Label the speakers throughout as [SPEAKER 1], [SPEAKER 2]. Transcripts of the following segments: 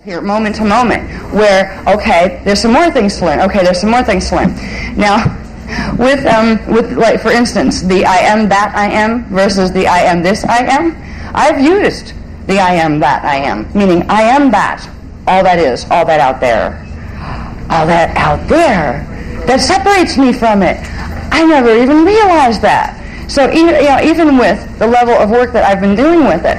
[SPEAKER 1] here, moment to moment, where, okay, there's some more things to learn. Okay, there's some more things to learn. Now, with like, for instance, the I am that I am versus the I am this I am, I've used the I am that I am, meaning I am that, all that is, all that out there. All that out there, that separates me from it. I never even realized that. So even with the level of work that I've been doing with it,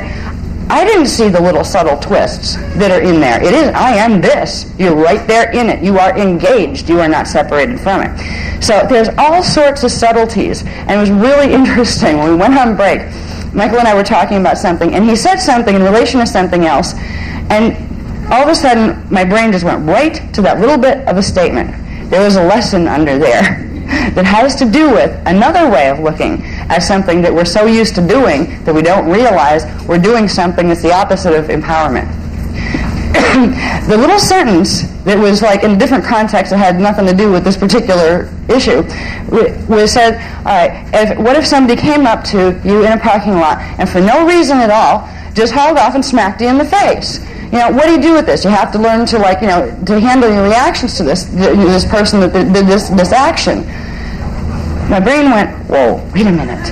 [SPEAKER 1] I didn't see the little subtle twists that are in there. It is, I am this. You're right there in it. You are engaged. You are not separated from it. So there's all sorts of subtleties. And it was really interesting. When we went on break, Michael and I were talking about something, and he said something in relation to something else, and all of a sudden my brain just went right to that little bit of a statement. There was a lesson under there that has to do with another way of looking at something that we're so used to doing that we don't realize we're doing something that's the opposite of empowerment. The little sentence that was like in a different context that had nothing to do with this particular issue was said, all right, what if somebody came up to you in a parking lot and for no reason at all just hauled off and smacked you in the face? What do you do with this? You have to learn to, to handle your reactions to this person that did this action. My brain went, whoa, wait a minute.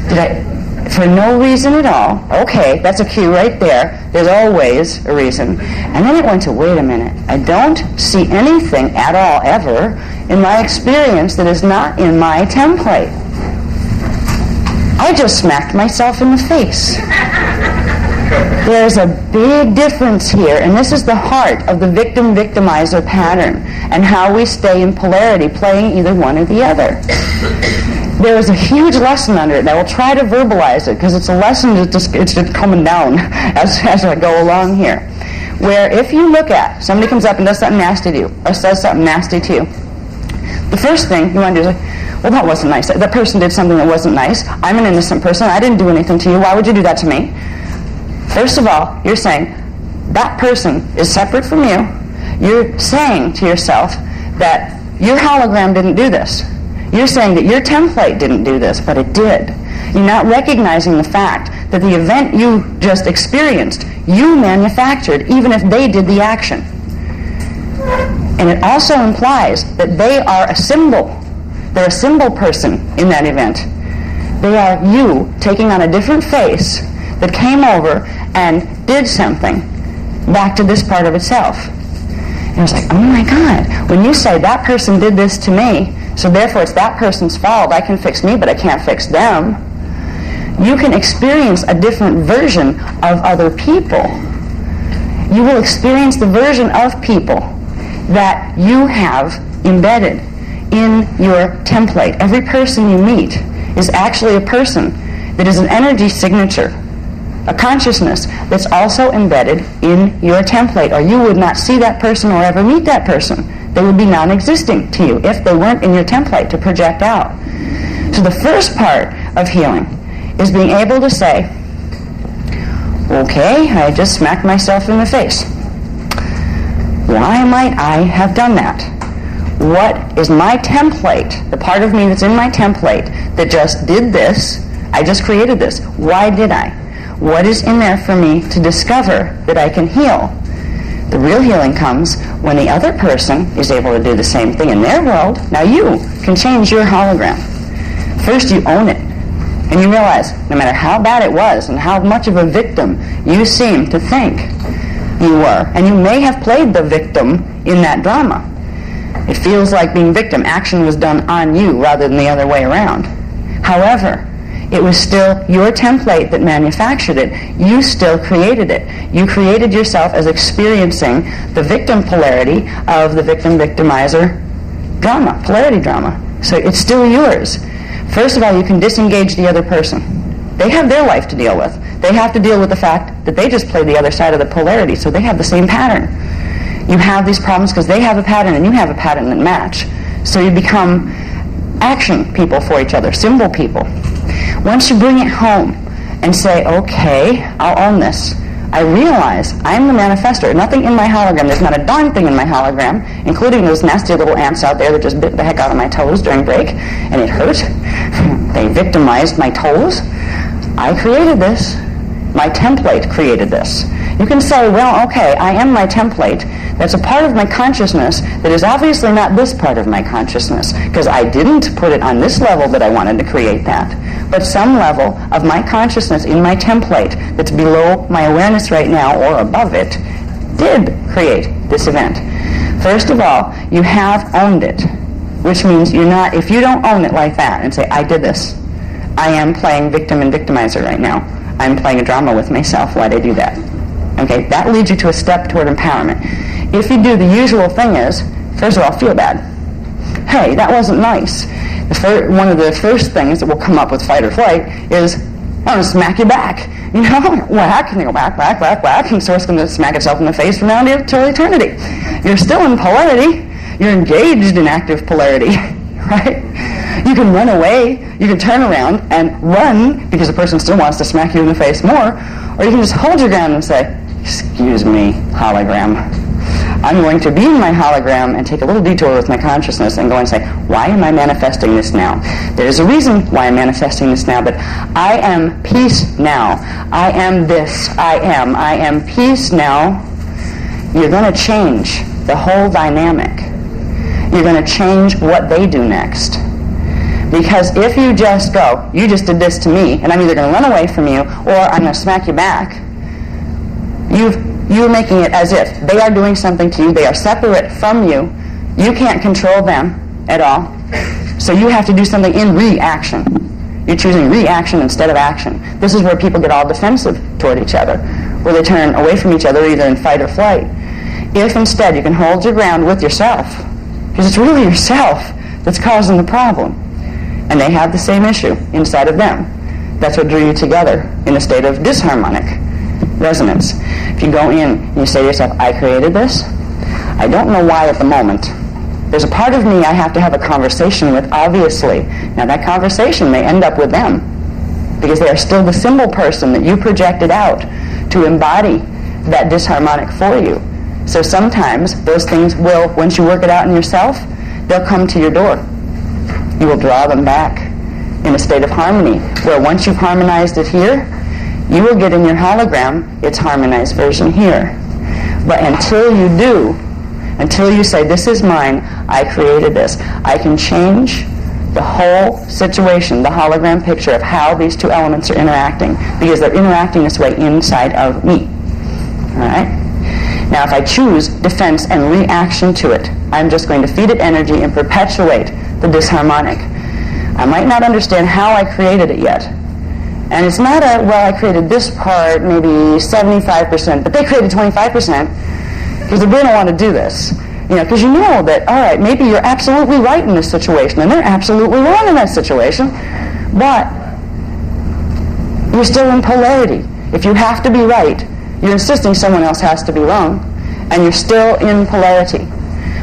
[SPEAKER 1] Did I, for no reason at all? Okay, that's a cue right there. There's always a reason. And then it went to, wait a minute. I don't see anything at all ever in my experience that is not in my template. I just smacked myself in the face. There's a big difference here, and this is the heart of the victim-victimizer pattern and how we stay in polarity, playing either one or the other. There is a huge lesson under it, and I will try to verbalize it because it's a lesson it's just coming down as I go along here. Where if you look at, somebody comes up and does something nasty to you, or says something nasty to you, the first thing you want to do is like, well, that wasn't nice. That person did something that wasn't nice. I'm an innocent person. I didn't do anything to you. Why would you do that to me? First of all, you're saying that person is separate from you. You're saying to yourself that your hologram didn't do this. You're saying that your template didn't do this, but it did. You're not recognizing the fact that the event you just experienced, you manufactured, even if they did the action. And it also implies that they are a symbol. They're a symbol person in that event. They are you taking on a different face that came over and did something back to this part of itself. And I was like, oh my God, when you say that person did this to me, so therefore it's that person's fault, I can fix me, but I can't fix them, you can experience a different version of other people. You will experience the version of people that you have embedded in your template. Every person you meet is actually a person that is an energy signature, a consciousness that's also embedded in your template, or you would not see that person or ever meet that person. They would be non-existing to you if they weren't in your template to project out. So the first part of healing is being able to say, okay, I just smacked myself in the face. Why might I have done that? What is my template, the part of me that's in my template that just did this? I just created this. Why did I? What is in there for me to discover that I can heal? The real healing comes when the other person is able to do the same thing in their world. Now you can change your hologram. First you own it, and you realize no matter how bad it was and how much of a victim you seem to think you were, and you may have played the victim in that drama. It feels like being victim. Action was done on you rather than the other way around. However, it was still your template that manufactured it. You still created it. You created yourself as experiencing the victim polarity of the victim-victimizer drama, polarity drama. So it's still yours. First of all, you can disengage the other person. They have their life to deal with. They have to deal with the fact that they just play the other side of the polarity, so they have the same pattern. You have these problems because they have a pattern and you have a pattern that match. So you become action people for each other, symbol people. Once you bring it home and say, okay, I'll own this. I realize I'm the manifestor. Nothing in my hologram. There's not a darn thing in my hologram, including those nasty little ants out there that just bit the heck out of my toes during break, and it hurt. They victimized my toes. I created this. My template created this. You can say, well, okay, I am my template. That's a part of my consciousness that is obviously not this part of my consciousness, because I didn't put it on this level that I wanted to create that. But some level of my consciousness in my template that's below my awareness right now or above it did create this event. First of all, you have owned it, which means you're not, if you don't own it like that and say, I did this, I am playing victim and victimizer right now. I'm playing a drama with myself. Why'd I do that? Okay, that leads you to a step toward empowerment. If you do, the usual thing is, first of all, feel bad. Hey, that wasn't nice. One of the first things that will come up with fight or flight is, I'm going to smack you back. You know, whack, and they go whack, whack, whack, whack, and so it's going to smack itself in the face from now until eternity. You're still in polarity. You're engaged in active polarity, right? You can run away, you can turn around and run because the person still wants to smack you in the face more, or you can just hold your ground and say, excuse me, hologram. I'm going to be in my hologram and take a little detour with my consciousness and go and say, why am I manifesting this now? There's a reason why I'm manifesting this now, but I am peace now. I am this. I am peace now. You're going to change the whole dynamic. You're going to change what they do next. Because if you just go, you just did this to me, and I'm either going to run away from you or I'm going to smack you back, you're making it as if they are doing something to you. They are separate from you. You can't control them at all. So you have to do something in reaction. You're choosing reaction instead of action. This is where people get all defensive toward each other, where they turn away from each other either in fight or flight. If instead you can hold your ground with yourself, because it's really yourself that's causing the problem, and they have the same issue inside of them. That's what drew you together in a state of disharmonic resonance. If you go in and you say to yourself, I created this, I don't know why at the moment. There's a part of me I have to have a conversation with, obviously. Now that conversation may end up with them, because they are still the symbol person that you projected out to embody that disharmonic for you. So sometimes those things will, once you work it out in yourself, they'll come to your door. You will draw them back in a state of harmony, where once you've harmonized it here, you will get in your hologram its harmonized version here. But until you do, until you say, this is mine, I created this, I can change the whole situation, the hologram picture of how these two elements are interacting, because they're interacting this way inside of me. All right? Now, if I choose defense and reaction to it, I'm just going to feed it energy and perpetuate the disharmonic. I might not understand how I created it yet. And it's not a, well, I created this part, maybe 75%, but they created 25%, because the brain will want to do this. You know, because you know that, all right, maybe you're absolutely right in this situation, and they're absolutely wrong in that situation, but you're still in polarity. If you have to be right, you're insisting someone else has to be wrong, and you're still in polarity.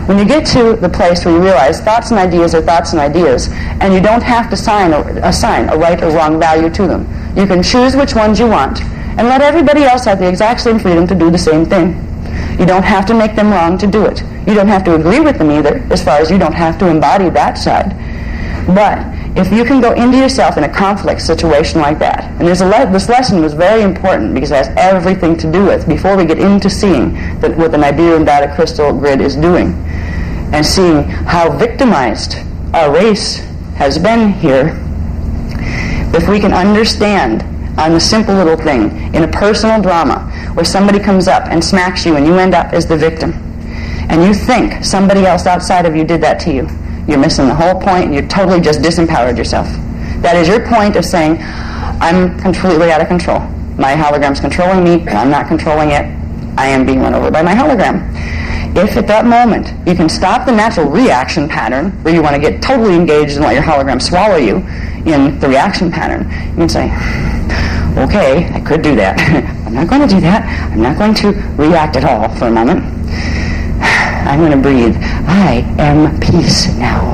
[SPEAKER 1] When you get to the place where you realize thoughts and ideas are thoughts and ideas, and you don't have to assign a right or wrong value to them, you can choose which ones you want, and let everybody else have the exact same freedom to do the same thing. You don't have to make them wrong to do it. You don't have to agree with them either, as far as you don't have to embody that side. But if you can go into yourself in a conflict situation like that, and this lesson was very important because it has everything to do with, before we get into seeing what the Nibiru and Data crystal grid is doing, and seeing how victimized our race has been here, if we can understand on the simple little thing, in a personal drama, where somebody comes up and smacks you and you end up as the victim, and you think somebody else outside of you did that to you, you're missing the whole point, and you're totally just disempowered yourself. That is your point of saying, I'm completely out of control. My hologram's controlling me, and I'm not controlling it. I am being run over by my hologram. If at that moment you can stop the natural reaction pattern, where you want to get totally engaged and let your hologram swallow you in the reaction pattern, you can say, okay, I could do that. I'm not going to do that. I'm not going to react at all for a moment. I'm going to breathe. I am peace now.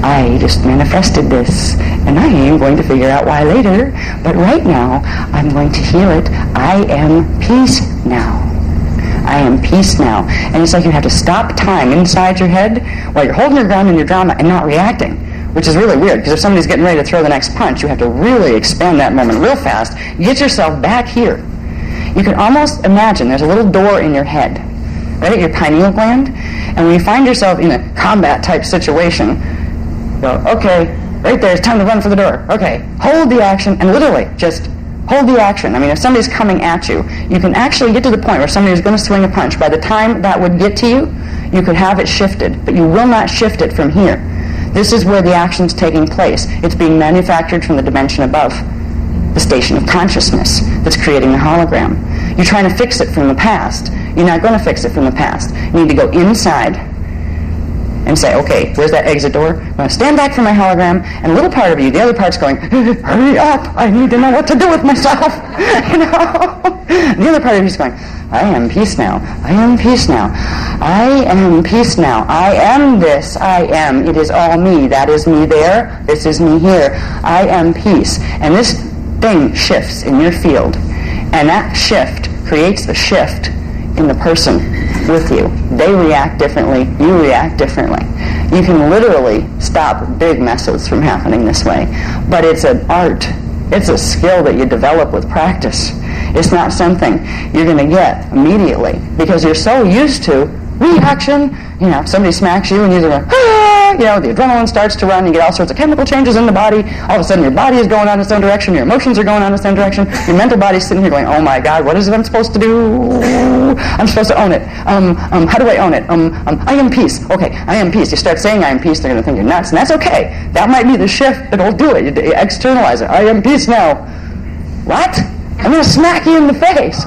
[SPEAKER 1] I just manifested this, and I am going to figure out why later, but right now, I'm going to heal it. I am peace now. I am peace now. And it's like you have to stop time inside your head while you're holding your ground in your drama and not reacting, which is really weird, because if somebody's getting ready to throw the next punch, you have to really expand that moment real fast. Get yourself back here. You can almost imagine there's a little door in your head, right at your pineal gland, and when you find yourself in a combat type situation, you go, okay, right there, it's time to run for the door. Okay, hold the action, and literally just hold the action. I mean, if somebody's coming at you, you can actually get to the point where somebody is going to swing a punch. By the time that would get to you, you could have it shifted, but you will not shift it from here. This is where the action's taking place. It's being manufactured from the dimension above, the station of consciousness that's creating the hologram. You're trying to fix it from the past. You're not going to fix it from the past. You need to go inside and say, okay, where's that exit door? I'm going to stand back from my hologram, and a little part of you, the other part's going, hurry up, I need to know what to do with myself. You know? The other part of you's going, I am peace now. I am peace now. I am peace now. I am this. I am. It is all me. That is me there. This is me here. I am peace. And this thing shifts in your field. And that shift creates a shift in the person with you. They react differently. You react differently. You can literally stop big messes from happening this way. But it's an art. It's a skill that you develop with practice. It's not something you're going to get immediately because you're so used to reaction. You know, if somebody smacks you and you're going, ah, you know, the adrenaline starts to run, you get all sorts of chemical changes in the body. All of a sudden your body is going on its own direction, your emotions are going on its own direction, your mental body's sitting here going, oh my God, what is it I'm supposed to do? I'm supposed to own it. How do I own it? I am peace. Okay, I am peace. You start saying I am peace, they're going to think you're nuts, and that's okay. That might be the shift that'll do it. You externalize it. I am peace now. What? I'm going to smack you in the face.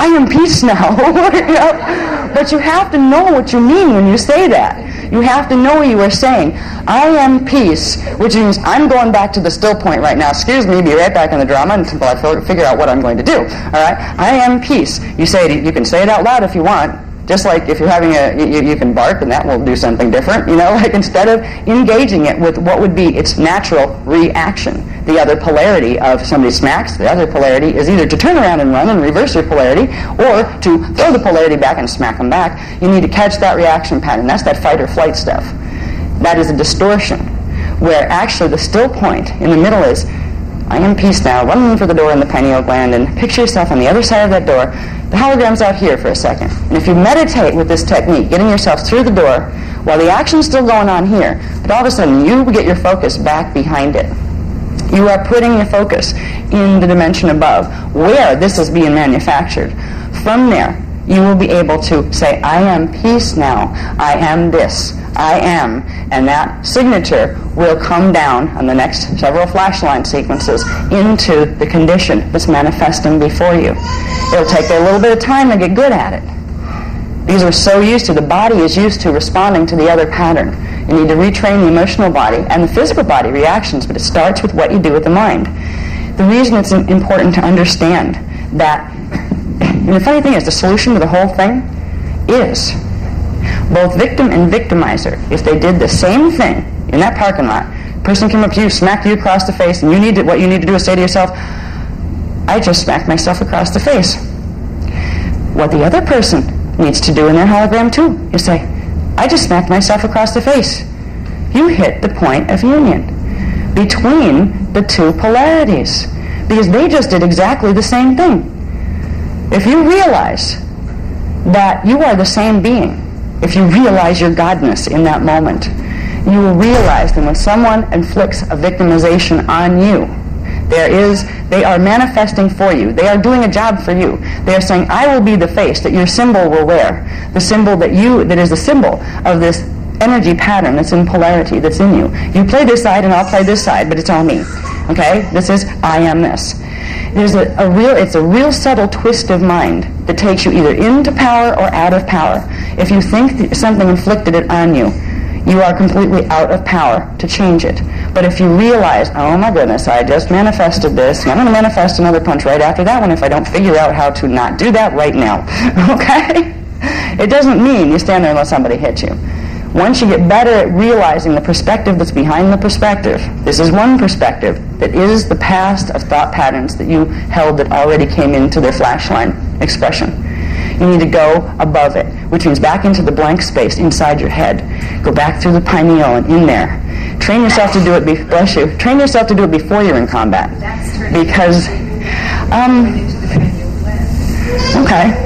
[SPEAKER 1] I am peace now. You know? But you have to know what you mean when you say that. You have to know what you are saying. I am peace, which means I'm going back to the still point right now. Excuse me, be right back in the drama until I figure out what I'm going to do. All right? I am peace. You say it, you can say it out loud if you want. Just like if you're having you can bark and that will do something different, you know, like instead of engaging it with what would be its natural reaction. The other polarity of somebody smacks, the other polarity is either to turn around and run and reverse your polarity or to throw the polarity back and smack them back. You need to catch that reaction pattern. That's that fight or flight stuff. That is a distortion where actually the still point in the middle is I am peace now, run for the door in the pineal gland, and picture yourself on the other side of that door. The hologram's out here for a second. And if you meditate with this technique, getting yourself through the door, while the action's still going on here, but all of a sudden you get your focus back behind it. You are putting your focus in the dimension above, where this is being manufactured. From there, you will be able to say, I am peace now. I am this. I am. And that signature will come down on the next several flashline sequences into the condition that's manifesting before you. It'll take a little bit of time to get good at it. Because we're so used to, the body is used to responding to the other pattern. You need to retrain the emotional body and the physical body reactions, but it starts with what you do with the mind. The reason it's important to understand that, and the funny thing is, the solution to the whole thing is both victim and victimizer. If they did the same thing in that parking lot, person came up to you, smacked you across the face, and what you need to do is say to yourself, I just smacked myself across the face. What the other person needs to do in their hologram too is say, I just smacked myself across the face. You hit the point of union between the two polarities because they just did exactly the same thing. If you realize that you are the same being, if you realize your godness in that moment, you will realize that when someone inflicts a victimization on you, they are manifesting for you. They are doing a job for you. They are saying, I will be the face that your symbol will wear. The symbol that is the symbol of this energy pattern that's in polarity, that's in you. You play this side and I'll play this side, but it's all me. Okay? This is, I am this. It's a real subtle twist of mind that takes you either into power or out of power. If you think something inflicted it on you, you are completely out of power to change it. But if you realize, oh my goodness, I just manifested this, and I'm going to manifest another punch right after that one if I don't figure out how to not do that right now. Okay? It doesn't mean you stand there and let somebody hit you. Once you get better at realizing the perspective that's behind the perspective, this is one perspective that is the past of thought patterns that you held that already came into their flashline expression. You need to go above it, which means back into the blank space inside your head. Go back through the pineal and in there. Train yourself to do it, bless you, train yourself to do it before you're in combat. Because, Okay.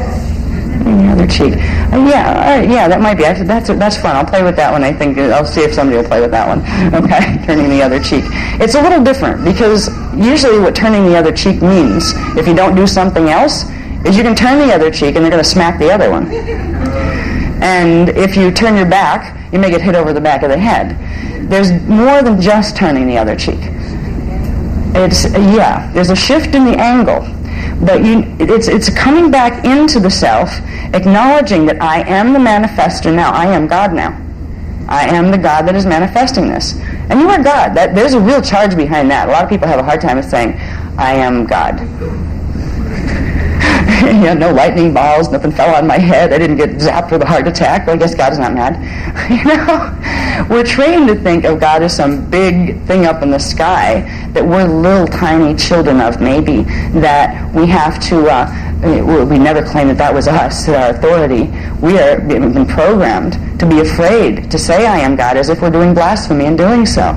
[SPEAKER 1] The other cheek. Yeah, that might be. That's fun. I'll play with that one. I'll see if somebody will play with that one. Okay, turning the other cheek. It's a little different because usually what turning the other cheek means, if you don't do something else, is you can turn the other cheek and they're going to smack the other one. And if you turn your back, you may get hit over the back of the head. There's more than just turning the other cheek. There's a shift in the angle. But it's coming back into the self, acknowledging that I am the manifester now. I am God now. I am the God that is manifesting this. And you are God. There's a real charge behind that. A lot of people have a hard time with saying, I am God. No lightning balls, nothing fell on my head, I didn't get zapped with a heart attack. Well, I guess God is not mad. We're trained to think of God as some big thing up in the sky that we're little tiny children of, maybe, that we have to, we never claim that was us, our authority. We've been programmed to be afraid to say I am God as if we're doing blasphemy in doing so.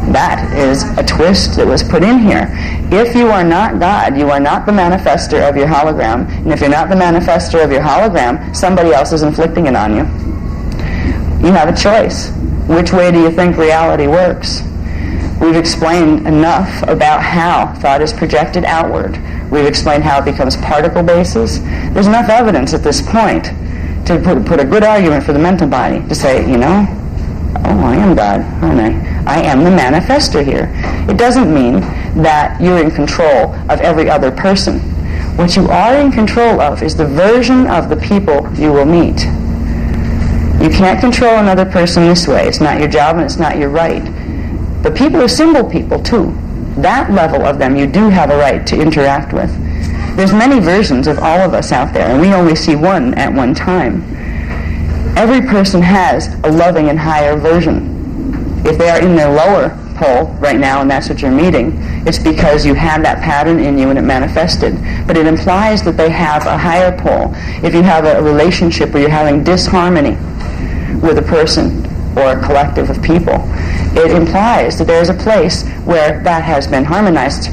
[SPEAKER 1] That is a twist that was put in here. If you are not God, you are not the manifester of your hologram. And if you're not the manifester of your hologram, somebody else is inflicting it on you. You have a choice. Which way do you think reality works? We've explained enough about how thought is projected outward. We've explained how it becomes particle bases. There's enough evidence at this point to put a good argument for the mental body to say, I am God, aren't I? I am the manifester here. It doesn't mean that you're in control of every other person. What you are in control of is the version of the people you will meet. You can't control another person this way. It's not your job and it's not your right. But people are symbol people too. That level of them you do have a right to interact with. There's many versions of all of us out there, and we only see one at one time. Every person has a loving and higher version. If they are in their lower pole right now and that's what you're meeting, it's because you had that pattern in you and it manifested. But it implies that they have a higher pole. If you have a relationship where you're having disharmony with a person or a collective of people, it implies that there's a place where that has been harmonized.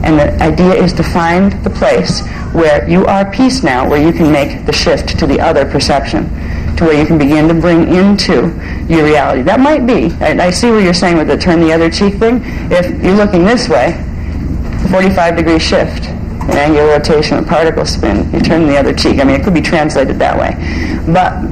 [SPEAKER 1] And the idea is to find the place where you are peace now, where you can make the shift to the other perception, to where you can begin to bring into your reality. That might be, I see what you're saying with the turn the other cheek thing. If you're looking this way, 45-degree shift, an angular rotation, a particle spin, you turn the other cheek. It could be translated that way. But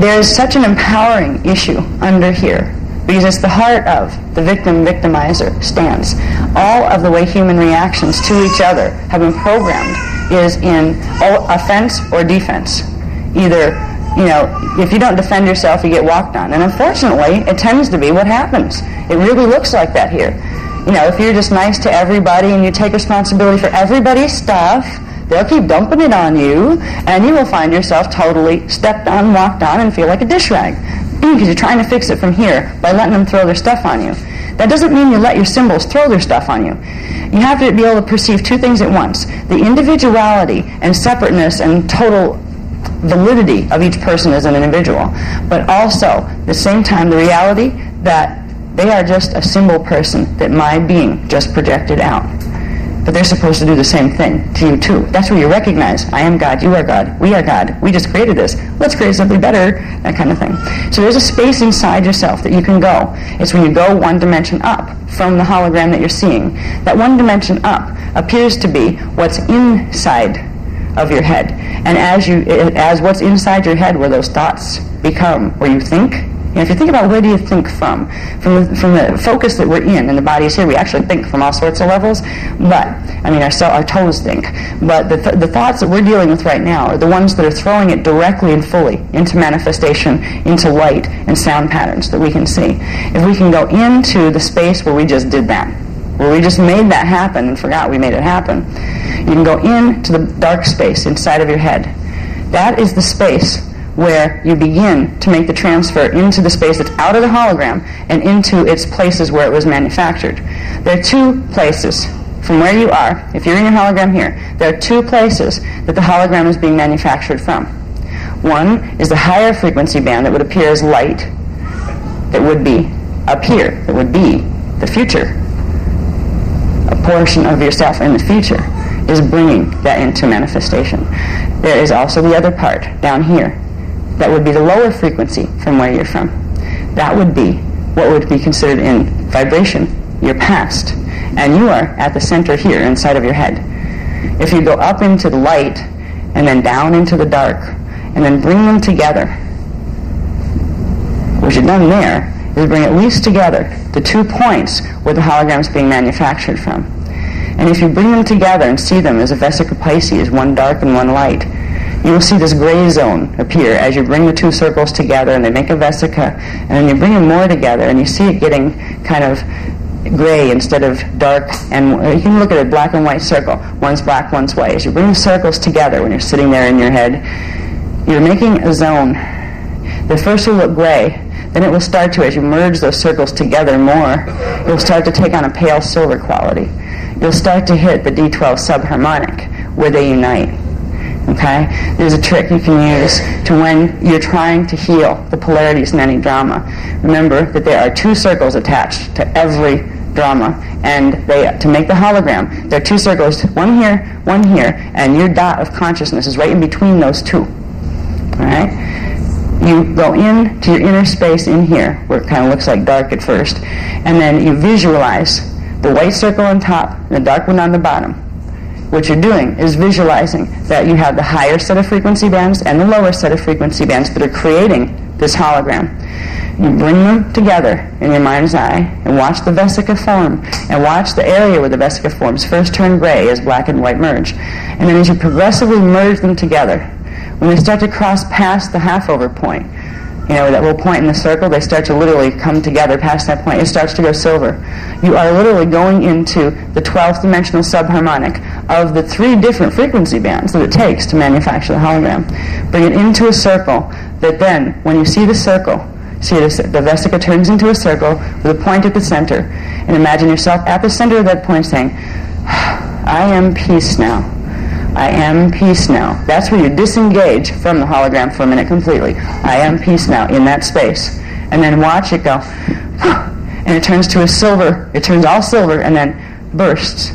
[SPEAKER 1] there's such an empowering issue under here, because it's the heart of the victim-victimizer stance. All of the way human reactions to each other have been programmed is in offense or defense. Either, if you don't defend yourself, you get walked on. And unfortunately, it tends to be what happens. It really looks like that here. If you're just nice to everybody and you take responsibility for everybody's stuff, they'll keep dumping it on you, and you will find yourself totally stepped on, walked on, and feel like a dish rag. Because you're trying to fix it from here by letting them throw their stuff on you. That doesn't mean you let your symbols throw their stuff on you. You have to be able to perceive two things at once. The individuality and separateness and total validity of each person as an individual, but also, at the same time, the reality that they are just a symbol person that my being just projected out. But they're supposed to do the same thing to you too. That's where you recognize, I am God, you are God, we are God, we just created this. Let's create something better, that kind of thing. So there's a space inside yourself that you can go. It's when you go one dimension up from the hologram that you're seeing. That one dimension up appears to be what's inside of your head. And as what's inside your head, where those thoughts become, where you think. If you think about where do you think from the focus that we're in, and the body is here, we actually think from all sorts of levels, but, our toes think. But the thoughts that we're dealing with right now are the ones that are throwing it directly and fully into manifestation, into light and sound patterns that we can see. If we can go into the space where we just did that, where we just made that happen and forgot we made it happen, you can go into the dark space inside of your head. That is the space where you begin to make the transfer into the space that's out of the hologram and into its places where it was manufactured. There are two places from where you are. If you're in your hologram here, there are two places that the hologram is being manufactured from. One is the higher frequency band that would appear as light, that would be up here, that would be the future, a portion of yourself in the future. is bringing that into manifestation. There is also the other part down here. That would be the lower frequency from where you're from. That would be what would be considered in vibration, your past. And you are at the center here inside of your head. If you go up into the light and then down into the dark and then bring them together, what you've done there is bring at least together the 2 points where the hologram is being manufactured from. And if you bring them together and see them as a vesica Pisces, one dark and one light, you will see this gray zone appear as you bring the 2 circles together and they make a vesica, and then you bring them more together and you see it getting kind of gray instead of dark, and you can look at a black and white circle. One's black, one's white. As you bring the circles together when you're sitting there in your head, you're making a zone. The first will look gray, then it will start to, as you merge those circles together more, you'll start to take on a pale silver quality. You'll start to hit the D12 subharmonic where they unite. Okay? There's a trick you can use to when you're trying to heal the polarities in any drama. Remember that there are 2 circles attached to every drama, and to make the hologram, there are 2 circles, one here, and your dot of consciousness is right in between those 2. Alright? You go into your inner space in here, where it kind of looks like dark at first, and then you visualize the white circle on top and the dark one on the bottom. What you're doing is visualizing that you have the higher set of frequency bands and the lower set of frequency bands that are creating this hologram. You bring them together in your mind's eye and watch the vesica form, and watch the area where the vesica forms first turn gray as black and white merge. And then as you progressively merge them together, when they start to cross past the half-over point, that little point in the circle, they start to literally come together past that point. It starts to go silver. You are literally going into the 12th dimensional subharmonic of the 3 different frequency bands that it takes to manufacture the hologram. Bring it into a circle that then, when you see the circle, see the vesica turns into a circle with a point at the center, and imagine yourself at the center of that point saying, I am peace now. I am peace now. That's where you disengage from the hologram for a minute completely. I am peace now in that space. And then watch it go, and it turns to a silver. It turns all silver and then bursts.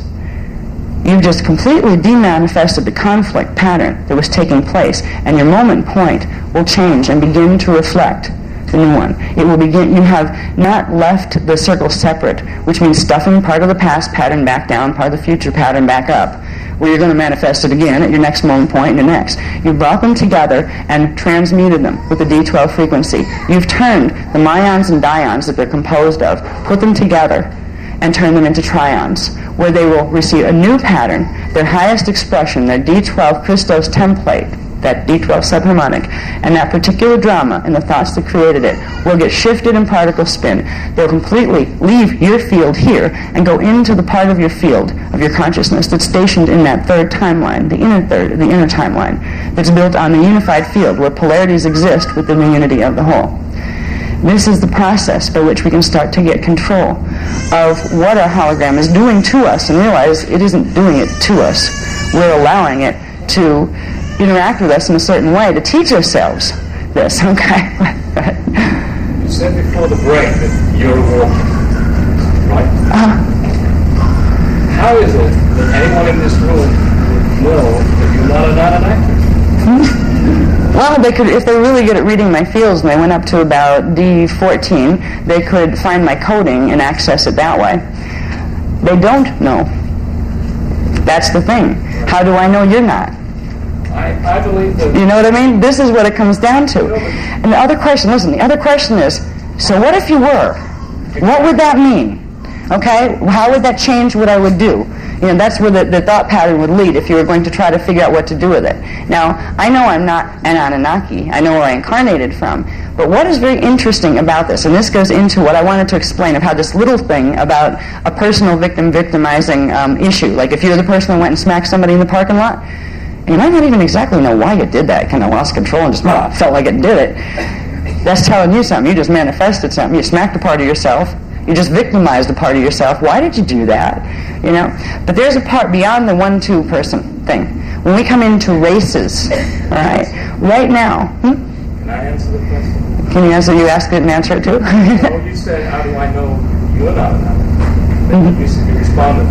[SPEAKER 1] You've just completely demanifested the conflict pattern that was taking place, and your moment point will change and begin to reflect the new one. It will begin. You have not left the circle separate, which means stuffing part of the past pattern back down, part of the future pattern back up, where you're going to manifest it again at your next moment point and the next. You brought them together and transmuted them with the D12 frequency. You've turned the myons and dions that they're composed of, put them together, and turned them into trions, where they will receive a new pattern, their highest expression, their D12 Christos template, that D12 subharmonic, and that particular drama and the thoughts that created it will get shifted in particle spin. They'll completely leave your field here and go into the part of your field, of your consciousness, that's stationed in that third timeline, the inner timeline, that's built on the unified field where polarities exist within the unity of the whole. This is the process by which we can start to get control of what our hologram is doing to us and realize it isn't doing it to us. We're allowing it to interact with us in a certain way to teach ourselves this, okay?
[SPEAKER 2] You said before the break that you're walking, right? How is it that anyone in this room would know that you're not an actor?
[SPEAKER 1] Well, they could, if they're really good at reading my fields and they went up to about D14, they could find my coding and access it that way. They don't know. That's the thing. How do I know you're not?
[SPEAKER 2] I believe that...
[SPEAKER 1] You know what I mean? This is what it comes down to. And the other question is, so what if you were? What would that mean? Okay? How would that change what I would do? That's where the thought pattern would lead if you were going to try to figure out what to do with it. Now, I know I'm not an Anunnaki. I know where I incarnated from. But what is very interesting about this, and this goes into what I wanted to explain of how this little thing about a personal victimizing issue, like if you're the person who went and smacked somebody in the parking lot, you might not even exactly know why you did that. Kind of lost control and just felt like it did it. That's telling you something. You just manifested something. You smacked a part of yourself. You just victimized a part of yourself. Why did you do that? But there's a part beyond the 1-2 person thing. When we come into races, all right now.
[SPEAKER 2] Can I answer the question?
[SPEAKER 1] Can you answer? You ask it and answer it too.
[SPEAKER 2] Well, you said, how do I know you're not an actor? You responded.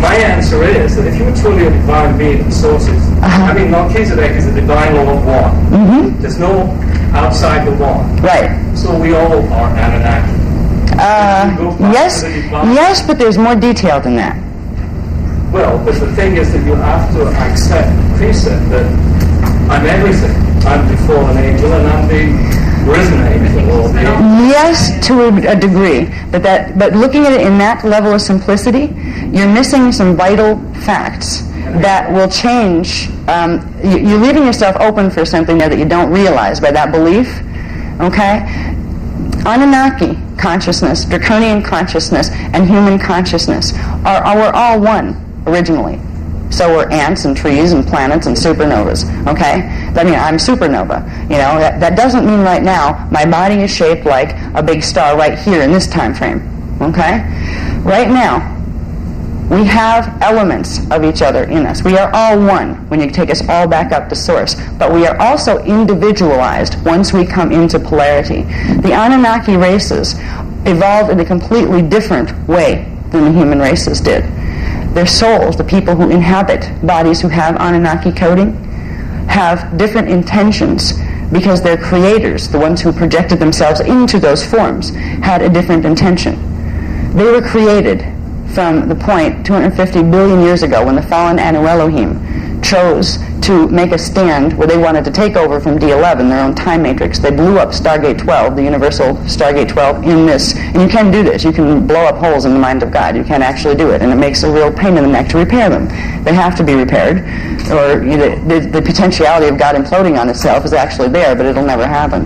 [SPEAKER 2] My answer is that if you were truly a divine being of sources, I mean, Melchizedek is a divine law of one. There's no outside the one.
[SPEAKER 1] Right.
[SPEAKER 2] So we all are Anunnaki.
[SPEAKER 1] Yes, but there's more detail than that.
[SPEAKER 2] Well, but the thing is that you have to accept the precept that I'm everything. I'm the fallen angel and I'm the risen angel. Or the
[SPEAKER 1] yes, to a degree. But looking at it in that level of simplicity, you're missing some vital facts that will change. You're leaving yourself open for something there that you don't realize by that belief. Okay? Anunnaki consciousness, draconian consciousness, and human consciousness we're all one originally. So we're ants and trees and planets and supernovas. Okay? I mean, I'm supernova. You know, that doesn't mean right now my body is shaped like a big star right here in this time frame. Okay? Right now, we have elements of each other in us. We are all one when you take us all back up to source. But we are also individualized once we come into polarity. The Anunnaki races evolved in a completely different way than the human races did. Their souls, the people who inhabit bodies who have Anunnaki coding, have different intentions because their creators, the ones who projected themselves into those forms, had a different intention. They were created from the point 250 billion years ago when the fallen Anu Elohim chose to make a stand where they wanted to take over from D11, their own time matrix. They blew up Stargate 12, the universal Stargate 12, in this. And you can do this. You can blow up holes in the mind of God. You can actually do it. And it makes a real pain in the neck to repair them. They have to be repaired. Or the potentiality of God imploding on itself is actually there, but it'll never happen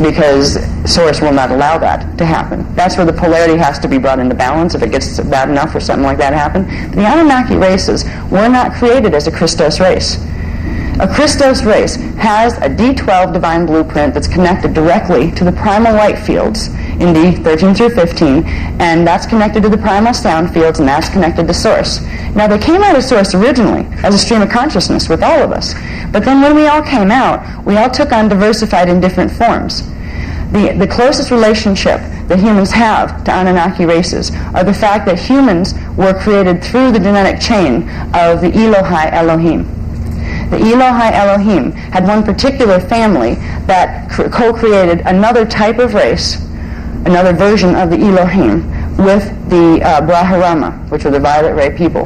[SPEAKER 1] because Source will not allow that to happen. That's where the polarity has to be brought into balance if it gets bad enough for something like that to happen. The Anunnaki races were not created as a Christos race. A Christos race has a D12 divine blueprint that's connected directly to the primal light fields in D13 through 15, and that's connected to the primal sound fields, and that's connected to Source. Now, they came out of Source originally as a stream of consciousness with all of us, but then when we all came out, we all took on diversified in different forms. The closest relationship that humans have to Anunnaki races are the fact that humans were created through the genetic chain of the Elohai Elohim. The Elohai Elohim had one particular family that co-created another type of race, another version of the Elohim, with the Brahmarama, which were the violet ray people.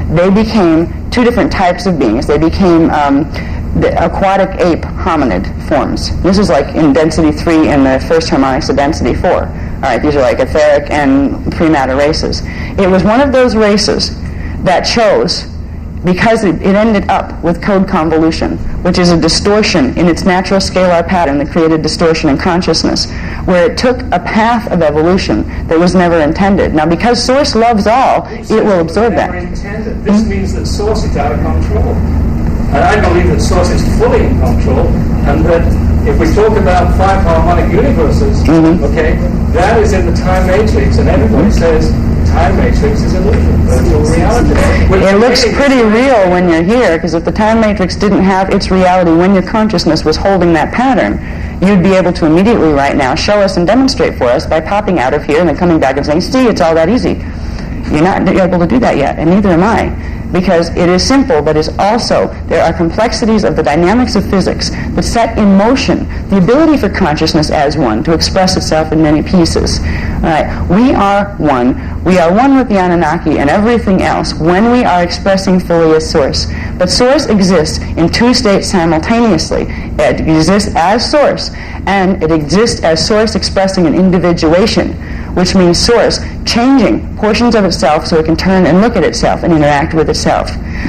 [SPEAKER 1] They became two different types of beings. They became the aquatic ape hominid forms. This is like in density 3 and the first harmonics of density 4. All right, these are like etheric and pre-matter races. It was one of those races that chose, because it ended up with code convolution, which is a distortion in its natural scalar pattern that created distortion in consciousness, where it took a path of evolution that was never intended. Now, because Source loves all, it will absorb that.
[SPEAKER 2] This means that Source is out of control. And I believe that Source is fully in control, and that if we talk about 5 harmonic universes, okay, that is in the time matrix, and everybody says time matrix is illusion, virtual reality.
[SPEAKER 1] It looks pretty real when you're here, because if the time matrix didn't have its reality when your consciousness was holding that pattern, you'd be able to immediately right now show us and demonstrate for us by popping out of here and then coming back and saying, see, it's all that easy. You're not able to do that yet, and neither am I. Because it is simple, but is also, there are complexities of the dynamics of physics that set in motion the ability for consciousness as one to express itself in many pieces. All right. We are one. We are one with the Anunnaki and everything else when we are expressing fully as Source. But Source exists in two states simultaneously. It exists as Source, and it exists as Source expressing an individuation, which means Source changing portions of itself so it can turn and look at itself and interact with itself.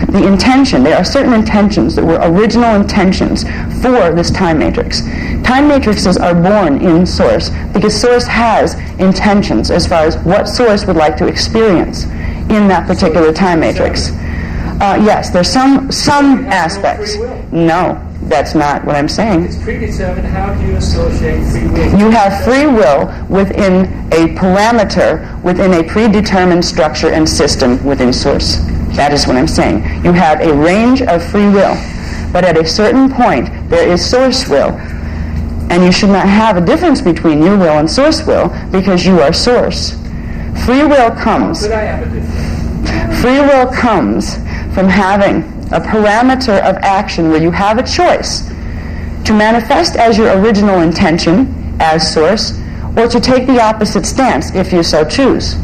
[SPEAKER 1] The intention, there are certain intentions that were original intentions for this time matrix. Time matrices are born in Source because Source has intentions as far as what Source would like to experience in that particular time matrix. Yes, there's some aspects. No. That's not what I'm saying.
[SPEAKER 2] It's predetermined. How do you associate free will?
[SPEAKER 1] You have free will within a parameter, within a predetermined structure and system within Source. That is what I'm saying. You have a range of free will, but at a certain point, there is Source will. And you should not have a difference between your will and Source will because you are Source. Free will comes.
[SPEAKER 2] Could I have a difference?
[SPEAKER 1] Free will comes from having a parameter of action where you have a choice to manifest as your original intention as source, or to take the opposite stance if you so choose.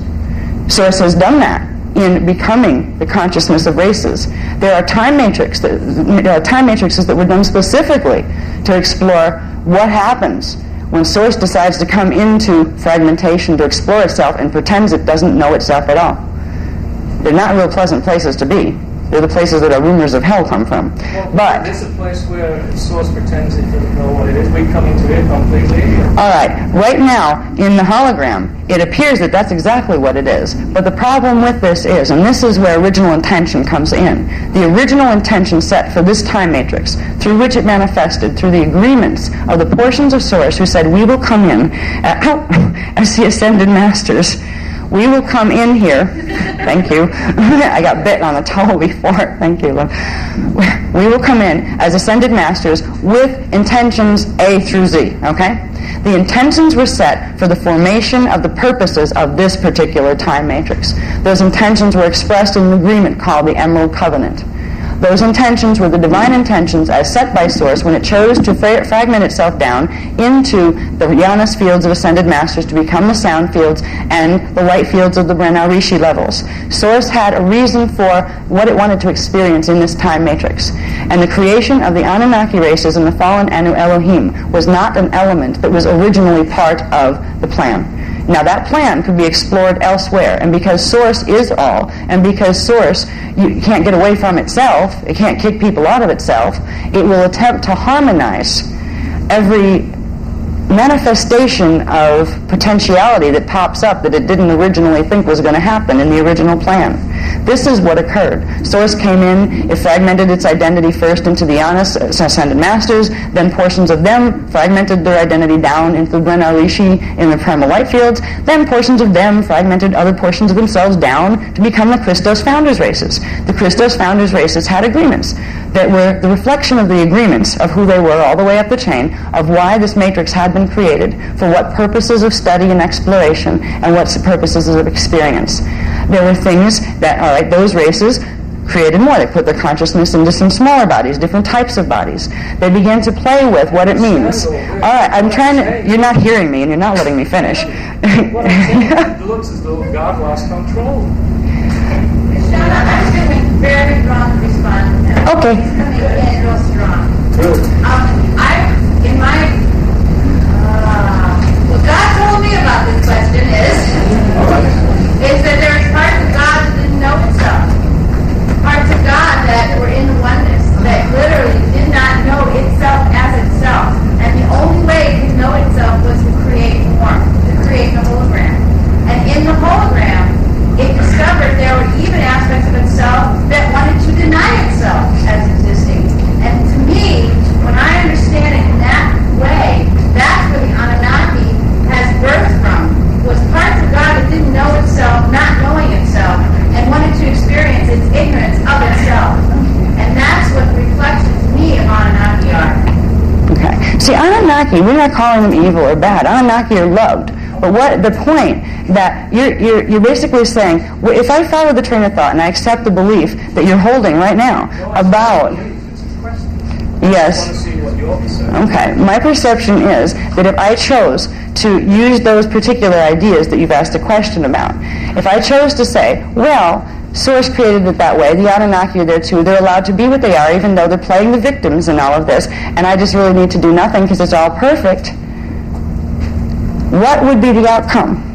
[SPEAKER 1] Source has done that in becoming the consciousness of races. There are time matrices that were done specifically to explore what happens when Source decides to come into fragmentation to explore itself and pretends it doesn't know itself at all. They're not real pleasant places to be. They're the places that our rumors of hell come from. But
[SPEAKER 2] it's a place where Source pretends it doesn't know what it is. We come into it completely.
[SPEAKER 1] All right. Right now, in the hologram, it appears that that's exactly what it is. But the problem with this is, and this is where original intention comes in, the original intention set for this time matrix, through which it manifested, through the agreements of the portions of Source who said, we will come in as the ascended masters. We will come in here. Thank you. I got bit on the toe before. Thank you. We will come in as ascended masters with intentions A through Z. Okay? The intentions were set for the formation of the purposes of this particular time matrix. Those intentions were expressed in an agreement called the Emerald Covenant. Those intentions were the divine intentions as set by Source when it chose to fragment itself down into the Jnana fields of ascended masters to become the sound fields and the light fields of the Brenna Rishi levels. Source had a reason for what it wanted to experience in this time matrix. And the creation of the Anunnaki races and the fallen Anu Elohim was not an element that was originally part of the plan. Now that plan could be explored elsewhere, and because Source is all, and because Source you can't get away from itself, it can't kick people out of itself, it will attempt to harmonize every manifestation of potentiality that pops up that it didn't originally think was going to happen in the original plan. This is what occurred. Source came in, it fragmented its identity first into the ascended masters, then portions of them fragmented their identity down into the Brenna Rishi in the primal light fields, then portions of them fragmented other portions of themselves down to become the Christos founders races. The Christos founders races had agreements that were the reflection of the agreements of who they were all the way up the chain, of why this matrix had been created, for what purposes of study and exploration, and what purposes of experience. There were things that, all right, those races created more. They put their consciousness into some smaller bodies, different types of bodies. They began to play with what it means. All right, I'm trying to, you're not hearing me and you're not letting me finish.
[SPEAKER 2] Well, it looks as though God lost control.
[SPEAKER 3] I'm feeling very strong response.
[SPEAKER 1] Okay.
[SPEAKER 3] It's coming in real strong.
[SPEAKER 2] Good.
[SPEAKER 3] What God told me about this question is that there's parts of God that didn't know itself. Parts of God that were in the oneness, that literally did not know itself as itself. And the only way it could know itself was to create form, to create the hologram. And in the hologram, it discovered there were even aspects of itself that wanted to deny itself as existing. And to me, when I understand it in that way, that's where the Anunnaki has birthed from, was parts of God that didn't know itself, not knowing itself, and wanted to experience its ignorance of itself. And that's what the reflection to me of Anunnaki are.
[SPEAKER 1] Okay. See, Anunnaki, we're not calling them evil or bad. Anunnaki are loved. But what the point that you're basically saying, well, if I follow the train of thought and I accept the belief that you're holding right now about, yes, okay, my perception is that if I chose to use those particular ideas that you've asked a question about, if I chose to say, well, Source created it that way, the Anunnaki are there too, they're allowed to be what they are even though they're playing the victims in all of this, and I just really need to do nothing because it's all perfect, what would be the outcome?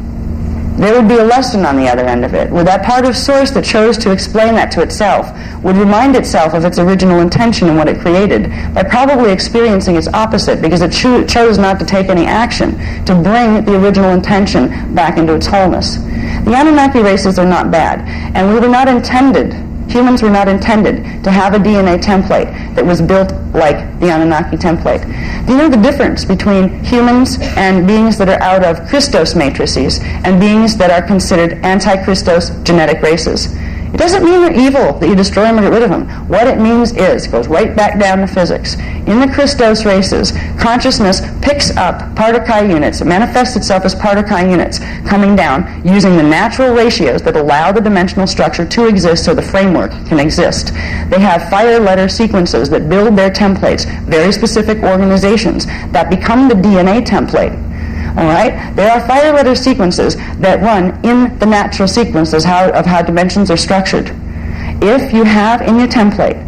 [SPEAKER 1] There would be a lesson on the other end of it, where that part of Source that chose to explain that to itself would remind itself of its original intention and what it created by probably experiencing its opposite because it chose not to take any action to bring the original intention back into its wholeness. The Anunnaki races are not bad, and we were not intended, humans were not intended to have a DNA template that was built like the Anunnaki template. Do you know the difference between humans and beings that are out of Christos matrices and beings that are considered anti-Christos genetic races? It doesn't mean they're evil, that you destroy them or get rid of them. What it means is, it goes right back down to physics. In the Christos races, consciousness picks up Partakai units. It manifests itself as Partakai units coming down using the natural ratios that allow the dimensional structure to exist so the framework can exist. They have fire letter sequences that build their templates, very specific organizations that become the DNA template. All right? There are fire letter sequences that run in the natural sequences of how dimensions are structured. If you have in your template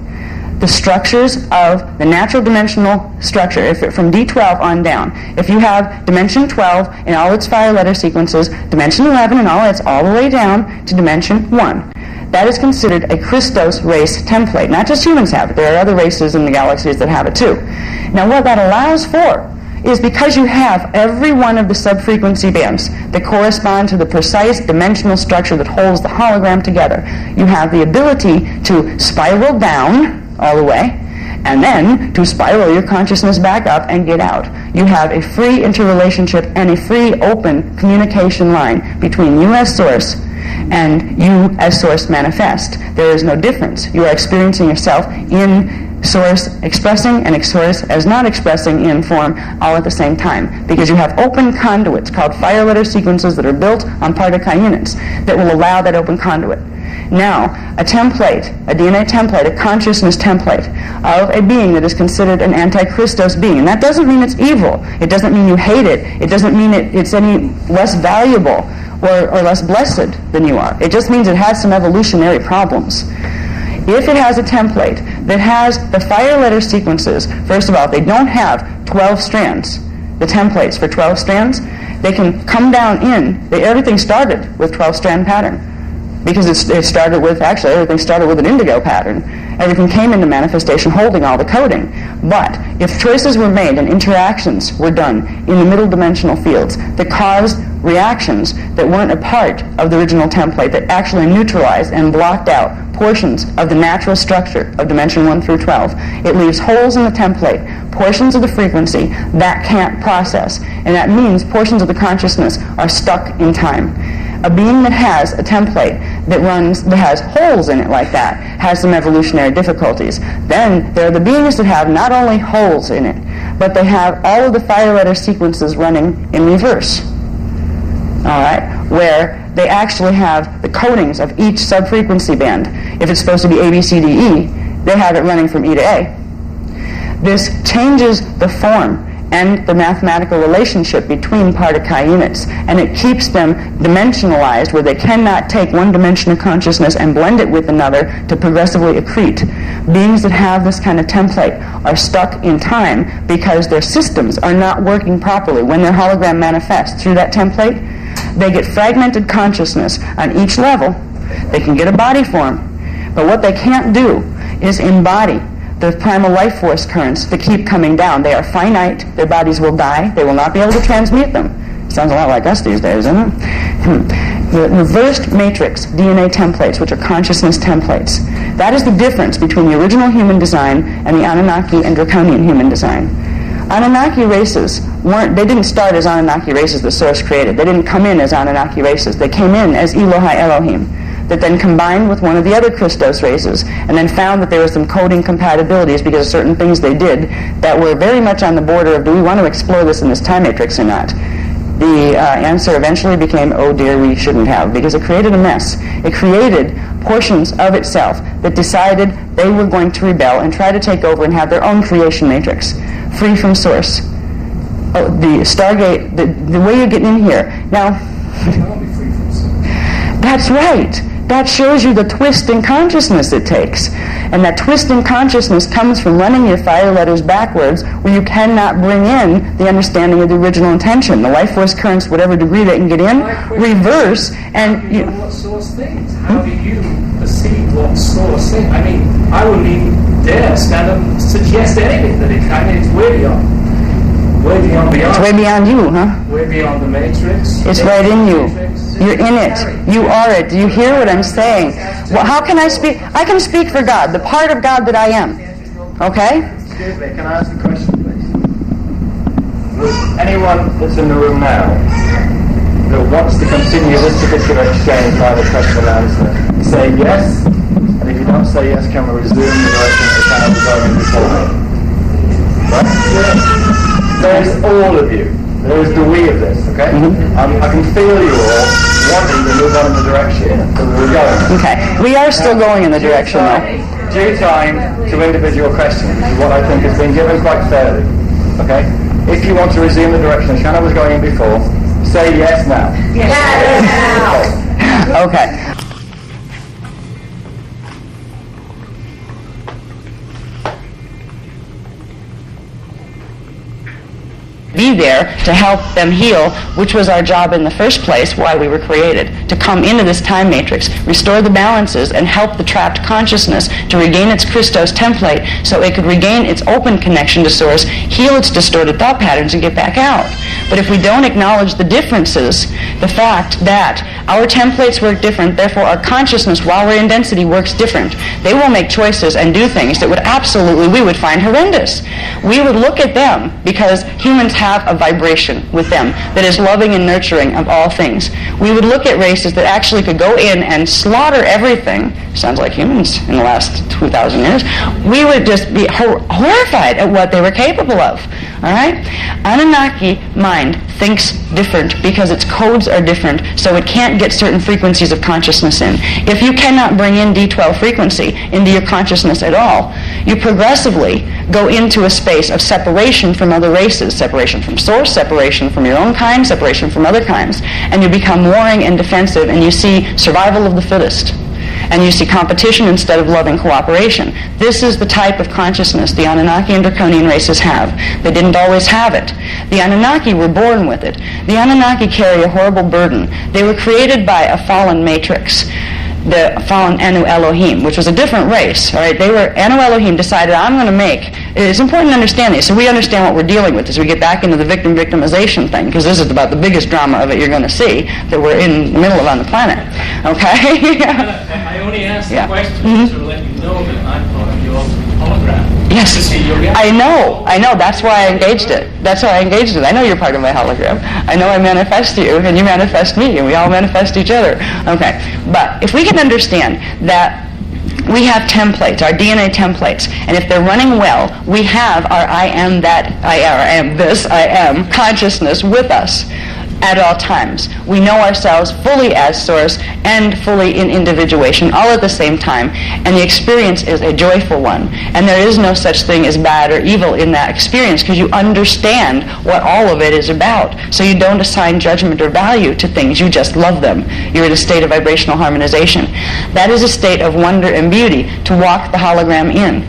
[SPEAKER 1] the structures of the natural dimensional structure, from D12 on down, if you have dimension 12 in all its fire letter sequences, dimension 11 and all the way down to dimension 1, that is considered a Christos race template. Not just humans have it. There are other races in the galaxies that have it too. Now what that allows for is because you have every one of the sub-frequency bands that correspond to the precise dimensional structure that holds the hologram together, you have the ability to spiral down all the way, and then to spiral your consciousness back up and get out. You have a free interrelationship and a free open communication line between you as source and you as source manifest. There is no difference. You are experiencing yourself in source expressing and source as not expressing in form all at the same time, because you have open conduits called fire letter sequences that are built on Partakai units that will allow that open conduit. Now, a template, a DNA template, a consciousness template of a being that is considered an anti-Christos being. And that doesn't mean it's evil. It doesn't mean you hate it. It doesn't mean it's any less valuable or less blessed than you are. It just means it has some evolutionary problems. If it has a template that has the fire letter sequences, first of all, they don't have 12 strands, the templates for 12 strands, they can come down in, everything started with 12-strand pattern. Because it started with, actually, everything started with an indigo pattern. Everything came into manifestation holding all the coding. But if choices were made and interactions were done in the middle dimensional fields that caused reactions that weren't a part of the original template, that actually neutralized and blocked out portions of the natural structure of dimension 1 through 12, it leaves holes in the template, portions of the frequency that can't process. And that means portions of the consciousness are stuck in time. A being that has a template that has holes in it like that has some evolutionary difficulties. Then there are the beings that have not only holes in it, but they have all of the fire letter sequences running in reverse. All right, where they actually have the codings of each sub-frequency band. If it's supposed to be A, B, C, D, E, they have it running from E to A. This changes the form and the mathematical relationship between Partakai units, and it keeps them dimensionalized where they cannot take one dimension of consciousness and blend it with another to progressively accrete. Beings that have this kind of template are stuck in time because their systems are not working properly. When their hologram manifests through that template, they get fragmented consciousness on each level. They can get a body form, but what they can't do is embody the primal life force currents that keep coming down. They are finite. Their bodies will die. They will not be able to transmute them. Sounds a lot like us these days, doesn't it? The reversed matrix DNA templates, which are consciousness templates, that is the difference between the original human design and the Anunnaki and Draconian human design. Anunnaki races didn't start as Anunnaki races the source created. They didn't come in as Anunnaki races. They came in as Elohai Elohim, that then combined with one of the other Christos races, and then found that there were some coding compatibilities because of certain things they did that were very much on the border of, do we want to explore this in this time matrix or not? The answer eventually became, oh dear, we shouldn't have, because it created a mess. It created portions of itself that decided they were going to rebel and try to take over and have their own creation matrix, free from source. Oh, the Stargate, the way you get in here. Now, that's right. That shows you the twist in consciousness it takes. And that twist in consciousness comes from running your fire letters backwards, where you cannot bring in the understanding of the original intention. The life force currents, whatever degree they can get in, reverse, and...
[SPEAKER 2] How do you know what source thinks? How do you perceive what source thinks? I mean, I wouldn't even dare stand up and suggest anything that it can. It's way beyond. Way beyond.
[SPEAKER 1] It's way beyond you, huh?
[SPEAKER 2] Way beyond the matrix.
[SPEAKER 1] It's right in you. You're in it. You are it. Do you hear what I'm saying? Well, how can I speak? I can speak for God, the part of God that I am. Okay?
[SPEAKER 4] Excuse me, can I ask a question, please? Anyone that's in the room now that wants to continue this particular exchange by the question and answer, say yes, and if you don't say yes, can we resume the direction that the channel was going before? Right? There is all of you. There is the we of this, okay? I can feel you all wanting to move on in the direction that we were going.
[SPEAKER 1] Okay. We are still going in the direction, though.
[SPEAKER 4] Due time to individual questions is what I think has been given quite fairly. Okay? If you want to resume the direction Shanna was going in before, say yes now.
[SPEAKER 3] Yes.
[SPEAKER 1] Okay. Be there to help them heal, which was our job in the first place, why we were created, to come into this time matrix, restore the balances, and help the trapped consciousness to regain its Christos template so it could regain its open connection to Source, heal its distorted thought patterns, and get back out. But if we don't acknowledge the differences, the fact that our templates work different, therefore our consciousness, while we're in density, works different, they will make choices and do things that we would find horrendous. We would look at them, because humans have a vibration with them that is loving and nurturing of all things. We would look at races that actually could go in and slaughter everything. Sounds like humans in the last 2,000 years. We would just be horrified at what they were capable of. All right? Anunnaki mind thinks different because its codes are different, so it can't get certain frequencies of consciousness in. If you cannot bring in D12 frequency into your consciousness at all, you progressively go into a space of separation from other races, separation from Source, separation from your own kind, separation from other kinds, and you become warring and defensive, and you see survival of the fittest. And you see competition instead of loving cooperation. This is the type of consciousness the Anunnaki and Draconian races have. They didn't always have it. The Anunnaki were born with it. The Anunnaki carry a horrible burden. They were created by a fallen matrix, the fallen Anu Elohim, which was a different race. All right, Anu Elohim decided, I'm going to make. It's important to understand this, so we understand what we're dealing with as we get back into the victimization thing, because this is about the biggest drama of it you're going to see that we're in the middle of on the planet. Okay.
[SPEAKER 2] I only asked the question to let you know that I'm part of your hologram.
[SPEAKER 1] Yes, I know. That's why I engaged it. I know you're part of my hologram. I know I manifest you, and you manifest me, and we all manifest each other. Okay, but if we can understand that we have templates, our DNA templates, and if they're running well, we have our I am that, I am this, I am consciousness with us at all times. We know ourselves fully as Source and fully in individuation, all at the same time, and the experience is a joyful one. And there is no such thing as bad or evil in that experience, because you understand what all of it is about. So you don't assign judgment or value to things, you just love them. You're in a state of vibrational harmonization. That is a state of wonder and beauty to walk the hologram in.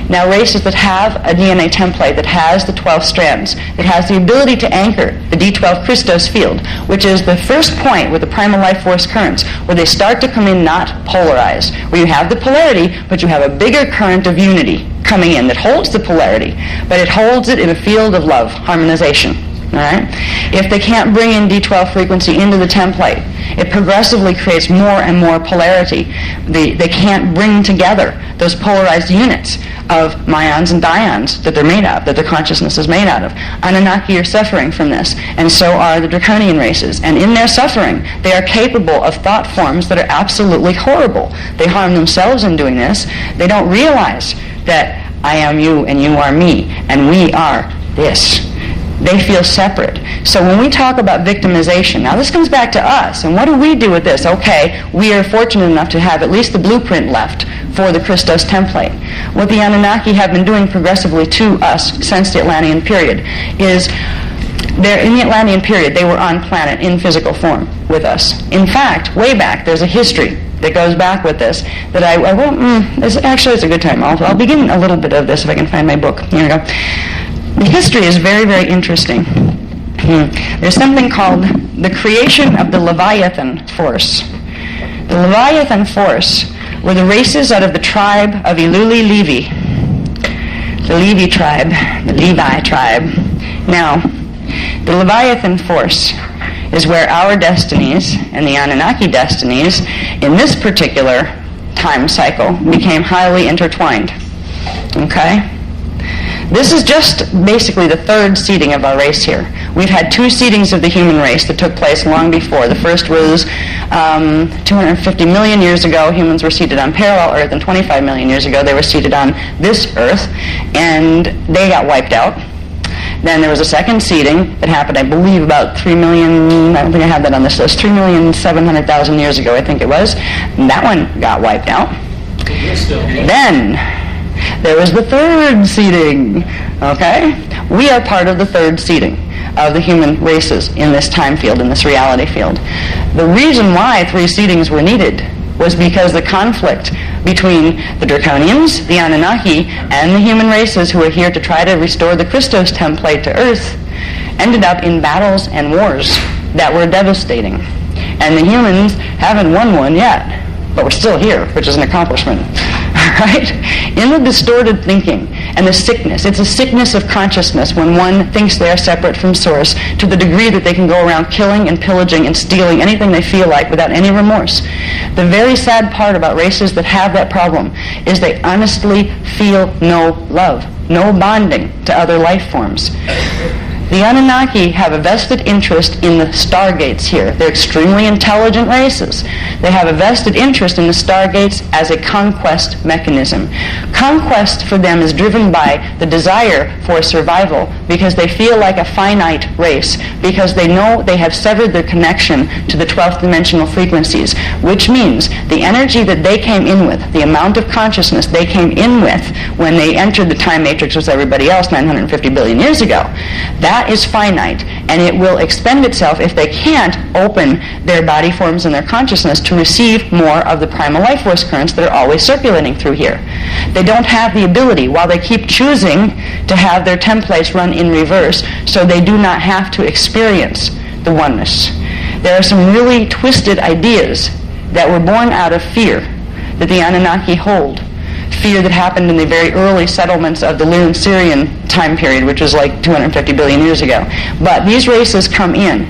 [SPEAKER 1] Now, races that have a DNA template that has the 12 strands, that has the ability to anchor the D12 Christos field, which is the first point with the primal life force currents, where they start to come in not polarized, where you have the polarity, but you have a bigger current of unity coming in that holds the polarity, but it holds it in a field of love, harmonization. All right? If they can't bring in D12 frequency into the template, it progressively creates more and more polarity. They can't bring together those polarized units of myons and dions that they're made of, that their consciousness is made out of. Anunnaki are suffering from this, and so are the Draconian races. And in their suffering, they are capable of thought forms that are absolutely horrible. They harm themselves in doing this. They don't realize that I am you and you are me, and we are this. They feel separate. So when we talk about victimization, now this comes back to us, and what do we do with this? Okay, we are fortunate enough to have at least the blueprint left for the Christos template. What the Anunnaki have been doing progressively to us since the Atlantean period is, in the Atlantean period, they were on planet in physical form with us. In fact, way back, there's a history that goes back with this that I won't, actually it's a good time. I'll begin a little bit of this if I can find my book. Here we go. The history is very, very interesting. There's something called the creation of the Leviathan force. The Leviathan force were the races out of the tribe of Iluli Levi. The Levi tribe, the Levi tribe. Now, the Leviathan force is where our destinies and the Anunnaki destinies in this particular time cycle became highly intertwined. Okay? This is just basically the third seeding of our race here. We've had two seedings of the human race that took place long before. The first was 250 million years ago. Humans were seeded on parallel Earth, and 25 million years ago they were seeded on this Earth, and they got wiped out. Then there was a second seeding that happened, I believe, about 3 million, I don't think I have that on this list, 3,700,000 years ago, I think it was. And that one got wiped out. Then there was the third seeding, okay? We are part of the third seeding of the human races in this time field, in this reality field. The reason why 3 seedings were needed was because the conflict between the Draconians, the Anunnaki, and the human races who are here to try to restore the Christos template to Earth ended up in battles and wars that were devastating. And the humans haven't won one yet, but we're still here, which is an accomplishment. Right? In the distorted thinking and the sickness, it's a sickness of consciousness when one thinks they are separate from Source to the degree that they can go around killing and pillaging and stealing anything they feel like without any remorse. The very sad part about races that have that problem is they honestly feel no love, no bonding to other life forms. The Anunnaki have a vested interest in the stargates here. They're extremely intelligent races. They have a vested interest in the stargates as a conquest mechanism. Conquest for them is driven by the desire for survival because they feel like a finite race, because they know they have severed their connection to the 12th dimensional frequencies, which means the energy that they came in with, the amount of consciousness they came in with when they entered the time matrix with everybody else 950 billion years ago, that is finite, and it will expend itself if they can't open their body forms and their consciousness to receive more of the primal life force currents that are always circulating through here. They don't have the ability, while they keep choosing to have their templates run in reverse, so they do not have to experience the oneness. There are some really twisted ideas that were born out of fear that the Anunnaki hold. Fear that happened in the very early settlements of the Lyran-Syrian time period, which was like 250 billion years ago. But these races come in,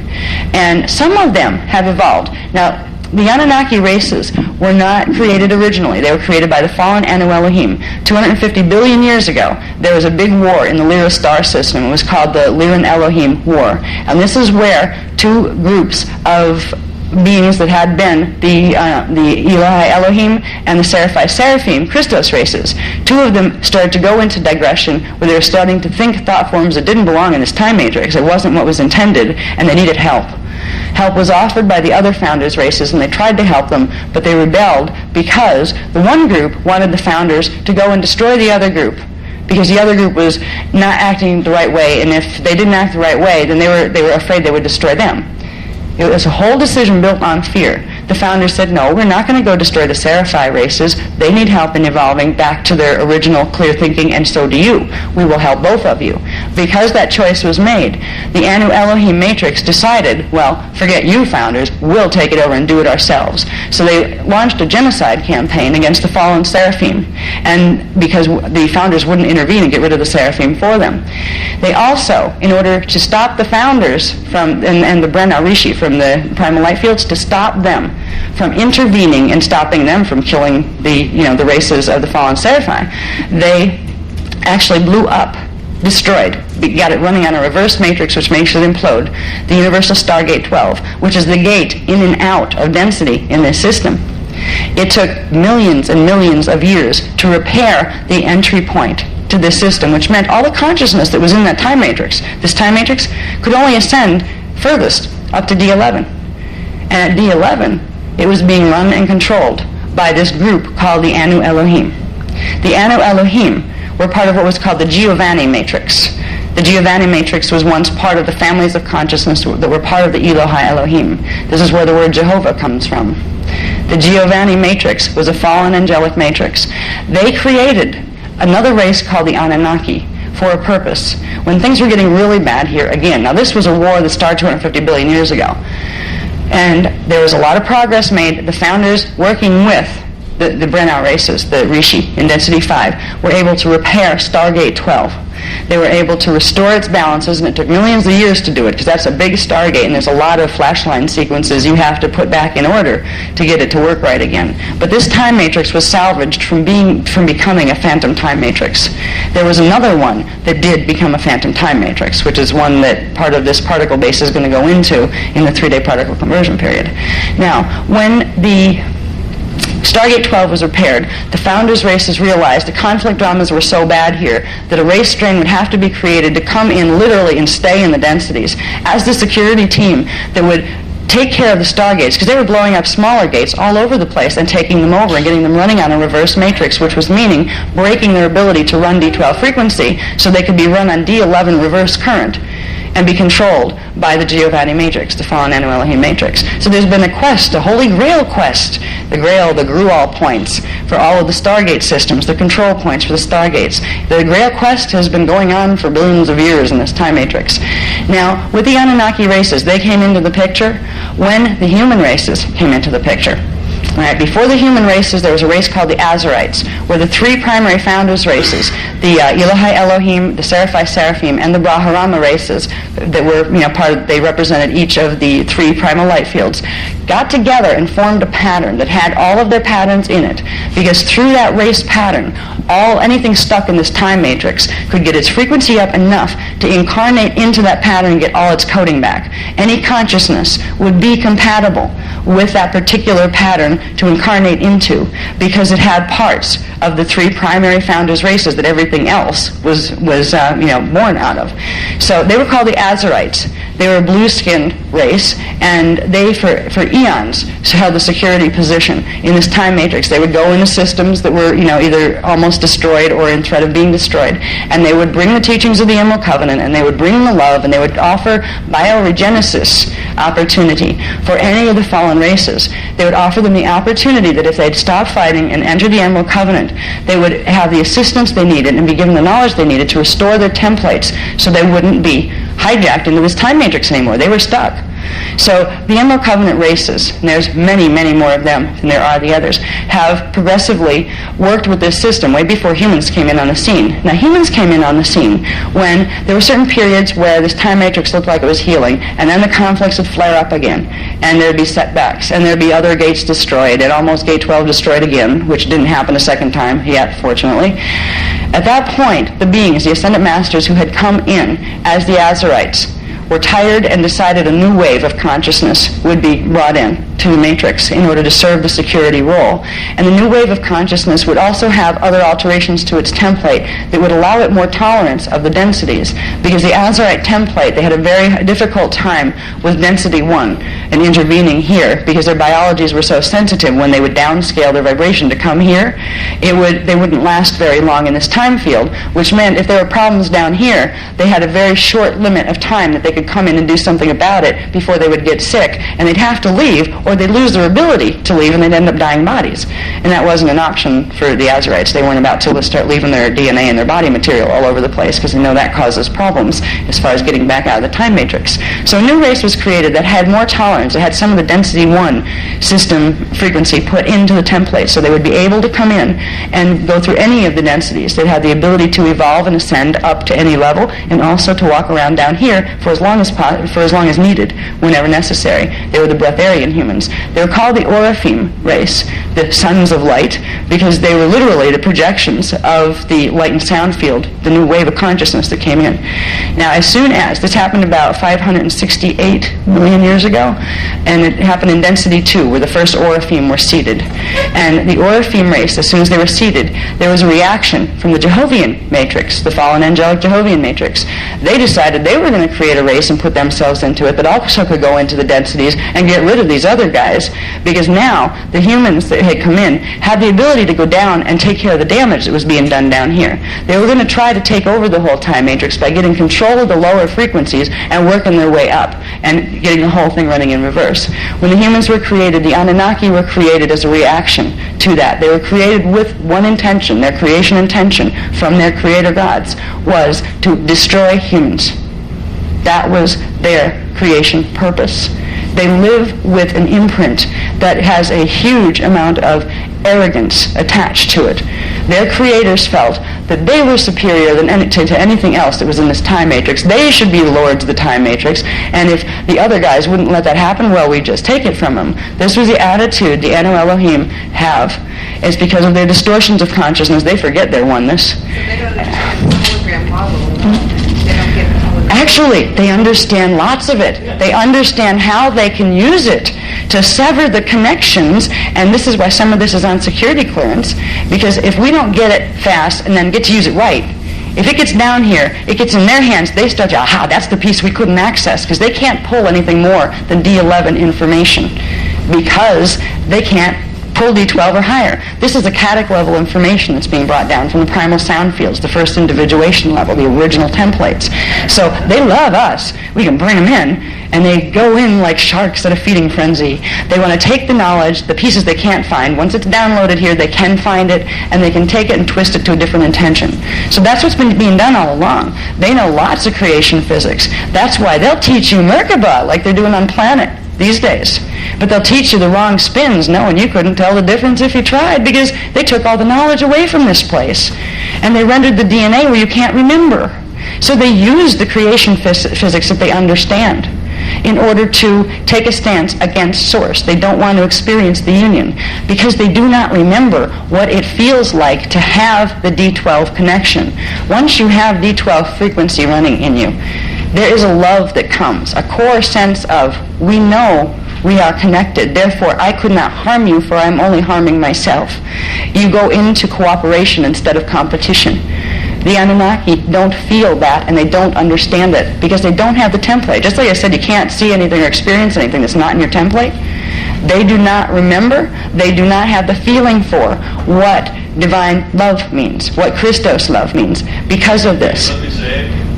[SPEAKER 1] and some of them have evolved. Now, the Anunnaki races were not created originally. They were created by the fallen Anu Elohim. 250 billion years ago, there was a big war in the Lyra star system. It was called the Lyran Elohim War. And this is where two groups of beings that had been the Elohi Elohim and the Seraphi Seraphim Christos races. Two of them started to go into digression where they were starting to think thought forms that didn't belong in this time matrix. It wasn't what was intended, and they needed help. Help was offered by the other founders' races, and they tried to help them, but they rebelled because the one group wanted the founders to go and destroy the other group, because the other group was not acting the right way, and if they didn't act the right way, then they were afraid they would destroy them. It was a whole decision built on fear. The founders said, no, we're not going to go destroy the Seraphi races. They need help in evolving back to their original clear thinking, and so do you. We will help both of you. Because that choice was made, the Anu Elohim matrix decided, well, forget you founders, we'll take it over and do it ourselves. So they launched a genocide campaign against the fallen Seraphim, and because the founders wouldn't intervene and get rid of the Seraphim for them. They also, in order to stop the founders from, and the Brenna Rishi from the primal light fields, to stop them from intervening and stopping them from killing the races of the fallen Seraphi, they actually blew up, destroyed, got it running on a reverse matrix which makes it implode, the Universal Stargate 12, which is the gate in and out of density in this system. It took millions and millions of years to repair the entry point to this system, which meant all the consciousness that was in that time matrix, this time matrix, could only ascend furthest up to D11. And at D11, it was being run and controlled by this group called the Anu Elohim. The Anu Elohim were part of what was called the Giovanni matrix. The Giovanni matrix was once part of the families of consciousness that were part of the Elohi Elohim. This is where the word Jehovah comes from. The Giovanni matrix was a fallen angelic matrix. They created another race called the Anunnaki for a purpose. When things were getting really bad here, again, now this was a war that started 250 billion years ago. And there was a lot of progress made. The founders, working with the Brenau races, the Rishi in Density 5, were able to repair Stargate 12. They were able to restore its balances, and it took millions of years to do it, because that's a big Stargate, and there's a lot of flash line sequences you have to put back in order to get it to work right again. But this time matrix was salvaged from becoming a phantom time matrix. There was another one that did become a phantom time matrix, which is one that part of this particle base is going to go into in the 3-day particle conversion period. Now, when the Stargate 12 was repaired, the founders' races realized the conflict dramas were so bad here that a race strain would have to be created to come in literally and stay in the densities as the security team that would take care of the Stargates, because they were blowing up smaller gates all over the place and taking them over and getting them running on a reverse matrix, which was meaning breaking their ability to run D12 frequency so they could be run on D11 reverse current and be controlled by the Giovanni matrix, the fallen Anu Elohim matrix. So there's been a quest, a holy grail quest, the grail, the Grual points for all of the Stargate systems, the control points for the Stargates. The grail quest has been going on for billions of years in this time matrix. Now, with the Anunnaki races, they came into the picture when the human races came into the picture. All right, before the human races, there was a race called the Azarites, where the three primary founders races, the Elohai Elohim, the Seraphai Seraphim, and the Brahmarama races that were, they represented each of the three primal light fields, got together and formed a pattern that had all of their patterns in it, because through that race pattern, anything stuck in this time matrix could get its frequency up enough to incarnate into that pattern and get all its coding back. Any consciousness would be compatible with that particular pattern to incarnate into, because it had parts of the three primary founders' races that everything else was born out of. So they were called the Azarites. They were a blue-skinned race, and they, for eons, held the security position in this time matrix. They would go into systems that were, either almost destroyed or in threat of being destroyed, and they would bring the teachings of the Emerald Covenant, and they would bring the love, and they would offer bioregenesis opportunity for any of the fallen races. They would offer them the opportunity that if they'd stop fighting and enter the Emerald Covenant, they would have the assistance they needed and be given the knowledge they needed to restore their templates so they wouldn't be hijacked into this time matrix anymore. They were stuck. So the Emerald Covenant races, and there's many, many more of them than there are the others, have progressively worked with this system way before humans came in on the scene. Now, humans came in on the scene when there were certain periods where this time matrix looked like it was healing, and then the conflicts would flare up again, and there'd be setbacks, and there'd be other gates destroyed, and almost Gate 12 destroyed again, which didn't happen a second time yet, fortunately. At that point, the beings, the Ascended Masters who had come in as the Azarites, were tired and decided a new wave of consciousness would be brought in to the matrix in order to serve the security role. And the new wave of consciousness would also have other alterations to its template that would allow it more tolerance of the densities, because the Azarite template, they had a very difficult time with density 1 and intervening here, because their biologies were so sensitive. When they would downscale their vibration to come here, they wouldn't last very long in this time field, which meant if there were problems down here, they had a very short limit of time that they could come in and do something about it before they would get sick, and they'd have to leave, or they'd lose their ability to leave, and they'd end up dying bodies. And that wasn't an option for the Azarites. They weren't about to start leaving their DNA and their body material all over the place, because they know that causes problems as far as getting back out of the time matrix. So a new race was created that had more tolerance. It had some of the density 1 system frequency put into the template, so they would be able to come in and go through any of the densities. They'd have the ability to evolve and ascend up to any level, and also to walk around down here for as long as needed, whenever necessary. They were the breatharian humans. They were called the Oraphim race, the sons of light, because they were literally the projections of the light and sound field, the new wave of consciousness that came in. Now, as soon as this happened about 568 million years ago, and it happened in density 2, where the first Oraphim were seeded. And the Oraphim race, as soon as they were seeded, there was a reaction from the Jehovian matrix, the fallen angelic Jehovian matrix. They decided they were going to create a race and put themselves into it that also could go into the densities and get rid of these other guys, because now the humans that had come in had the ability to go down and take care of the damage that was being done down here. They were going to try to take over the whole time matrix by getting control of the lower frequencies and working their way up and getting the whole thing running in reverse. When the humans were created, the Anunnaki were created as a reaction to that. They were created with one intention. Their creation intention from their creator gods was to destroy humans. That was their creation purpose. They live with an imprint that has a huge amount of arrogance attached to it. Their creators felt that they were superior to anything else that was in this time matrix. They should be lords of the time matrix, and if the other guys wouldn't let that happen, well, we just take it from them. This was the attitude the Anu Elohim have. It's because of their distortions of consciousness. They forget their oneness.
[SPEAKER 5] So they don't understand the hologram model. They don't get the hologram.
[SPEAKER 1] Actually, they understand lots of it. They understand how they can use it to sever the connections, and this is why some of this is on security clearance, because if we don't get it fast and then get to use it right, if it gets down here, it gets in their hands, they start to, aha, that's the piece we couldn't access, because they can't pull anything more than D11 information, because they can't pull D12 or higher. This is the Kadic level information that's being brought down from the primal sound fields, the first individuation level, the original templates. So they love us. We can bring them in, and they go in like sharks at a feeding frenzy. They want to take the knowledge, the pieces they can't find. Once it's downloaded here, they can find it, and they can take it and twist it to a different intention. So that's what's been being done all along. They know lots of creation physics. That's why they'll teach you Merkaba like they're doing on Planet these days. But they'll teach you the wrong spins, knowing you couldn't tell the difference if you tried, because they took all the knowledge away from this place. And they rendered the DNA where you can't remember. So they use the creation physics that they understand in order to take a stance against Source. They don't want to experience the union because they do not remember what it feels like to have the D12 connection. Once you have D12 frequency running in you, there is a love that comes, a core sense of, we know we are connected, therefore I could not harm you, for I am only harming myself. You go into cooperation instead of competition. The Anunnaki don't feel that, and they don't understand it because they don't have the template. Just like I said, you can't see anything or experience anything that's not in your template. They do not remember. They do not have the feeling for what divine love means, what Christos love means, because of this.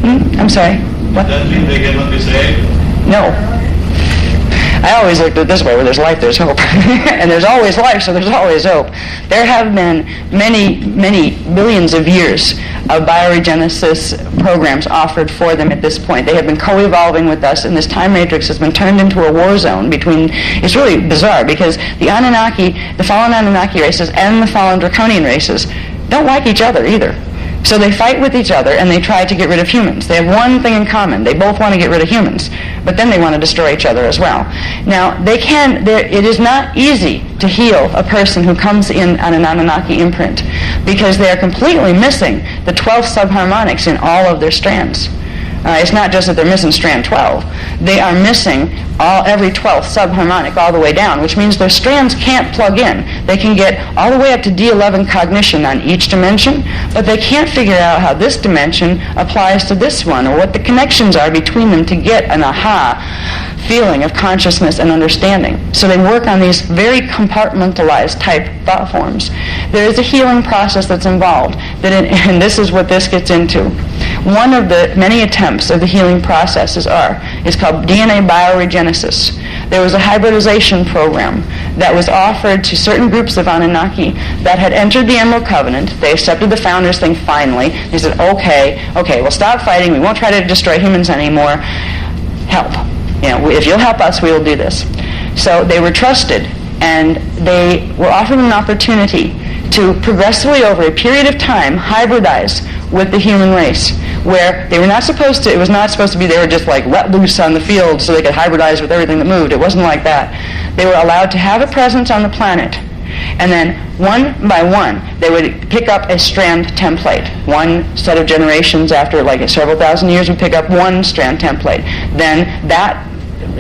[SPEAKER 1] I'm sorry? What?
[SPEAKER 6] Does that mean they cannot be saved?
[SPEAKER 1] No. I always looked at it this way, where there's life, there's hope. And there's always life, so there's always hope. There have been many, many billions of years of bioregenesis programs offered for them at this point. They have been co-evolving with us, and this time matrix has been turned into a war zone between, it's really bizarre, because the Anunnaki, the fallen Anunnaki races and the fallen Draconian races don't like each other either. So they fight with each other, and they try to get rid of humans. They have one thing in common. They both want to get rid of humans, but then they want to destroy each other as well. Now, it is not easy to heal a person who comes in on an Anunnaki imprint because they are completely missing the 12 subharmonics in all of their strands. It's not just that they're missing strand 12. They are missing every 12th subharmonic all the way down, which means their strands can't plug in. They can get all the way up to D11 cognition on each dimension, but they can't figure out how this dimension applies to this one, or what the connections are between them to get an aha feeling of consciousness and understanding. So they work on these very compartmentalized type thought forms. There is a healing process that's involved, and this is what this gets into. One of the many attempts of the healing processes is called DNA bioregenesis. There was a hybridization program that was offered to certain groups of Anunnaki that had entered the Emerald Covenant. They accepted the Founders thing finally. They said, okay, we'll stop fighting. We won't try to destroy humans anymore. Help. If you'll help us, we will do this. So they were trusted, and they were offered an opportunity to progressively over a period of time hybridize with the human race, where they were not supposed to, it was not supposed to be they were just like let loose on the field so they could hybridize with everything that moved. It wasn't like that. They were allowed to have a presence on the planet, and then one by one they would pick up a strand template. One set of generations after like several thousand years would pick up one strand template. Then that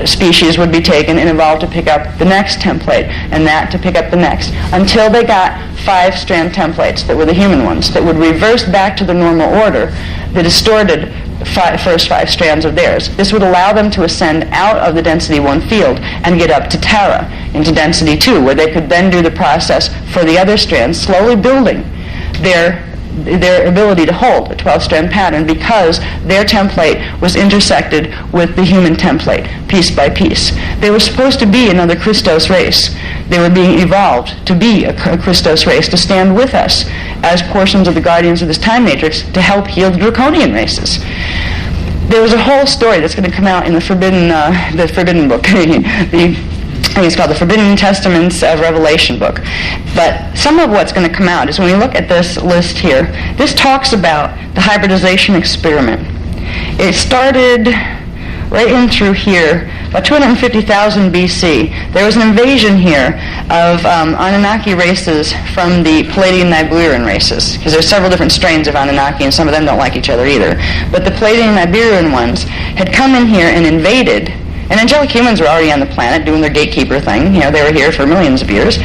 [SPEAKER 1] species would be taken and evolved to pick up the next template, and that to pick up the next, until they got 5 strand templates that were the human ones that would reverse back to the normal order the distorted first 5 strands of theirs. This would allow them to ascend out of the density 1 field and get up to Tara, into density 2, where they could then do the process for the other strands, slowly building their ability to hold a 12-strand pattern, because their template was intersected with the human template, piece by piece. They were supposed to be another Christos race. They were being evolved to be a Christos race, to stand with us as portions of the guardians of this time matrix to help heal the Draconian races. There was a whole story that's going to come out in the Forbidden Book, the I think it's called the Forbidden Testaments of Revelation book. But some of what's going to come out is when we look at this list here, this talks about the hybridization experiment. It started right in through here, about 250,000 BC. There was an invasion here of Anunnaki races from the Pleiadian Nibiruan races, because there's several different strains of Anunnaki, and some of them don't like each other either. But the Pleiadian Nibiruan ones had come in here and invaded. And angelic humans were already on the planet doing their gatekeeper thing. You know, they were here for millions of years.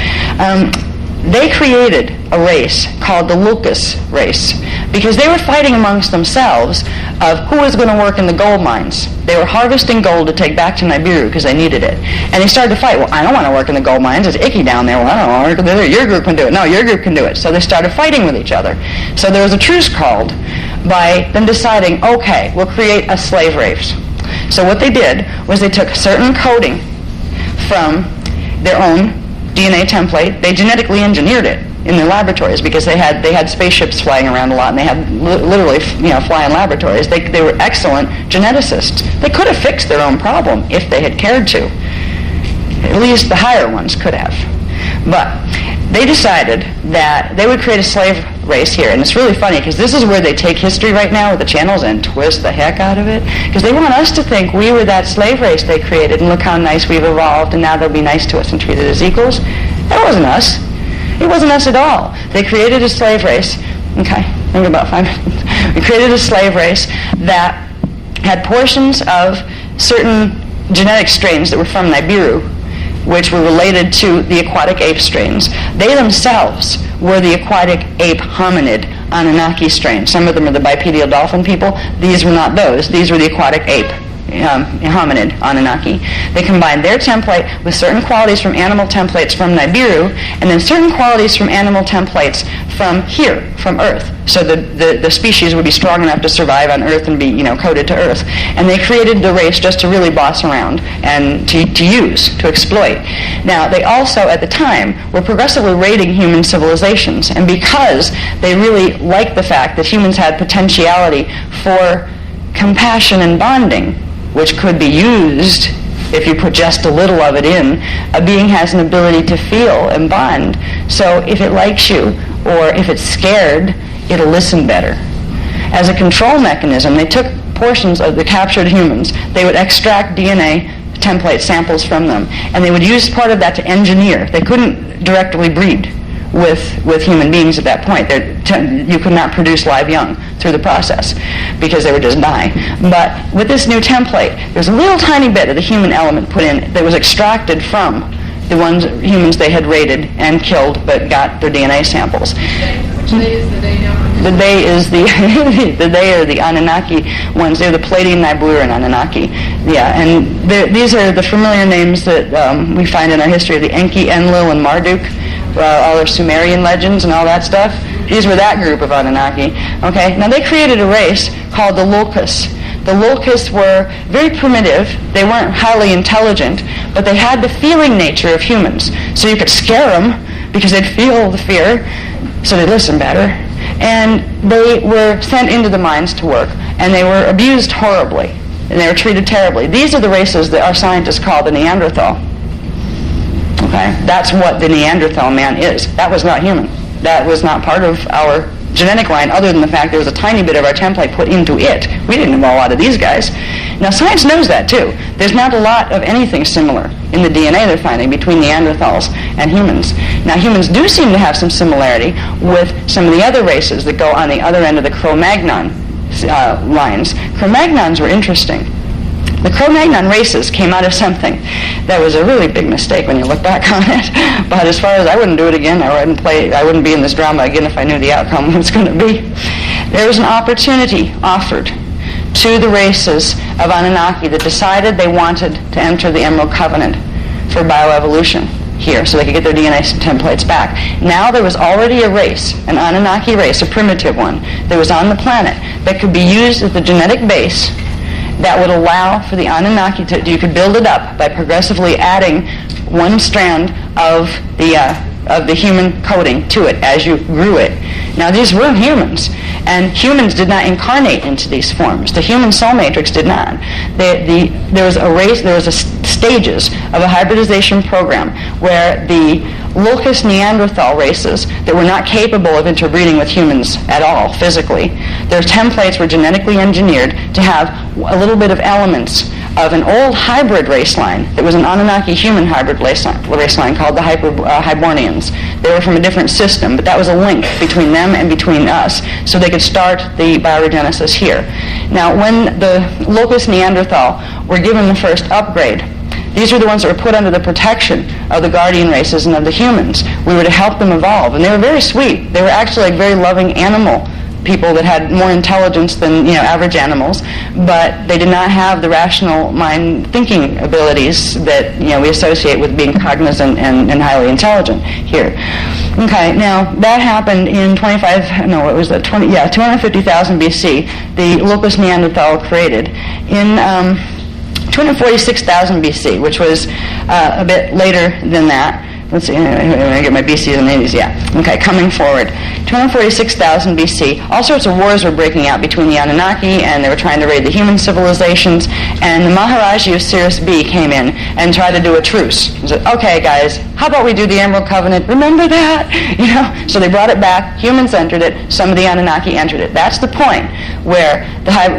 [SPEAKER 1] They created a race called the Lucas race because they were fighting amongst themselves of who was going to work in the gold mines. They were harvesting gold to take back to Nibiru because they needed it. And they started to fight. Well, I don't want to work in the gold mines. It's icky down there. Well, I don't want to work there. Your group can do it. No, your group can do it. So they started fighting with each other. So there was a truce called by them deciding, okay, we'll create a slave race. So what they did was they took certain coding from their own DNA template. They genetically engineered it in their laboratories because they had spaceships flying around a lot, and they had literally flying laboratories. They were excellent geneticists. They could have fixed their own problem if they had cared to. At least the higher ones could have. But they decided that they would create a slave race here. And it's really funny because this is where they take history right now with the channels and twist the heck out of it. Because they want us to think we were that slave race they created and look how nice we've evolved and now they'll be nice to us and treat us as equals. That wasn't us. It wasn't us at all. They created a slave race. Okay, maybe about 5 minutes. We created a slave race that had portions of certain genetic strains that were from Nibiru, which were related to the aquatic ape strains. They themselves were the aquatic ape hominid Anunnaki strains. Some of them are the bipedal dolphin people. These were not those. These were the aquatic ape hominid Anunnaki. They combined their template with certain qualities from animal templates from Nibiru, and then certain qualities from animal templates from here, from Earth. So the species would be strong enough to survive on Earth and be coded to Earth. And they created the race just to really boss around and to use, to exploit. Now, they also, at the time, were progressively raiding human civilizations. And because they really liked the fact that humans had potentiality for compassion and bonding, which could be used if you put just a little of it in, a being has an ability to feel and bond. So if it likes you or if it's scared, it'll listen better. As a control mechanism, they took portions of the captured humans. They would extract DNA template samples from them, and they would use part of that to engineer. They couldn't directly breed with human beings at that point. You could not produce live young through the process because they would just die. But with this new template, there's a little tiny bit of the human element put in that was extracted from the humans they had raided and killed but got their DNA samples.
[SPEAKER 5] Which day is the day now?
[SPEAKER 1] The day is the day are the Anunnaki ones. They're the Pleiadian Nibiruan Anunnaki. Yeah, and these are the familiar names that we find in our history of the Enki, Enlil, and Marduk. All their Sumerian legends and all that stuff. These were that group of Anunnaki. Okay, now they created a race called the Lulkas. The Lulkas were very primitive. They weren't highly intelligent, but they had the feeling nature of humans. So you could scare them because they'd feel the fear, so they'd listen better. And they were sent into the mines to work, and they were abused horribly, and they were treated terribly. These are the races that our scientists call the Neanderthal. Okay, that's what the Neanderthal man is. That was not human. That was not part of our genetic line, other than the fact there was a tiny bit of our template put into it. We didn't evolve out of these guys. Now, science knows that, too. There's not a lot of anything similar in the DNA they're finding between Neanderthals and humans. Now, humans do seem to have some similarity with some of the other races that go on the other end of the Cro-Magnon lines. Cro-Magnons were interesting. The Cro-Magnon races came out of something that was a really big mistake when you look back on it. But as far as I wouldn't do it again, I wouldn't be in this drama again if I knew the outcome was going to be. There was an opportunity offered to the races of Anunnaki that decided they wanted to enter the Emerald Covenant for bioevolution here so they could get their DNA templates back. Now there was already a race, an Anunnaki race, a primitive one, that was on the planet that could be used as the genetic base that would allow for the Anunnaki you could build it up by progressively adding one strand of the human coding to it as you grew it. Now these weren't humans, and humans did not incarnate into these forms. The human soul matrix did not. There was a race, there was a stages of a hybridization program where the Locust Neanderthal races that were not capable of interbreeding with humans at all physically, their templates were genetically engineered to have a little bit of elements of an old hybrid race line that was an Anunnaki human hybrid race line called the Hybornians. They were from a different system, but that was a link between them and between us, so they could start the bioregenesis here. Now, when the Locust Neanderthal were given the first upgrade, these were the ones that were put under the protection of the guardian races and of the humans. We were to help them evolve, and they were very sweet. They were actually like very loving animal people that had more intelligence than average animals, but they did not have the rational mind thinking abilities that we associate with being cognizant and highly intelligent here. Okay, now that happened in 250,000 BC. The Locust Neanderthal created in 246,000 BC, which was a bit later than that. Let's see, I get my BCs and 80s, yeah. Okay, coming forward. 246,000 BC, all sorts of wars were breaking out between the Anunnaki, and they were trying to raid the human civilizations, and the Maharaji of Sirius B came in and tried to do a truce. He said, okay, guys, how about we do the Emerald Covenant? Remember that? So they brought it back, humans entered it, some of the Anunnaki entered it. That's the point where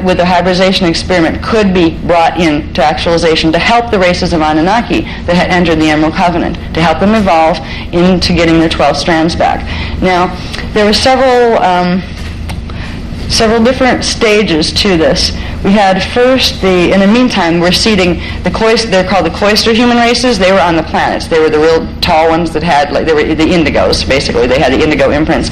[SPEAKER 1] with the hybridization experiment could be brought into actualization to help the races of Anunnaki that had entered the Emerald Covenant, to help them evolve into getting their 12 strands back. Now, there were several different stages to this. We had first in the meantime, we're seeding they're called the cloister human races. They were on the planets. They were the real tall ones that had, they were the indigos, basically. They had the indigo imprints.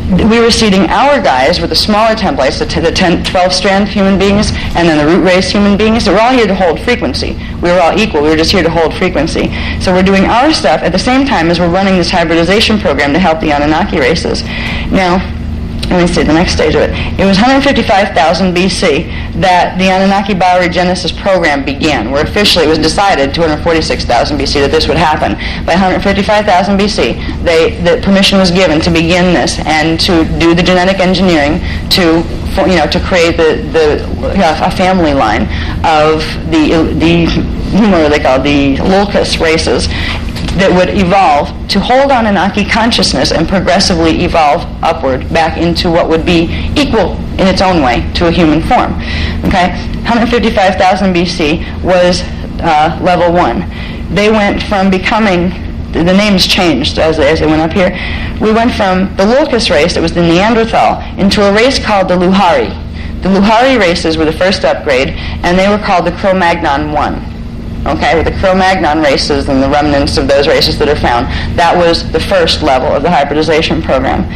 [SPEAKER 1] We were seeding our guys with the smaller templates, the 12-strand human beings, and then the root race human beings. They were all here to hold frequency. We were all equal. We were just here to hold frequency. So we're doing our stuff at the same time as we're running this hybridization program to help the Anunnaki races. Now, let me see, the next stage of it. It was 155,000 BC that the Anunnaki bioregenesis program began, where officially it was decided, 246,000 BC, that this would happen. By 155,000 BC, the permission was given to begin this and to do the genetic engineering to create a family line of what are they called, the Locust races, that would evolve to hold Anunnaki consciousness and progressively evolve upward back into what would be equal in its own way to a human form. Okay, 155,000 BC was level 1. They went from becoming, the names changed as they went up here. We went from the Locust race, that was the Neanderthal, into a race called the Luhari. The Luhari races were the first upgrade, and they were called the Cro-Magnon 1. Okay, with the Cro-Magnon races and the remnants of those races that are found. That was the first level of the hybridization program.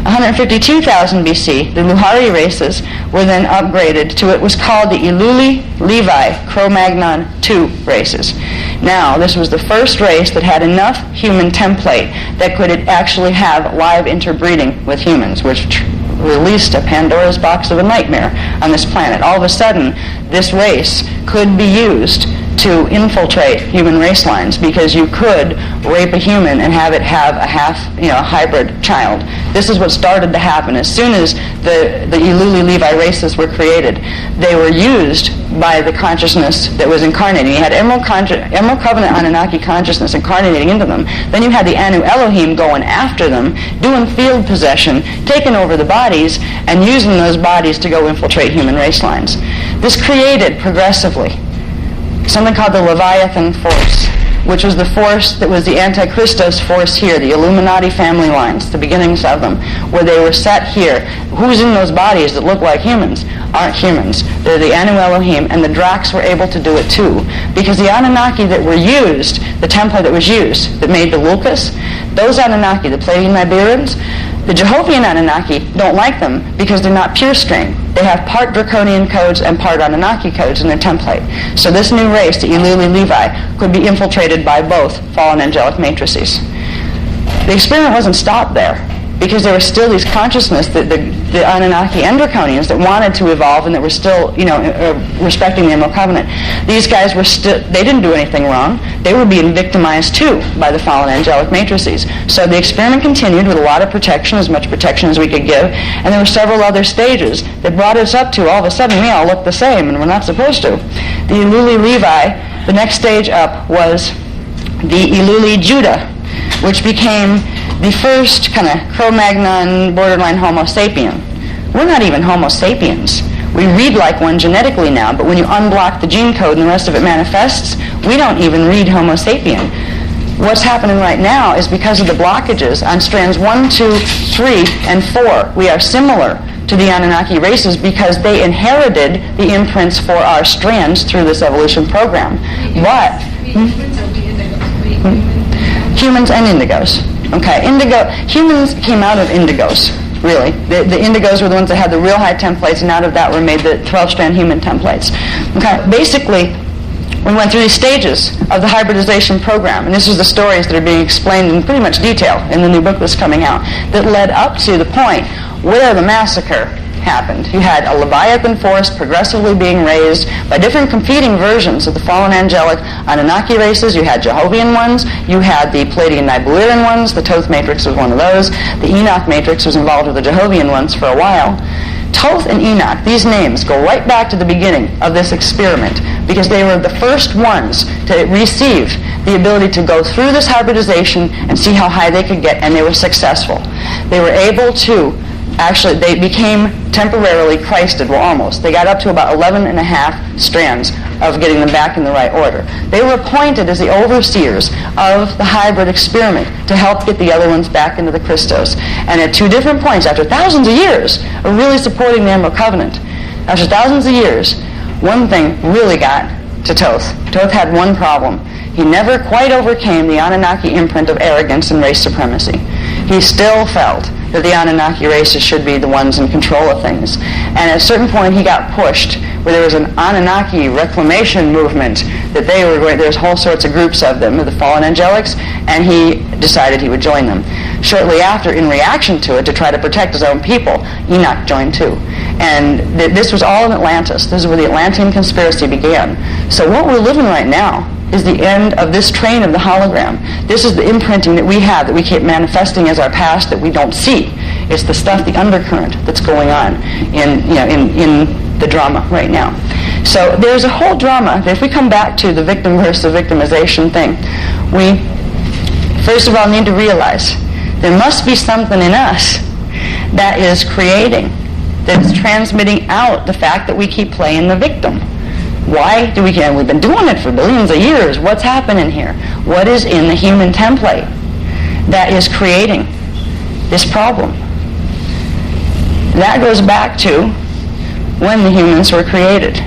[SPEAKER 1] 152,000 BC, the Luhari races were then upgraded to what was called the Iluli Levi Cro-Magnon 2 races. Now, this was the first race that had enough human template that could actually have live interbreeding with humans, which released a Pandora's box of a nightmare on this planet. All of a sudden, this race could be used to infiltrate human race lines, because you could rape a human and have it have a hybrid child. This is what started to happen. As soon as the Iluli Levi races were created, they were used by the consciousness that was incarnating. You had Emerald Covenant Anunnaki consciousness incarnating into them. Then you had the Anu Elohim going after them, doing field possession, taking over the bodies, and using those bodies to go infiltrate human race lines. This created progressively something called the Leviathan force, which was the force that was the Antichristos force here, the Illuminati family lines, the beginnings of them, where they were set here. Who's in those bodies that look like humans? Aren't humans. They're the Anu Elohim, and the Dracs were able to do it too. Because the Anunnaki that were used, the template that was used, that made the Lucas, those Anunnaki, the Pleiadian Nibiruans, the Jehovian Anunnaki don't like them because they're not pure strain. They have part Draconian codes and part Anunnaki codes in their template. So this new race, the Iluli Levi, could be infiltrated by both fallen angelic matrices. The experiment wasn't stopped there, because there was still these consciousness, the Anunnaki and Draconians that wanted to evolve and that were still, respecting the Emerald Covenant. These guys were they didn't do anything wrong. They were being victimized too by the fallen angelic matrices. So the experiment continued with a lot of protection, as much protection as we could give, and there were several other stages that brought us up to, all of a sudden, we all look the same, and we're not supposed to. The Iluli Levi, The next stage up was the Iluli Judah, which became the first kind of Cro-Magnon borderline Homo sapien. We're not even Homo sapiens. We read like one genetically now, but when you unblock the gene code and the rest of it manifests, we don't even read Homo sapien. What's happening right now is because of the blockages on strands 1, 2, 3, and 4, we are similar to the Anunnaki races because they inherited the imprints for our strands through this evolution program. But humans and indigos. Okay, humans came out of indigos, really. The indigos were the ones that had the real high templates, and out of that were made the 12-strand human templates. Okay, basically, we went through these stages of the hybridization program, and this is the stories that are being explained in pretty much detail in the new book that's coming out, that led up to the point where the massacre happened. You had a Leviathan force progressively being raised by different competing versions of the fallen angelic Anunnaki races. You had Jehovian ones, you had the Pleiadian Nibiruran ones, the Thoth matrix was one of those, the Enoch matrix was involved with the Jehovian ones for a while. Thoth and Enoch, these names go right back to the beginning of this experiment because they were the first ones to receive the ability to go through this hybridization and see how high they could get, and they were successful. They were able to actually, they became temporarily Christed, well almost. They got up to about 11 and a half strands of getting them back in the right order. They were appointed as the overseers of the hybrid experiment to help get the other ones back into the Christos. And at two different points, after thousands of years of really supporting the Emerald Covenant, after thousands of years, one thing really got to Thoth. Thoth had one problem. He never quite overcame the Anunnaki imprint of arrogance and race supremacy. He still felt that the Anunnaki races should be the ones in control of things. And at a certain point he got pushed where there was an Anunnaki reclamation movement that they were going, there's whole sorts of groups of them, the fallen angelics, and he decided he would join them. Shortly after, in reaction to it, to try to protect his own people, Enoch joined too. And this was all in Atlantis. This is where the Atlantean conspiracy began. So what we're living right now is the end of this train of the hologram. This is the imprinting that we have, that we keep manifesting as our past that we don't see. It's the stuff, the undercurrent that's going on in the drama right now. So there's a whole drama. If we come back to the victim versus victimization thing, we first of all need to realize there must be something in us that is creating, that is transmitting out the fact that we keep playing the victim. Why do we care? We've been doing it for billions of years. What's happening here? What is in the human template that is creating this problem? That goes back to when the humans were created.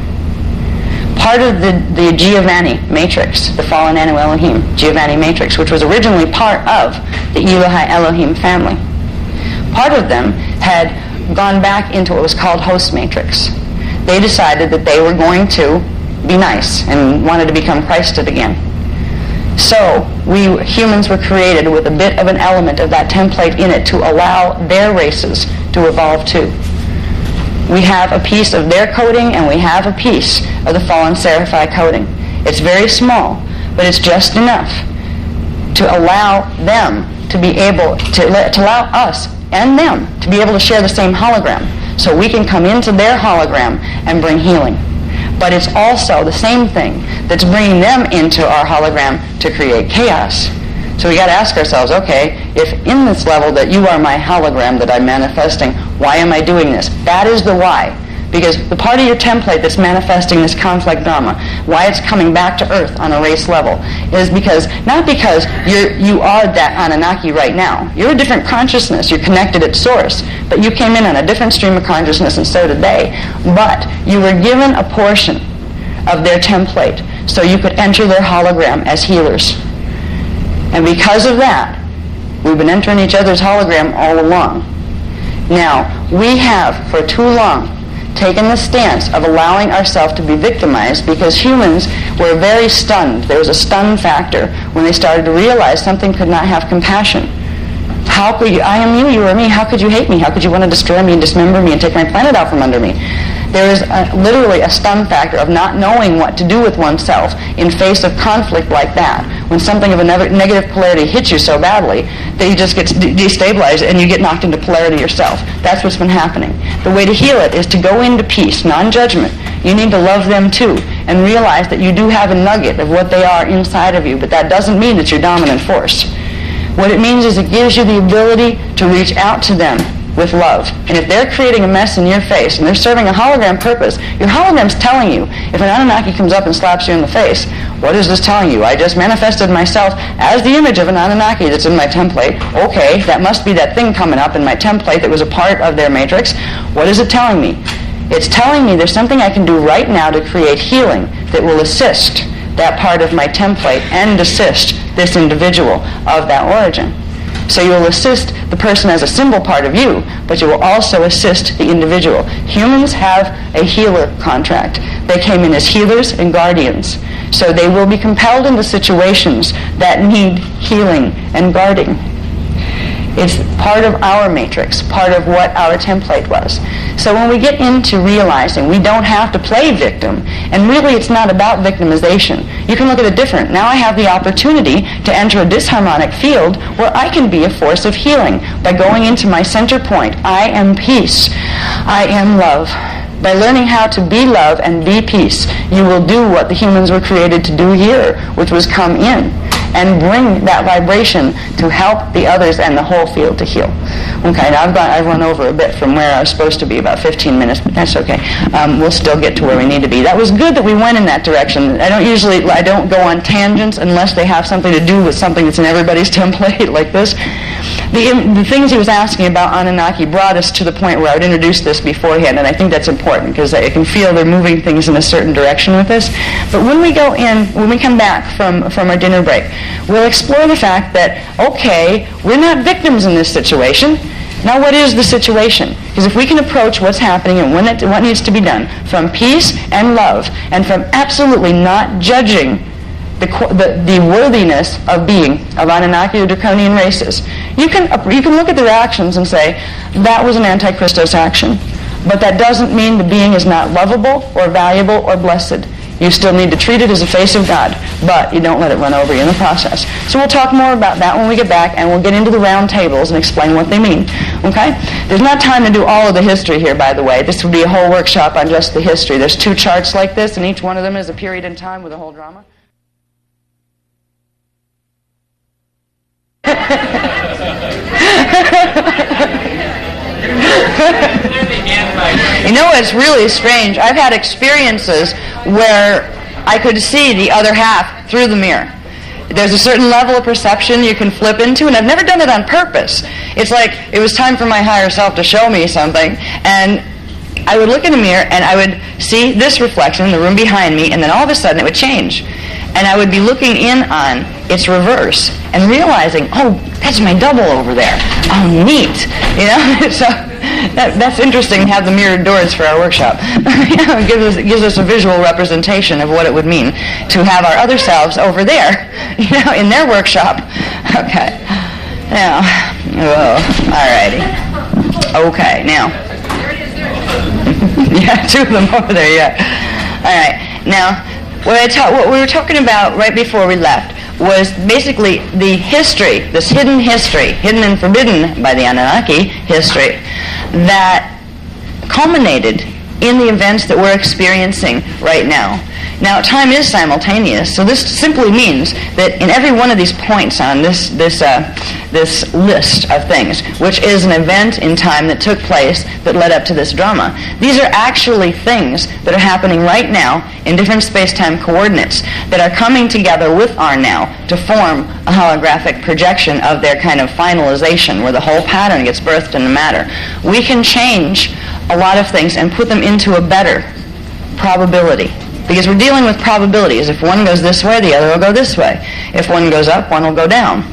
[SPEAKER 1] Part of the Giovanni matrix, the fallen Anu Elohim Giovanni matrix, which was originally part of the Elohai Elohim family, part of them had gone back into what was called host matrix. They decided that they were going to be nice and wanted to become Christed again. So we humans were created with a bit of an element of that template in it to allow their races to evolve too. We have a piece of their coding and we have a piece of the fallen Seraphai coding. It's very small, but it's just enough to allow them to be able to allow us and them to be able to share the same hologram, so we can come into their hologram and bring healing. But it's also the same thing that's bringing them into our hologram to create chaos. So we got to ask ourselves, okay, if in this level that you are my hologram that I'm manifesting, why am I doing this? That is the why. Because the part of your template that's manifesting this conflict drama, why it's coming back to Earth on a race level, is because, not because you are that Anunnaki right now. You're a different consciousness. You're connected at source. But you came in on a different stream of consciousness, and so did they. But you were given a portion of their template so you could enter their hologram as healers. And because of that, we've been entering each other's hologram all along. Now, we have, for too long, taken the stance of allowing ourselves to be victimized because humans were very stunned. There was a stun factor when they started to realize something could not have compassion. How could you, I am you, you are me, how could you hate me? How could you want to destroy me and dismember me and take my planet out from under me? There is literally a stun factor of not knowing what to do with oneself in face of conflict like that. When something of a negative polarity hits you so badly that you just get destabilized and you get knocked into polarity yourself. That's what's been happening. The way to heal it is to go into peace, non-judgment. You need to love them too and realize that you do have a nugget of what they are inside of you, but that doesn't mean it's your dominant force. What it means is it gives you the ability to reach out to them with love. And if they're creating a mess in your face and they're serving a hologram purpose, your hologram's telling you, if an Anunnaki comes up and slaps you in the face, what is this telling you? I just manifested myself as the image of an Anunnaki that's in my template. Okay, that must be that thing coming up in my template that was a part of their matrix. What is it telling me? It's telling me there's something I can do right now to create healing that will assist that part of my template and assist this individual of that origin. So you will assist the person as a symbol part of you, but you will also assist the individual. Humans have a healer contract. They came in as healers and guardians. So they will be compelled into situations that need healing and guarding. It's part of our matrix, part of what our template was. So when we get into realizing we don't have to play victim, and really it's not about victimization. You can look at it different. Now I have the opportunity to enter a disharmonic field where I can be a force of healing by going into my center point. I am peace. I am love. By learning how to be love and be peace, you will do what the humans were created to do here, which was come in and bring that vibration to help the others and the whole field to heal. Okay, now I've run over a bit from where I was supposed to be, about 15 minutes, but that's okay. We'll still get to where we need to be. That was good that we went in that direction. I don't go on tangents unless they have something to do with something that's in everybody's template like this. The things he was asking about Anunnaki brought us to the point where I would introduce this beforehand, and I think that's important because I can feel they're moving things in a certain direction with this. But when we come back from our dinner break, we'll explore the fact that, okay, we're not victims in this situation. Now what is the situation? Because if we can approach what's happening and what needs to be done from peace and love and from absolutely not judging the worthiness of being of Anunnaki or Draconian races, you can look at their actions and say, that was an Antichristos action. But that doesn't mean the being is not lovable or valuable or blessed. You still need to treat it as a face of God, but you don't let it run over you in the process. So we'll talk more about that when we get back, and we'll get into the round tables and explain what they mean. Okay? There's not time to do all of the history here, by the way. This would be a whole workshop on just the history. There's 2 charts like this, and each one of them is a period in time with a whole drama. You know, it's really strange. I've had experiences where I could see the other half through the mirror. There's a certain level of perception you can flip into, and I've never done it on purpose. It's like it was time for my higher self to show me something, and I would look in the mirror and I would see this reflection in the room behind me, and then all of a sudden it would change. And I would be looking in on its reverse and realizing, oh, that's my double over there. Oh, neat. You know, so that's interesting to have the mirrored doors for our workshop. It gives us a visual representation of what it would mean to have our other selves over there, in their workshop. Okay. Now, all righty. Okay, now. Yeah, 2 of them over there, yeah. All right. Now, what we were talking about right before we left was basically the history, this hidden history, hidden and forbidden by the Anunnaki history, that culminated in the events that we're experiencing right now. Now, time is simultaneous, so this simply means that in every one of these points on this list of things, which is an event in time that took place that led up to this drama, these are actually things that are happening right now in different space-time coordinates that are coming together with our now to form a holographic projection of their kind of finalization, where the whole pattern gets birthed in the matter. We can change a lot of things and put them into a better probability. Because we're dealing with probabilities. If one goes this way, the other will go this way. If one goes up, one will go down.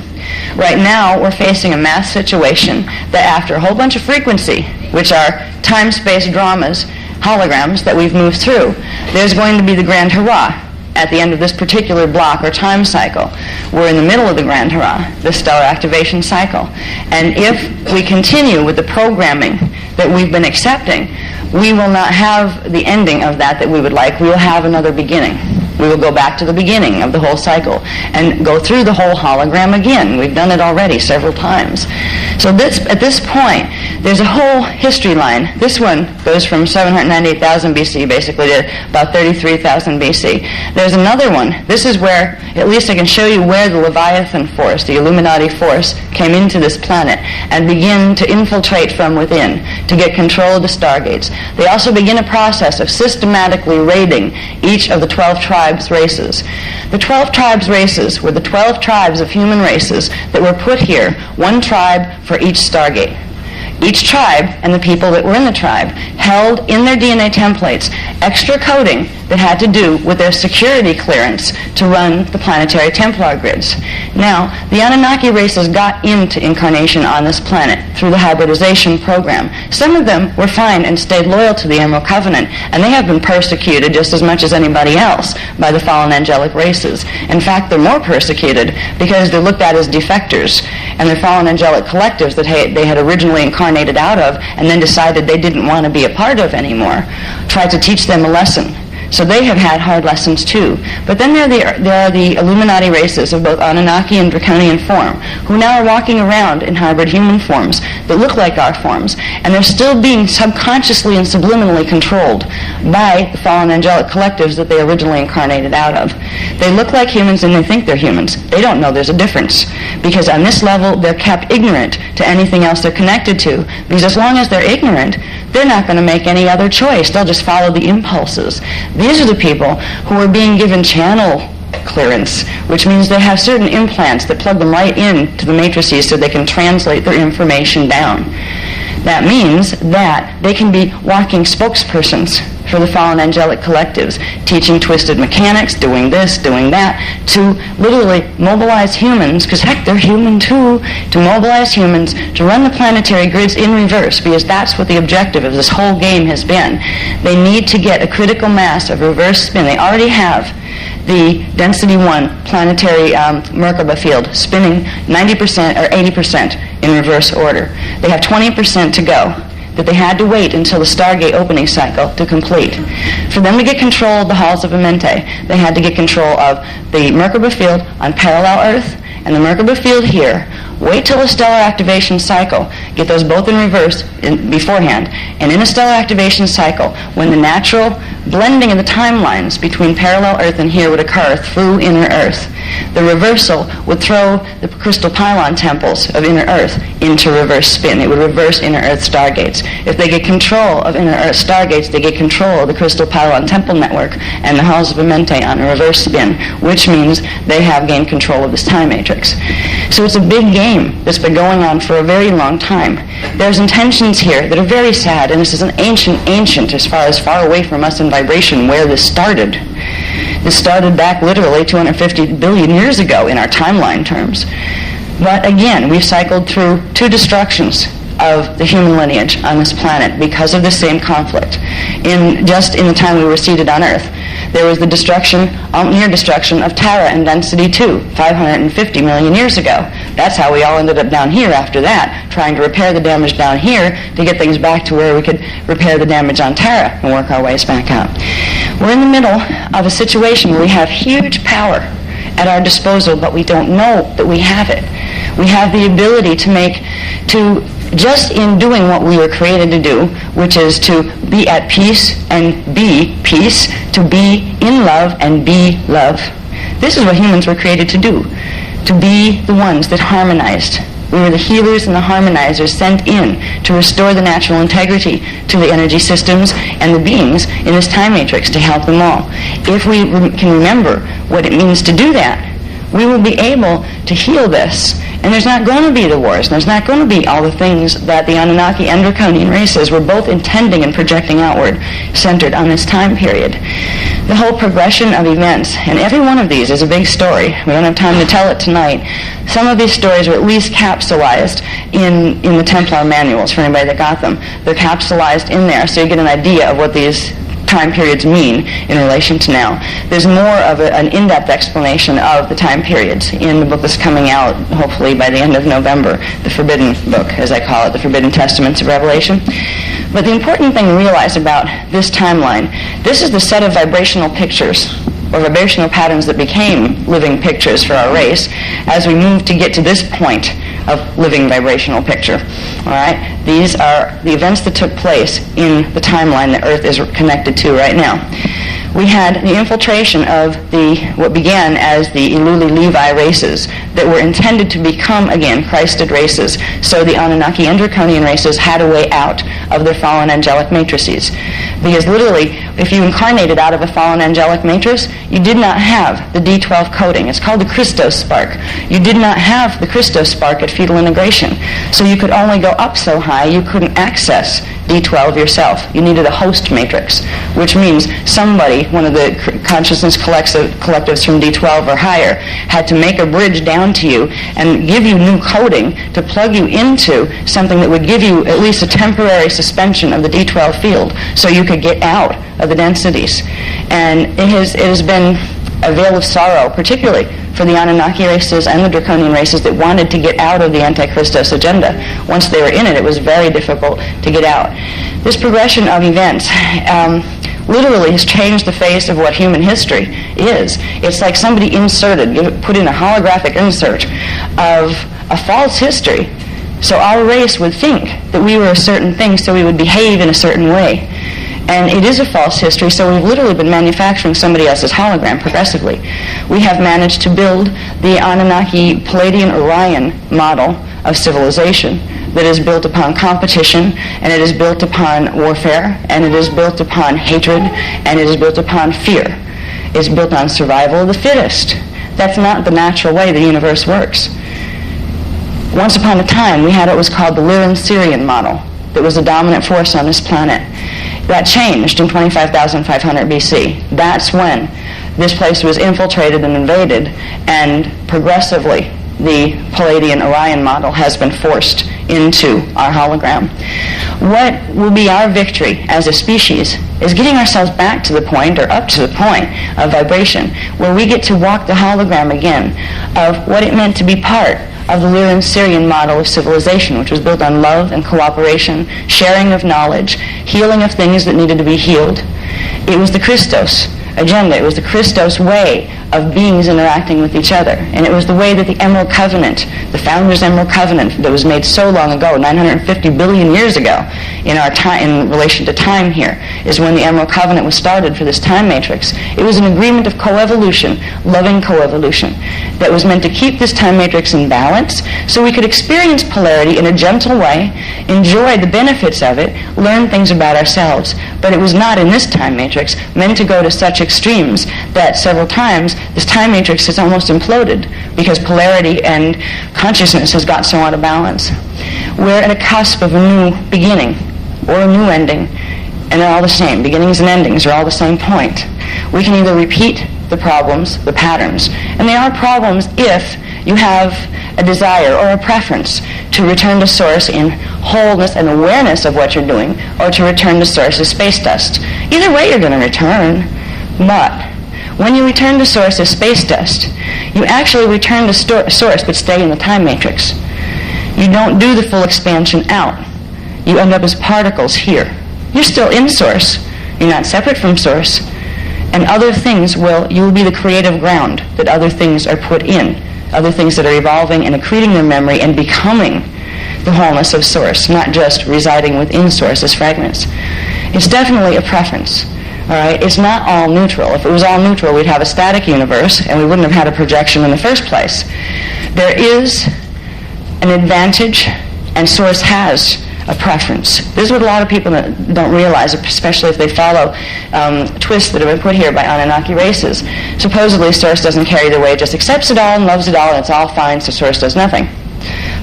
[SPEAKER 1] Right now, we're facing a mass situation that after a whole bunch of frequency, which are time-space dramas, holograms that we've moved through, there's going to be the grand hurrah. at the end of this particular block or time cycle, we're in the middle of the Grand Hurrah, the stellar activation cycle. And if we continue with the programming that we've been accepting, we will not have the ending of that we would like. We will have another beginning. We will go back to the beginning of the whole cycle and go through the whole hologram again. We've done it already several times. So at this point, there's a whole history line. This one goes from 798,000 BC basically to about 33,000 BC. There's another one. This is where, at least I can show you where the Leviathan force, the Illuminati force, came into this planet and begin to infiltrate from within to get control of the stargates. They also begin a process of systematically raiding each of the 12 tribes races. The 12 tribes races were the 12 tribes of human races that were put here, one tribe for each stargate. Each tribe and the people that were in the tribe held in their DNA templates extra coding that had to do with their security clearance to run the planetary Templar grids. Now, the Anunnaki races got into incarnation on this planet through the hybridization program. Some of them were fine and stayed loyal to the Emerald Covenant, and they have been persecuted just as much as anybody else by the fallen angelic races. In fact, they're more persecuted because they're looked at as defectors, and they're fallen angelic collectives that they had originally incarnated out of and then decided they didn't want to be a part of anymore, tried to teach them a lesson. So they have had hard lessons too. But then there are the Illuminati races of both Anunnaki and Draconian form, who now are walking around in hybrid human forms that look like our forms, and they're still being subconsciously and subliminally controlled by the fallen angelic collectives that they originally incarnated out of. They look like humans and they think they're humans. They don't know there's a difference, because on this level they're kept ignorant to anything else they're connected to, because as long as they're ignorant, they're not going to make any other choice. They'll just follow the impulses. These are the people who are being given channel clearance, which means they have certain implants that plug them right into the matrices so they can translate their information down. That means that they can be walking spokespersons for the fallen angelic collectives, teaching twisted mechanics, doing this, doing that, to literally mobilize humans, because heck, they're human too, to mobilize humans to run the planetary grids in reverse, because that's what the objective of this whole game has been. They need to get a critical mass of reverse spin. They already have the density 1 planetary Merkaba field spinning 90% or 80% in reverse order. They have 20% to go that they had to wait until the Stargate opening cycle to complete. For them to get control of the halls of Amenti, they had to get control of the Merkaba field on parallel Earth and the Merkaba field here. Wait till the stellar activation cycle. Get those both in reverse beforehand. And in a stellar activation cycle, when the natural blending of the timelines between parallel Earth and here would occur through inner Earth, the reversal would throw the crystal pylon temples of inner Earth into reverse spin. It would reverse inner Earth stargates. If they get control of inner Earth stargates, they get control of the crystal pylon temple network and the halls of Amenti on a reverse spin, which means they have gained control of this time matrix. So it's a big game that's been going on for a very long time. There's intentions here that are very sad, and this is an ancient as far away from us in vibration where this started. This started back literally 250 billion years ago in our timeline terms. But again, we've cycled through 2 destructions of the human lineage on this planet because of the same conflict. Just in the time we were seated on Earth, there was the near destruction of Tara and Density 2, 550 million years ago. That's how we all ended up down here after that, trying to repair the damage down here to get things back to where we could repair the damage on Tara and work our ways back out. We're in the middle of a situation where we have huge power at our disposal, but we don't know that we have it. We have the ability just in doing what we were created to do, which is to be at peace and be peace, to be in love and be love. This is what humans were created to do, to be the ones that harmonized. We were the healers and the harmonizers sent in to restore the natural integrity to the energy systems and the beings in this time matrix to help them all. If we can remember what it means to do that, we will be able to heal this. And there's not going to be the wars. There's not going to be all the things that the Anunnaki and Draconian races were both intending and projecting outward, centered on this time period. The whole progression of events, and every one of these is a big story. We don't have time to tell it tonight. Some of these stories are at least capsulized in the Templar manuals for anybody that got them. They're capsulized in there so you get an idea of what these time periods mean in relation to now. There's more of an in-depth explanation of the time periods in the book that's coming out, hopefully by the end of November, the Forbidden Book, as I call it, the Forbidden Testaments of Revelation. But the important thing to realize about this timeline, this is the set of vibrational pictures, or vibrational patterns that became living pictures for our race as we move to get to this point of living vibrational picture. All right? These are the events that took place in the timeline that Earth is connected to right now. We had the infiltration of what began as the Eluli-Levi races that were intended to become, again, Christed races. So the Anunnaki and Draconian races had a way out of their fallen angelic matrices. Because literally, if you incarnated out of a fallen angelic matrix, you did not have the D12 coding. It's called the Christos spark. You did not have the Christos spark at fetal integration. So you could only go up so high, you couldn't access D12 yourself. You needed a host matrix, which means somebody, one of the consciousness collectives from D12 or higher, had to make a bridge down to you and give you new coding to plug you into something that would give you at least a temporary suspension of the D12 field so you could get out of the densities. And it has been a veil of sorrow, particularly for the Anunnaki races and the Draconian races that wanted to get out of the Antichristos agenda. Once they were in it, it was very difficult to get out. This progression of events literally has changed the face of what human history is. It's like somebody put in a holographic insert of a false history. So our race would think that we were a certain thing, so we would behave in a certain way. And it is a false history, so we've literally been manufacturing somebody else's hologram progressively. We have managed to build the Anunnaki Palladian Orion model of civilization that is built upon competition, and it is built upon warfare, and it is built upon hatred, and it is built upon fear. It's built on survival of the fittest. That's not the natural way the universe works. Once upon a time, we had what was called the Lyran-Sirian model that was the dominant force on this planet. That changed in 25,500 BC. That's when this place was infiltrated and invaded, and progressively the Palladian Orion model has been forced into our hologram. What will be our victory as a species is getting ourselves back to the point, or up to the point, of vibration, where we get to walk the hologram again of what it meant to be part of the Lyran-Sirian model of civilization, which was built on love and cooperation, sharing of knowledge, healing of things that needed to be healed. It was the Christos agenda. It was the Christos way of beings interacting with each other. And it was the way that the Emerald Covenant, the Founders' Emerald Covenant that was made so long ago, 950 billion years ago, in our time, in relation to time here, is when the Emerald Covenant was started for this time matrix. It was an agreement of coevolution, loving coevolution, that was meant to keep this time matrix in balance so we could experience polarity in a gentle way, enjoy the benefits of it, learn things about ourselves. But it was not in this time matrix meant to go to such extremes that several times this time matrix has almost imploded because polarity and consciousness has got so out of balance. We're at a cusp of a new beginning or a new ending, and they're all the same. Beginnings and endings are all the same point. We can either repeat the problems, the patterns, and they are problems if you have a desire or a preference to return to Source in wholeness and awareness of what you're doing, or to return to Source as space dust. Either way you're going to return, but when you return to Source as space dust, you actually return to Source but stay in the time matrix. You don't do the full expansion out. You end up as particles here. You're still in Source. You're not separate from Source. And other things you will be the creative ground that other things are put in, other things that are evolving and accreting their memory and becoming the wholeness of Source, not just residing within Source as fragments. It's definitely a preference. All right? It's not all neutral. If it was all neutral, we'd have a static universe, and we wouldn't have had a projection in the first place. There is an advantage, and Source has a preference. This is what a lot of people don't realize, especially if they follow twists that have been put here by Anunnaki races. Supposedly, Source doesn't carry the weight, just accepts it all and loves it all, and it's all fine, so Source does nothing.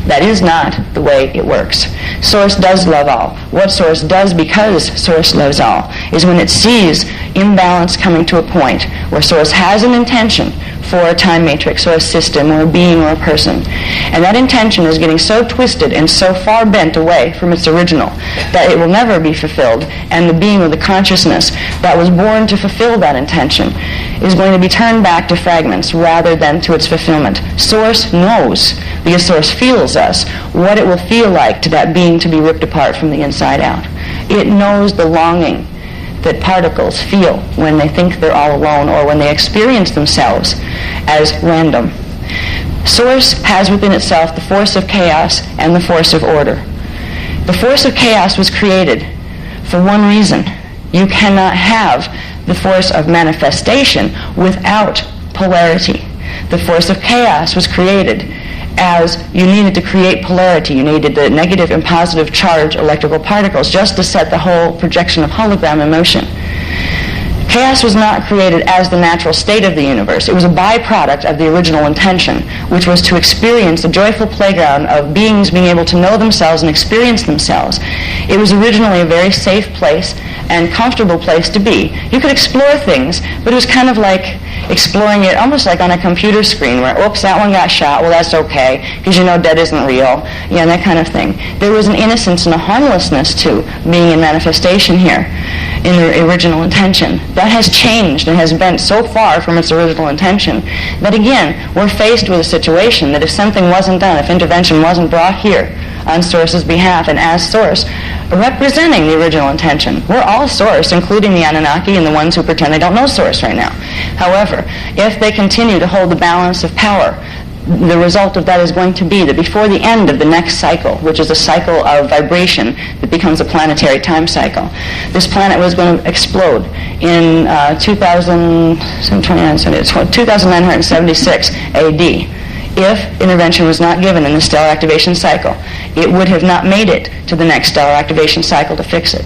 [SPEAKER 1] That is not the way it works. Source does love all. What Source does, because Source loves all, is when it sees imbalance coming to a point where Source has an intention for a time matrix or a system or a being or a person. And that intention is getting so twisted and so far bent away from its original that it will never be fulfilled, and the being or the consciousness that was born to fulfill that intention is going to be turned back to fragments rather than to its fulfillment. Source knows, because Source feels us, what it will feel like to that being to be ripped apart from the inside out. It knows the longing that particles feel when they think they're all alone or when they experience themselves as random. Source has within itself the force of chaos and the force of order. The force of chaos was created for one reason. You cannot have the force of manifestation without polarity. The force of chaos was created as you needed to create polarity. You needed the negative and positive charge electrical particles just to set the whole projection of hologram in motion. Chaos was not created as the natural state of the universe. It was a byproduct of the original intention, which was to experience the joyful playground of beings being able to know themselves and experience themselves. It was originally a very safe place and comfortable place to be. You could explore things, but it was kind of like exploring it almost like on a computer screen where, oops, that one got shot, well, that's okay, because you know dead isn't real, that kind of thing. There was an innocence and a harmlessness to being in manifestation here in the original intention. That has changed and has bent so far from its original intention that, again, we're faced with a situation that if something wasn't done, if intervention wasn't brought here on Source's behalf and as Source, representing the original intention. We're all Source, including the Anunnaki and the ones who pretend they don't know Source right now. However, if they continue to hold the balance of power, the result of that is going to be that before the end of the next cycle, which is a cycle of vibration that becomes a planetary time cycle, this planet was going to explode in 2976 AD. If intervention was not given in the stellar activation cycle, it would have not made it to the next stellar activation cycle to fix it.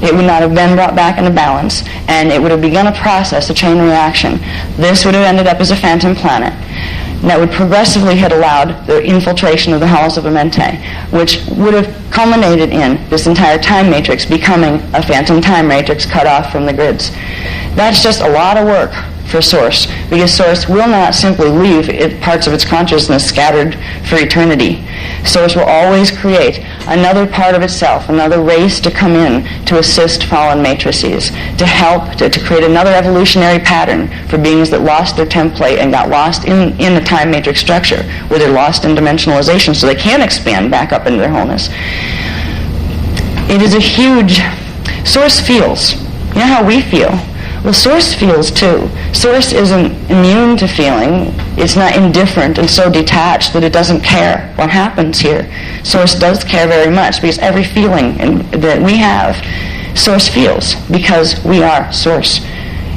[SPEAKER 1] It would not have been brought back into balance, and it would have begun a process, a chain reaction. This would have ended up as a phantom planet that would progressively have allowed the infiltration of the halls of Amenti, which would have culminated in this entire time matrix becoming a phantom time matrix cut off from the grids. That's just a lot of work for Source, because Source will not simply leave parts of its consciousness scattered for eternity. Source will always create another part of itself, another race to come in to assist fallen matrices, to help to create another evolutionary pattern for beings that lost their template and got lost in the time matrix structure, where they're lost in dimensionalization so they can expand back up into their wholeness. It is a huge... Source feels. You know how we feel? Well, Source feels too. Source isn't immune to feeling. It's not indifferent and so detached that it doesn't care what happens here. Source does care very much, because every feeling that we have, Source feels, because we are Source.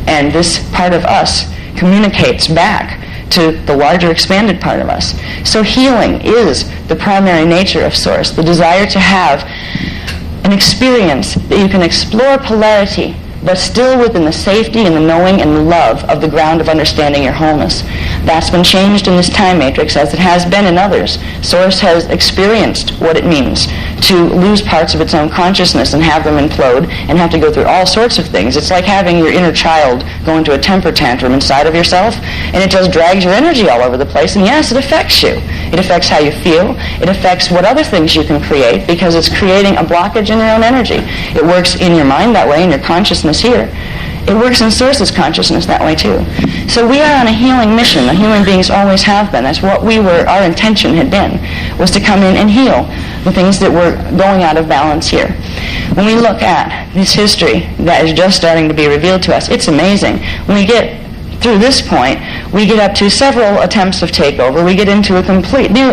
[SPEAKER 1] And this part of us communicates back to the larger expanded part of us. So healing is the primary nature of Source, the desire to have an experience that you can explore polarity, but still within the safety and the knowing and the love of the ground of understanding your wholeness. That's been changed in this time matrix, as it has been in others. Source has experienced what it means to lose parts of its own consciousness and have them implode and have to go through all sorts of things. It's like having your inner child go into a temper tantrum inside of yourself, and it just drags your energy all over the place, and yes, it affects you. It affects how you feel. It affects what other things you can create, because it's creating a blockage in your own energy. It works in your mind that way, in your consciousness here. It works in Source's consciousness that way too. So we are on a healing mission. The human beings always have been. That's what our intention had been, was to come in and heal the things that were going out of balance here. When we look at this history that is just starting to be revealed to us, it's amazing. When we get through this point, we get up to several attempts of takeover. We get into a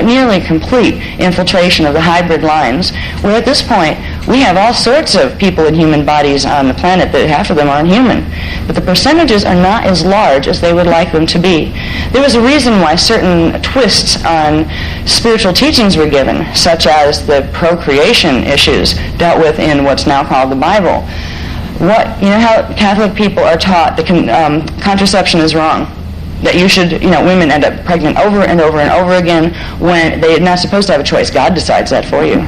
[SPEAKER 1] nearly complete infiltration of the hybrid lines, where at this point we have all sorts of people in human bodies on the planet that half of them aren't human. But the percentages are not as large as they would like them to be. There was a reason why certain twists on spiritual teachings were given, such as the procreation issues dealt with in what's now called the Bible. You know how Catholic people are taught that contraception is wrong? that you should, women end up pregnant over and over and over again when they're not supposed to have a choice. God decides that for you.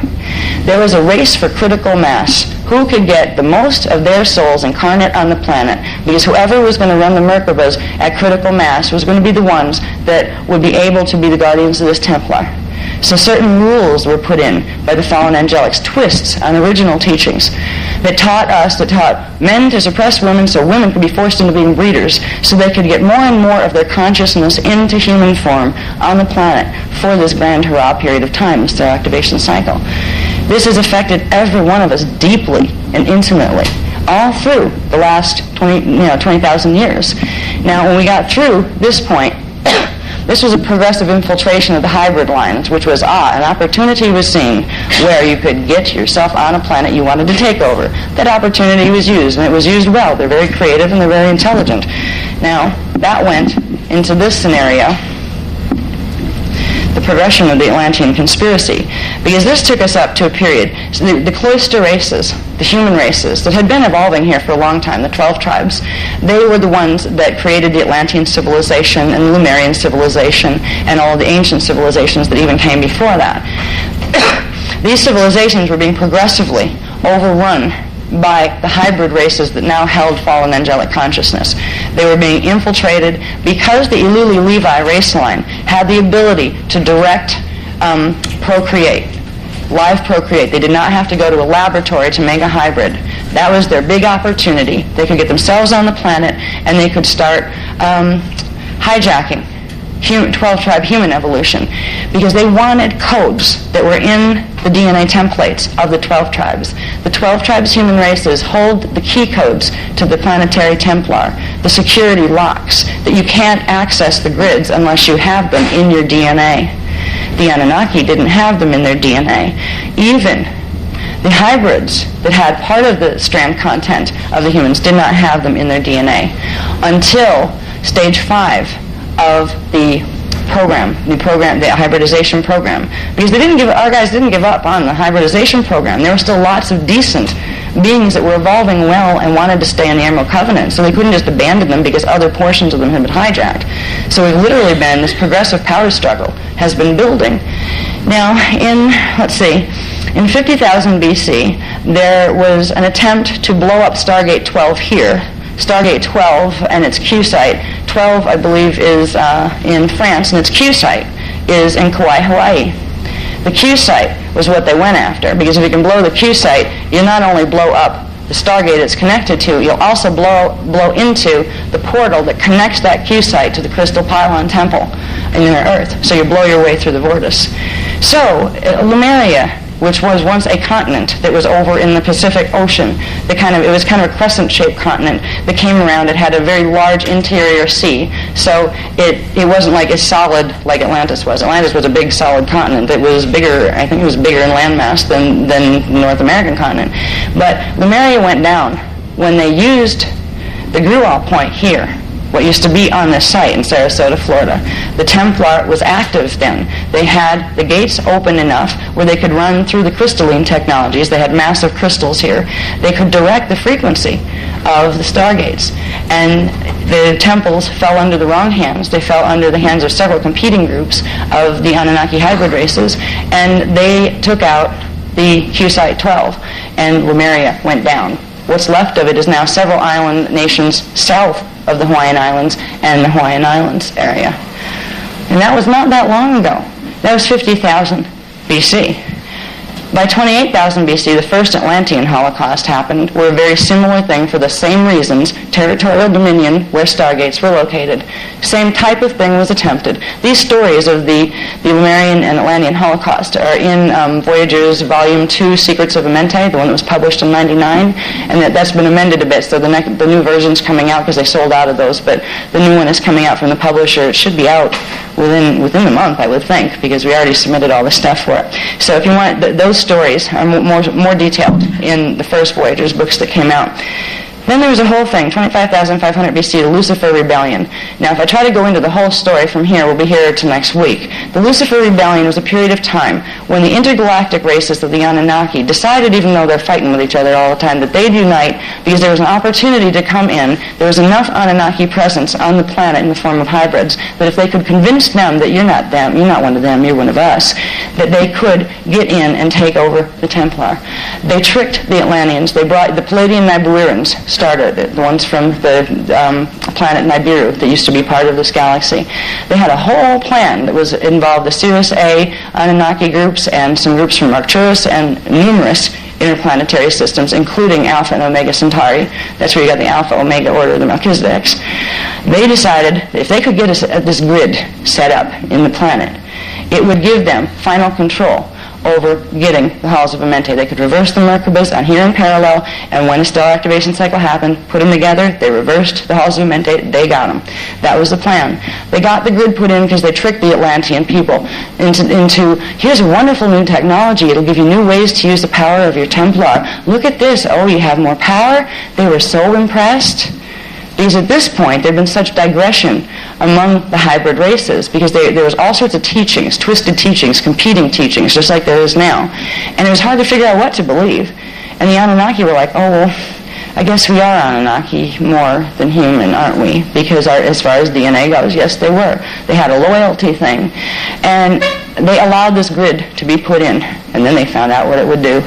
[SPEAKER 1] There was a race for critical mass. Who could get the most of their souls incarnate on the planet? Because whoever was going to run the Merkabahs at critical mass was going to be the ones that would be able to be the guardians of this Templar. So certain rules were put in by the fallen angelics, twists on original teachings that taught men to suppress women so women could be forced into being breeders, so they could get more and more of their consciousness into human form on the planet for this grand hurrah period of time, this star activation cycle. This has affected every one of us deeply and intimately, all through the last 20,000 years. Now, when we got through this point, this was a progressive infiltration of the hybrid lines, which was, an opportunity was seen where you could get yourself on a planet you wanted to take over. That opportunity was used, and it was used well. They're very creative and they're very intelligent. Now, that went into this scenario, the progression of the Atlantean conspiracy, because this took us up to a period. So the cloister races, the human races that had been evolving here for a long time, the 12 tribes, they were the ones that created the Atlantean civilization and the Lemurian civilization and all of the ancient civilizations that even came before that. These civilizations were being progressively overrun by the hybrid races that now held fallen angelic consciousness. They were being infiltrated because the Iluli-Levi race line had the ability to direct procreate, live procreate. They did not have to go to a laboratory to make a hybrid. That was their big opportunity. They could get themselves on the planet and they could start hijacking 12-tribe human evolution, because they wanted codes that were in the DNA templates of the 12 tribes. The 12 tribes human races hold the key codes to the planetary Templar, the security locks, that you can't access the grids unless you have them in your DNA. The Anunnaki didn't have them in their DNA. Even the hybrids that had part of the strand content of the humans did not have them in their DNA until stage 5 of the hybridization program. Because our guys didn't give up on the hybridization program. There were still lots of decent beings that were evolving well and wanted to stay in the Emerald Covenant, so they couldn't just abandon them because other portions of them had been hijacked. So we've literally been, this progressive power struggle has been building. Now, in 50,000 BC, there was an attempt to blow up Stargate 12 here. Stargate 12 and its Q site. 12, I believe, is in France, and its Q site is in Kauai, Hawaii. The Q site was what they went after, because if you can blow the Q site, you not only blow up the Stargate it's connected to, you'll also blow into the portal that connects that Q site to the Crystal Pylon Temple in inner Earth. So you blow your way through the vortex. So Lemuria, which was once a continent that was over in the Pacific Ocean. It was kind of a crescent-shaped continent that came around. It had a very large interior sea, so it wasn't like as solid like Atlantis was. Atlantis was a big, solid continent. It was bigger, I think it was bigger in landmass than the North American continent. But Lemuria went down when they used the Grual point here, what used to be on this site in Sarasota, Florida. The Templar was active then. They had the gates open enough where they could run through the crystalline technologies. They had massive crystals here. They could direct the frequency of the stargates. And the temples fell under the wrong hands. They fell under the hands of several competing groups of the Anunnaki hybrid races, and they took out the Q-Site 12, and Lemuria went down. What's left of it is now several island nations south of the Hawaiian Islands and the Hawaiian Islands area. And that was not that long ago. That was 50,000 BC. By 28,000 BC, the first Atlantean Holocaust happened, where a very similar thing for the same reasons, territorial dominion, where stargates were located. Same type of thing was attempted. These stories of the Lemurian and Atlantean Holocaust are in Voyager's Volume 2, Secrets of Amenti, the one that was published in 99, and that's been amended a bit, so the new version's coming out because they sold out of those, but the new one is coming out from the publisher. It should be out within the month, I would think, because we already submitted all the stuff for it. So if you want, those stories are more detailed in the first Voyager's books that came out. Then there was a whole thing, 25,500 BC, the Lucifer Rebellion. Now, if I try to go into the whole story from here, we'll be here to next week. The Lucifer Rebellion was a period of time when the intergalactic races of the Anunnaki decided, even though they're fighting with each other all the time, that they'd unite because there was an opportunity to come in. There was enough Anunnaki presence on the planet in the form of hybrids that if they could convince them that you're not them, you're not one of them, you're one of us, that they could get in and take over the Templar. They tricked the Atlanteans. They brought the Palladian Nibiruans, started it, the ones from the planet Nibiru that used to be part of this galaxy. They had a whole plan that was involved the Sirius A Anunnaki groups and some groups from Arcturus and numerous interplanetary systems, including Alpha and Omega Centauri. That's where you got the Alpha Omega order of the Melchizedeks. They decided that if they could get this grid set up in the planet, it would give them final control over getting the Halls of Amenti. They could reverse the Merkabahs on here in parallel, and when a stellar activation cycle happened, put them together, they reversed the Halls of Amenti, they got them. That was the plan. They got the grid put in because they tricked the Atlantean people into here's a wonderful new technology, it'll give you new ways to use the power of your Templar. Look at this, oh, you have more power? They were so impressed. Because at this point, there had been such digression among the hybrid races because there was all sorts of teachings, twisted teachings, competing teachings, just like there is now. And it was hard to figure out what to believe. And the Anunnaki were like, oh, well, I guess we are Anunnaki more than human, aren't we? Because as far as DNA goes, yes, they were. They had a loyalty thing. And they allowed this grid to be put in. And then they found out what it would do.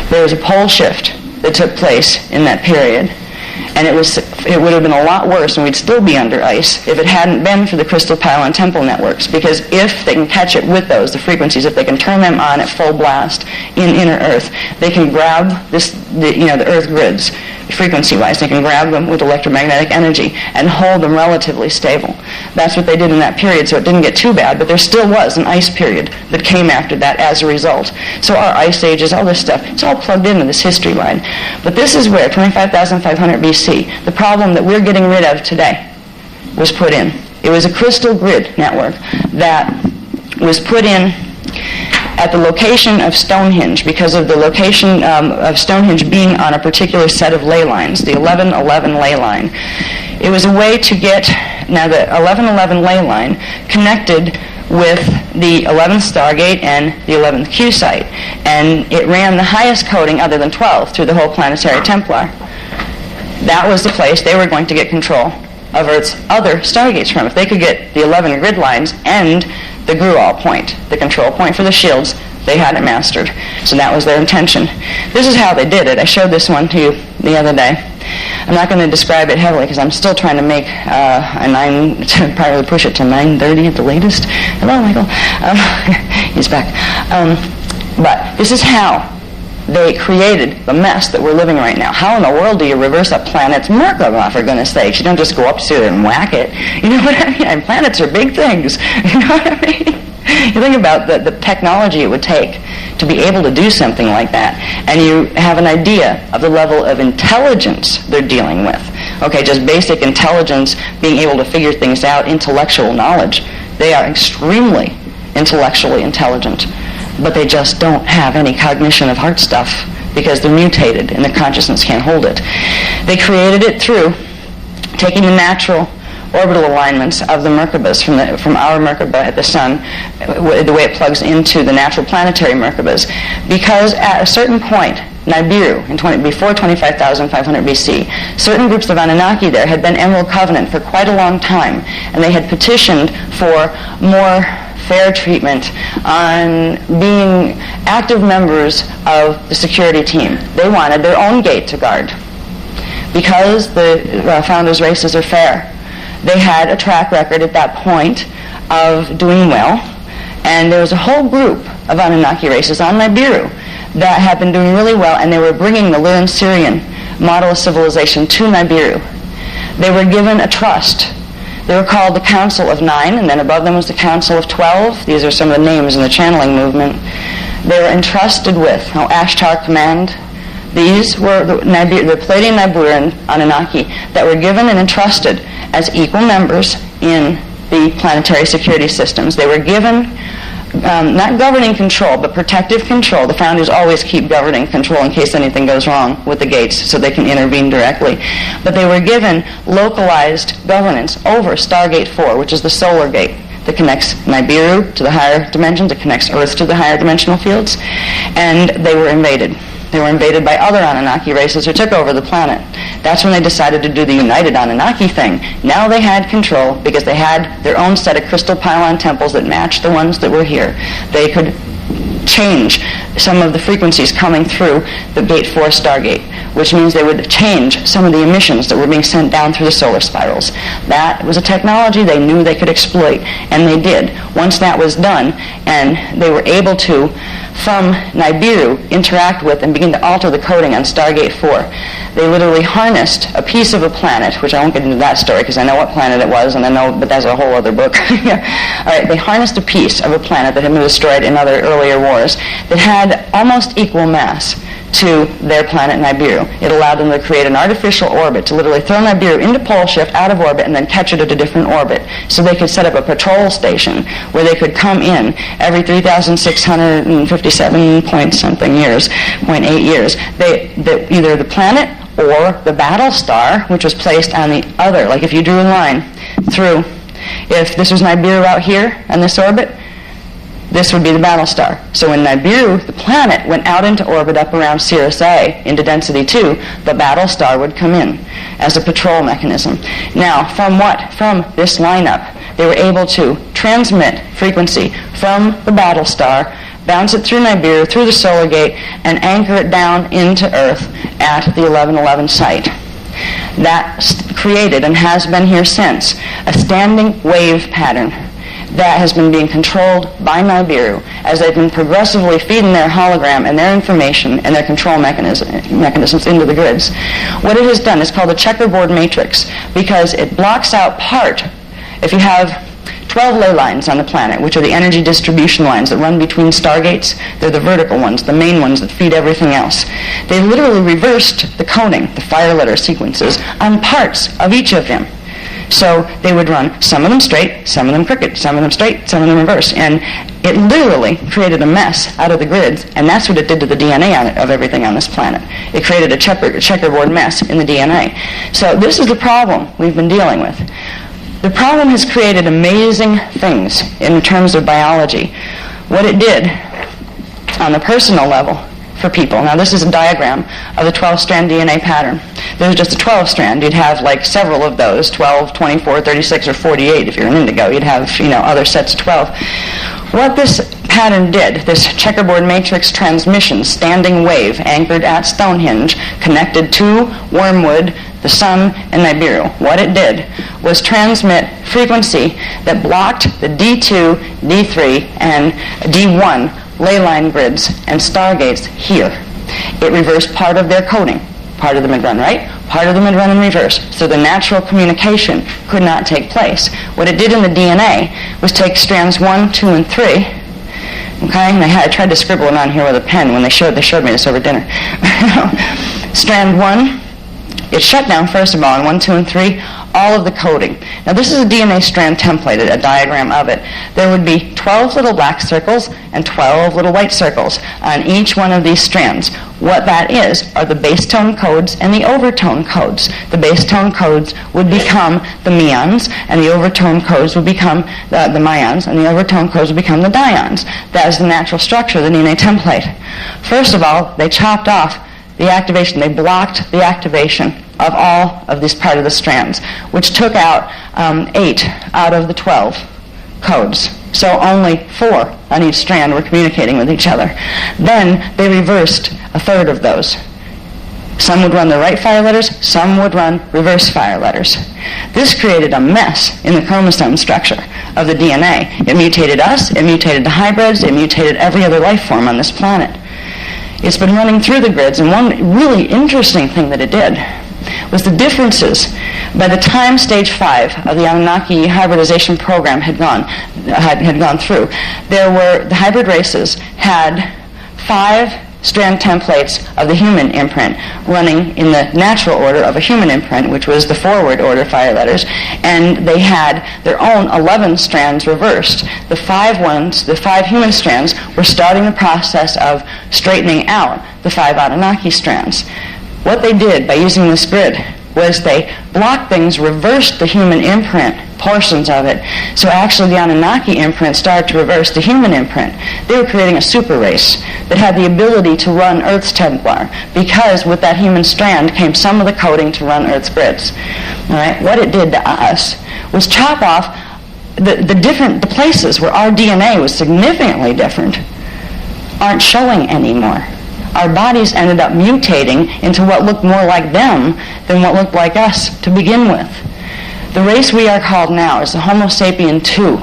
[SPEAKER 1] There was a pole shift that took place in that period. And it would have been a lot worse, and we'd still be under ice if it hadn't been for the crystal pylon temple networks. Because if they can catch it with those, the frequencies, if they can turn them on at full blast in inner Earth, they can grab the Earth grids frequency-wise. They can grab them with electromagnetic energy and hold them relatively stable. That's what they did in that period, so it didn't get too bad. But there still was an ice period that came after that as a result. So our ice ages, all this stuff, it's all plugged into this history line. But this is where 25,500 BC, the problem that we're getting rid of today, was put in. It was a crystal grid network that was put in at the location of Stonehenge because of the location of Stonehenge being on a particular set of ley lines, the 1111 ley line. It was a way to get, now the 1111 ley line connected with the 11th Stargate and the 11th Q site, and it ran the highest coding other than 12 through the whole planetary Templar. That was the place they were going to get control of Earth's other stargates from. If they could get the 11 grid lines and the Grual point, the control point for the shields, they had it mastered. So that was their intention. This is how they did it. I showed this one to you the other day. I'm not going to describe it heavily because I'm still trying to make to probably push it to 9:30 at the latest. Hello, Michael. He's back. But this is how they created the mess that we're living right now. How in the world do you reverse a planet's Merkabah, for goodness sakes? You don't just go up to it and whack it. You know what I mean? And planets are big things. You know what I mean? You think about the technology it would take to be able to do something like that, and you have an idea of the level of intelligence they're dealing with. Okay, just basic intelligence, being able to figure things out, intellectual knowledge. They are extremely intellectually intelligent, but they just don't have any cognition of heart stuff because they're mutated and their consciousness can't hold it. They created it through taking the natural orbital alignments of the Merkabahs from our Merkabah at the Sun, the way it plugs into the natural planetary Merkabahs. Because at a certain point, Nibiru, before 25,500 BC, certain groups of Anunnaki there had been Emerald Covenant for quite a long time, and they had petitioned for more fair treatment on being active members of the security team. They wanted their own gate to guard. Because the founders' races are fair, they had a track record at that point of doing well, and there was a whole group of Anunnaki races on Nibiru that had been doing really well, and they were bringing the Lyran-Sirian model of civilization to Nibiru. They were given a trust. They were called the Council of Nine, and then above them was the Council of 12. These are some of the names in the channeling movement. They were entrusted with Ashtar Command. These were the Palladian Nibiruan Anunnaki that were given and entrusted as equal members in the planetary security systems. They were given not governing control, but protective control. The founders always keep governing control in case anything goes wrong with the gates so they can intervene directly. But they were given localized governance over Stargate 4, which is the solar gate that connects Nibiru to the higher dimensions, it connects Earth to the higher dimensional fields, and they were invaded. They were invaded by other Anunnaki races who took over the planet. That's when they decided to do the United Anunnaki thing. Now they had control because they had their own set of crystal pylon temples that matched the ones that were here. They could change some of the frequencies coming through the Gate 4 Stargate, which means they would change some of the emissions that were being sent down through the solar spirals. That was a technology they knew they could exploit, and they did. Once that was done, and they were able to, from Nibiru, interact with and begin to alter the coding on Stargate 4. They literally harnessed a piece of a planet, which I won't get into that story because I know what planet it was, and I know, but that's a whole other book. All right, they harnessed a piece of a planet that had been destroyed in other earlier wars that had almost equal mass to their planet Nibiru. It allowed them to create an artificial orbit, to literally throw Nibiru into pole shift, out of orbit, and then catch it at a different orbit. So they could set up a patrol station where they could come in every 3,657 point something years, 0.8 years. Either the planet or the battle star, which was placed on the other, like if you drew a line through, if this was Nibiru out here on this orbit, this would be the battle star. So when Nibiru, the planet, went out into orbit up around Sirius A into density 2, the battle star would come in as a patrol mechanism. Now, from what? From this lineup, they were able to transmit frequency from the battle star, bounce it through Nibiru, through the solar gate, and anchor it down into Earth at the 1111 site. That created, and has been here since, a standing wave pattern that has been being controlled by Nibiru as they've been progressively feeding their hologram and their information and their control mechanisms into the grids. What it has done is called a checkerboard matrix because it blocks out part. If you have 12 ley lines on the planet, which are the energy distribution lines that run between stargates, they're the vertical ones, the main ones that feed everything else. They literally reversed the coding, the fire letter sequences, on parts of each of them. So they would run some of them straight, some of them crooked, some of them straight, some of them reverse. And it literally created a mess out of the grids, and that's what it did to the DNA of everything on this planet. It created a checkerboard mess in the DNA. So this is the problem we've been dealing with. The problem has created amazing things in terms of biology. What it did on the personal level for people. Now this is a diagram of the 12-strand DNA pattern. There's just a 12-strand. You'd have like several of those, 12, 24, 36, or 48 if you're an indigo. You'd have, other sets of 12. What this pattern did, this checkerboard matrix transmission, standing wave anchored at Stonehenge, connected to Wormwood, the Sun, and Nibiru. What it did was transmit frequency that blocked the D2, D3, and D1 ley line grids and stargates here. It reversed part of their coding. Part of them had run right, part of them had run in reverse. So the natural communication could not take place. What it did in the DNA was take strands 1, 2, and 3. Okay, and I tried to scribble it on here with a pen when they showed me this over dinner. Strand 1, it shut down, first of all, in 1, 2, and 3, all of the coding. Now this is a DNA strand template, a diagram of it. There would be 12 little black circles and 12 little white circles on each one of these strands. What that is are the base tone codes and the overtone codes. The base tone codes would become the muons, and the overtone codes would become the myons, and the overtone codes would become the dions. That is the natural structure of the DNA template. First of all, they chopped off the activation. They blocked the activation of all of this part of the strands, which took out 8 out of the 12 codes. So only 4 on each strand were communicating with each other. Then they reversed a third of those. Some would run the right fire letters, some would run reverse fire letters. This created a mess in the chromosome structure of the DNA. It mutated us, it mutated the hybrids, it mutated every other life form on this planet. It's been running through the grids, and one really interesting thing that it did was the differences. By the time stage 5 of the Anunnaki hybridization program had gone through, the hybrid races had 5 strand templates of the human imprint running in the natural order of a human imprint, which was the forward order 5 letters, and they had their own 11 strands reversed. The 5 human strands, were starting the process of straightening out the 5 Anunnaki strands. What they did by using this grid was they blocked things, reversed the human imprint, portions of it. So actually the Anunnaki imprint started to reverse the human imprint. They were creating a super race that had the ability to run Earth's Templar, because with that human strand came some of the coding to run Earth's grids. All right? What it did to us was chop off the places where our DNA was significantly different aren't showing anymore. Our bodies ended up mutating into what looked more like them than what looked like us to begin with. The race we are called now is the Homo sapien II.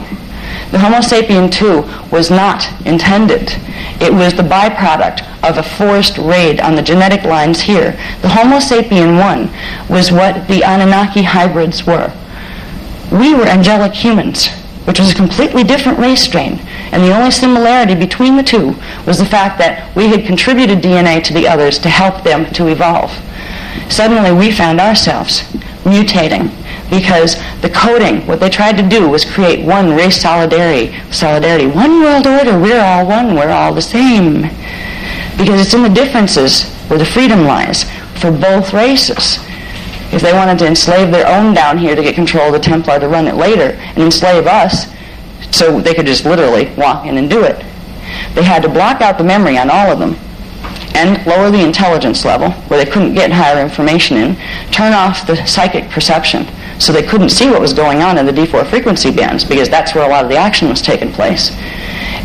[SPEAKER 1] The Homo sapien II was not intended. It was the byproduct of a forced raid on the genetic lines here. The Homo sapien I was what the Anunnaki hybrids were. We were angelic humans, which was a completely different race strain. And the only similarity between the two was the fact that we had contributed DNA to the others to help them to evolve. Suddenly we found ourselves mutating because the coding, what they tried to do was create one race solidarity, one world order, we're all one, we're all the same. Because it's in the differences where the freedom lies for both races. If they wanted to enslave their own down here to get control of the Templar to run it later and enslave us, so they could just literally walk in and do it, they had to block out the memory on all of them and lower the intelligence level where they couldn't get higher information in, turn off the psychic perception so they couldn't see what was going on in the D4 frequency bands, because that's where a lot of the action was taking place.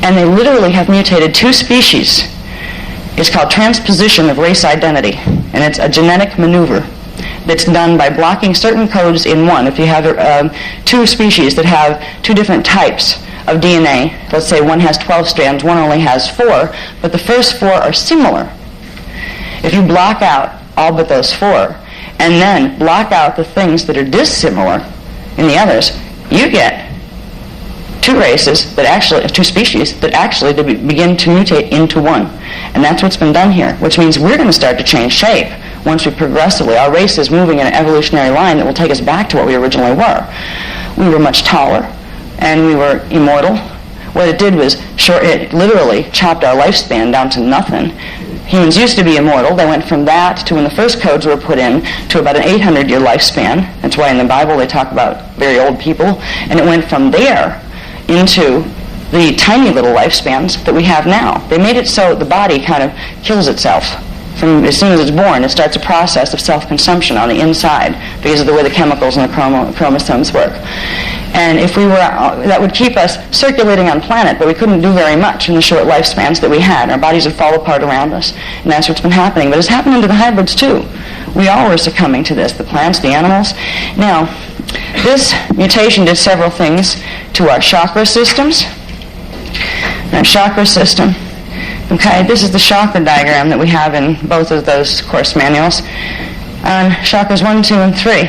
[SPEAKER 1] And they literally have mutated 2 species. It's called transposition of race identity, and it's a genetic maneuver that's done by blocking certain codes in one. If you have 2 species that have 2 different types of DNA, let's say one has 12 strands, one only has 4, but the first 4 are similar. If you block out all but those 4, and then block out the things that are dissimilar in the others, you get 2 races that actually, 2 species that actually begin to mutate into one. And that's what's been done here, which means we're going to start to change shape once we progressively, our race is moving in an evolutionary line that will take us back to what we originally were. We were much taller, and we were immortal. What it did was, it literally chopped our lifespan down to nothing. Humans used to be immortal. They went from that to when the first codes were put in to about an 800-year lifespan. That's why in the Bible they talk about very old people. And it went from there into the tiny little lifespans that we have now. They made it so the body kind of kills itself. From as soon as it's born, it starts a process of self-consumption on the inside because of the way the chemicals and the chromosomes work. And if we were, that would keep us circulating on planet, but we couldn't do very much in the short lifespans that we had. Our bodies would fall apart around us, and that's what's been happening. But it's happening to the hybrids too. We all were succumbing to this, the plants, the animals. Now, this mutation did several things to our chakra systems. Our chakra system. Okay, this is the chakra diagram that we have in both of those course manuals. On chakras 1, 2, and 3,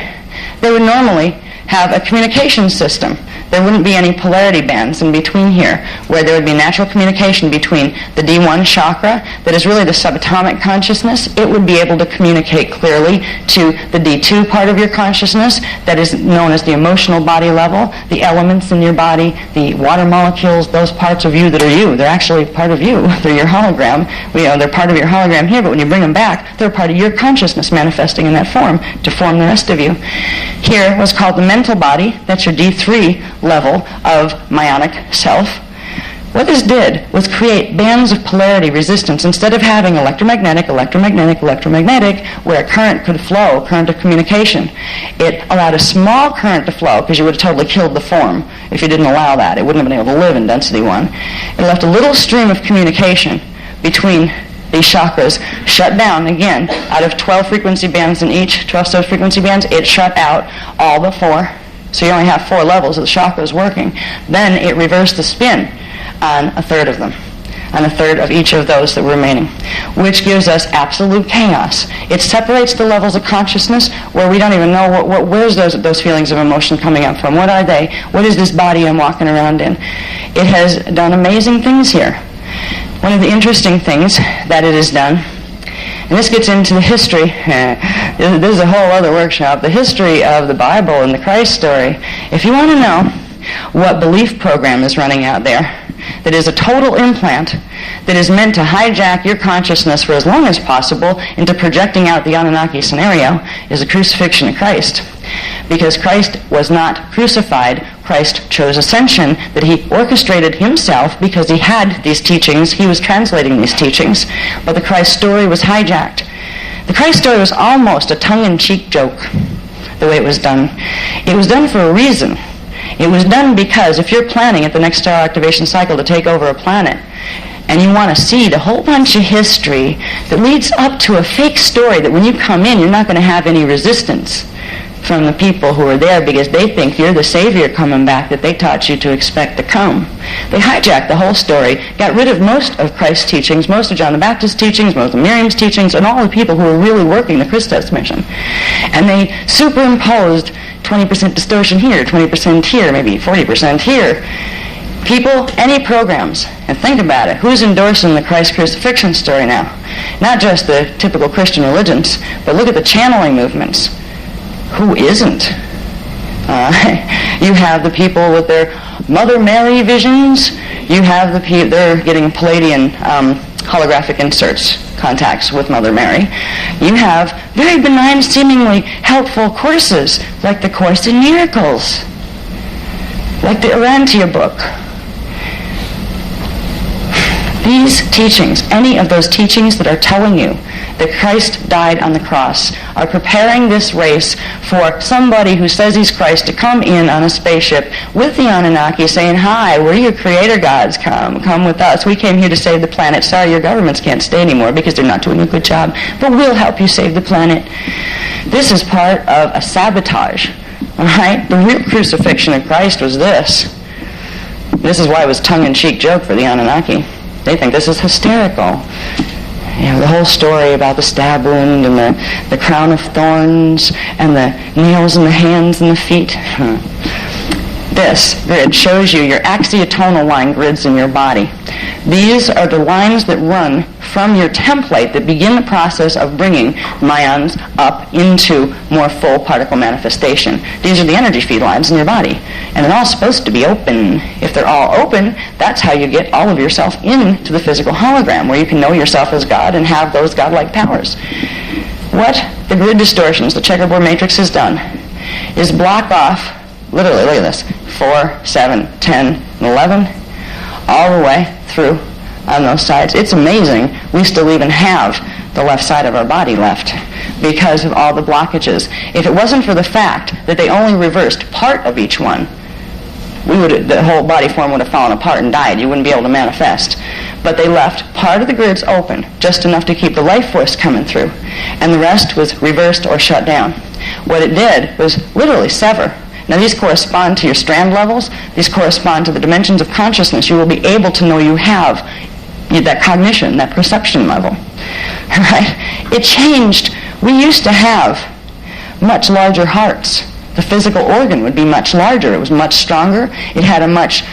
[SPEAKER 1] they would normally have a communication system. There wouldn't be any polarity bands in between here, where there would be natural communication between the D1 chakra, that is really the subatomic consciousness. It would be able to communicate clearly to the D2 part of your consciousness, that is known as the emotional body level, the elements in your body, the water molecules, those parts of you that are you. They're actually part of you. They're your hologram. They're part of your hologram here, but when you bring them back, they're part of your consciousness manifesting in that form to form the rest of you. Here, what's called the mental body, that's your D3 level of myonic self. What this did was create bands of polarity resistance. Instead of having electromagnetic, where a current could flow, current of communication, it allowed a small current to flow, because you would have totally killed the form if you didn't allow that. It wouldn't have been able to live in density 1. It left a little stream of communication between these chakras, shut down again. Out of 12 frequency bands in each, 12 sub-frequency bands, it shut out all but 4. So you only have 4 levels of the chakras working. Then it reversed the spin on a third of them, on a third of each of those that were remaining, which gives us absolute chaos. It separates the levels of consciousness where we don't even know where's those feelings of emotion coming up from. What are they? What is this body I'm walking around in? It has done amazing things here. One of the interesting things that it has done, and this gets into the history, this is a whole other workshop, the history of the Bible and the Christ story. If you want to know what belief program is running out there, that is a total implant, that is meant to hijack your consciousness for as long as possible into projecting out the Anunnaki scenario, is the crucifixion of Christ. Because Christ was not crucified, Christ chose ascension, that he orchestrated himself because he had these teachings, he was translating these teachings, but the Christ story was hijacked. The Christ story was almost a tongue-in-cheek joke, the way it was done. It was done for a reason. It was done because if you're planning at the next star activation cycle to take over a planet, and you want to seed a whole bunch of history that leads up to a fake story that when you come in, you're not going to have any resistance from the people who are there because they think you're the savior coming back that they taught you to expect to come. They hijacked the whole story, got rid of most of Christ's teachings, most of John the Baptist's teachings, most of Miriam's teachings, and all the people who were really working the Christos mission. And they superimposed 20% distortion here, 20% here, maybe 40% here. People, any programs, and think about it, who's endorsing the Christ crucifixion story now? Not just the typical Christian religions, but look at the channeling movements. Who isn't? You have the people with their Mother Mary visions. You have the people, they're getting Palladian holographic inserts, contacts with Mother Mary. You have very benign, seemingly helpful courses, like the Course in Miracles, like the Urantia book. These teachings, any of those teachings that are telling you that Christ died on the cross, are preparing this race for somebody who says he's Christ to come in on a spaceship with the Anunnaki saying, "Hi, we're your creator gods, come with us. We came here to save the planet. Sorry, your governments can't stay anymore because they're not doing a good job, but we'll help you save the planet." This is part of a sabotage, all right? The real crucifixion of Christ was this. This is why it was tongue-in-cheek joke for the Anunnaki. They think this is hysterical. You know, the whole story about the stab wound and the crown of thorns and the nails in the hands and the feet. This grid shows you your axiotonal line grids in your body. These are the lines that run from your template that begin the process of bringing myons up into more full particle manifestation. These are the energy feed lines in your body. And they're all supposed to be open. If they're all open, that's how you get all of yourself into the physical hologram, where you can know yourself as God and have those godlike powers. What the grid distortions, the checkerboard matrix has done, is block off, literally, look at this, 4, 7, 10, and 11, all the way through on those sides. It's amazing we still even have the left side of our body left because of all the blockages. If it wasn't for the fact that they only reversed part of each one, the whole body form would have fallen apart and died. You wouldn't be able to manifest. But they left part of the grids open, just enough to keep the life force coming through, and the rest was reversed or shut down. What it did was literally sever. Now these correspond to your strand levels. These correspond to the dimensions of consciousness you will be able to know you have, that cognition, that perception level. Right? It changed. We used to have much larger hearts. The physical organ would be much larger. It was much stronger. It had a much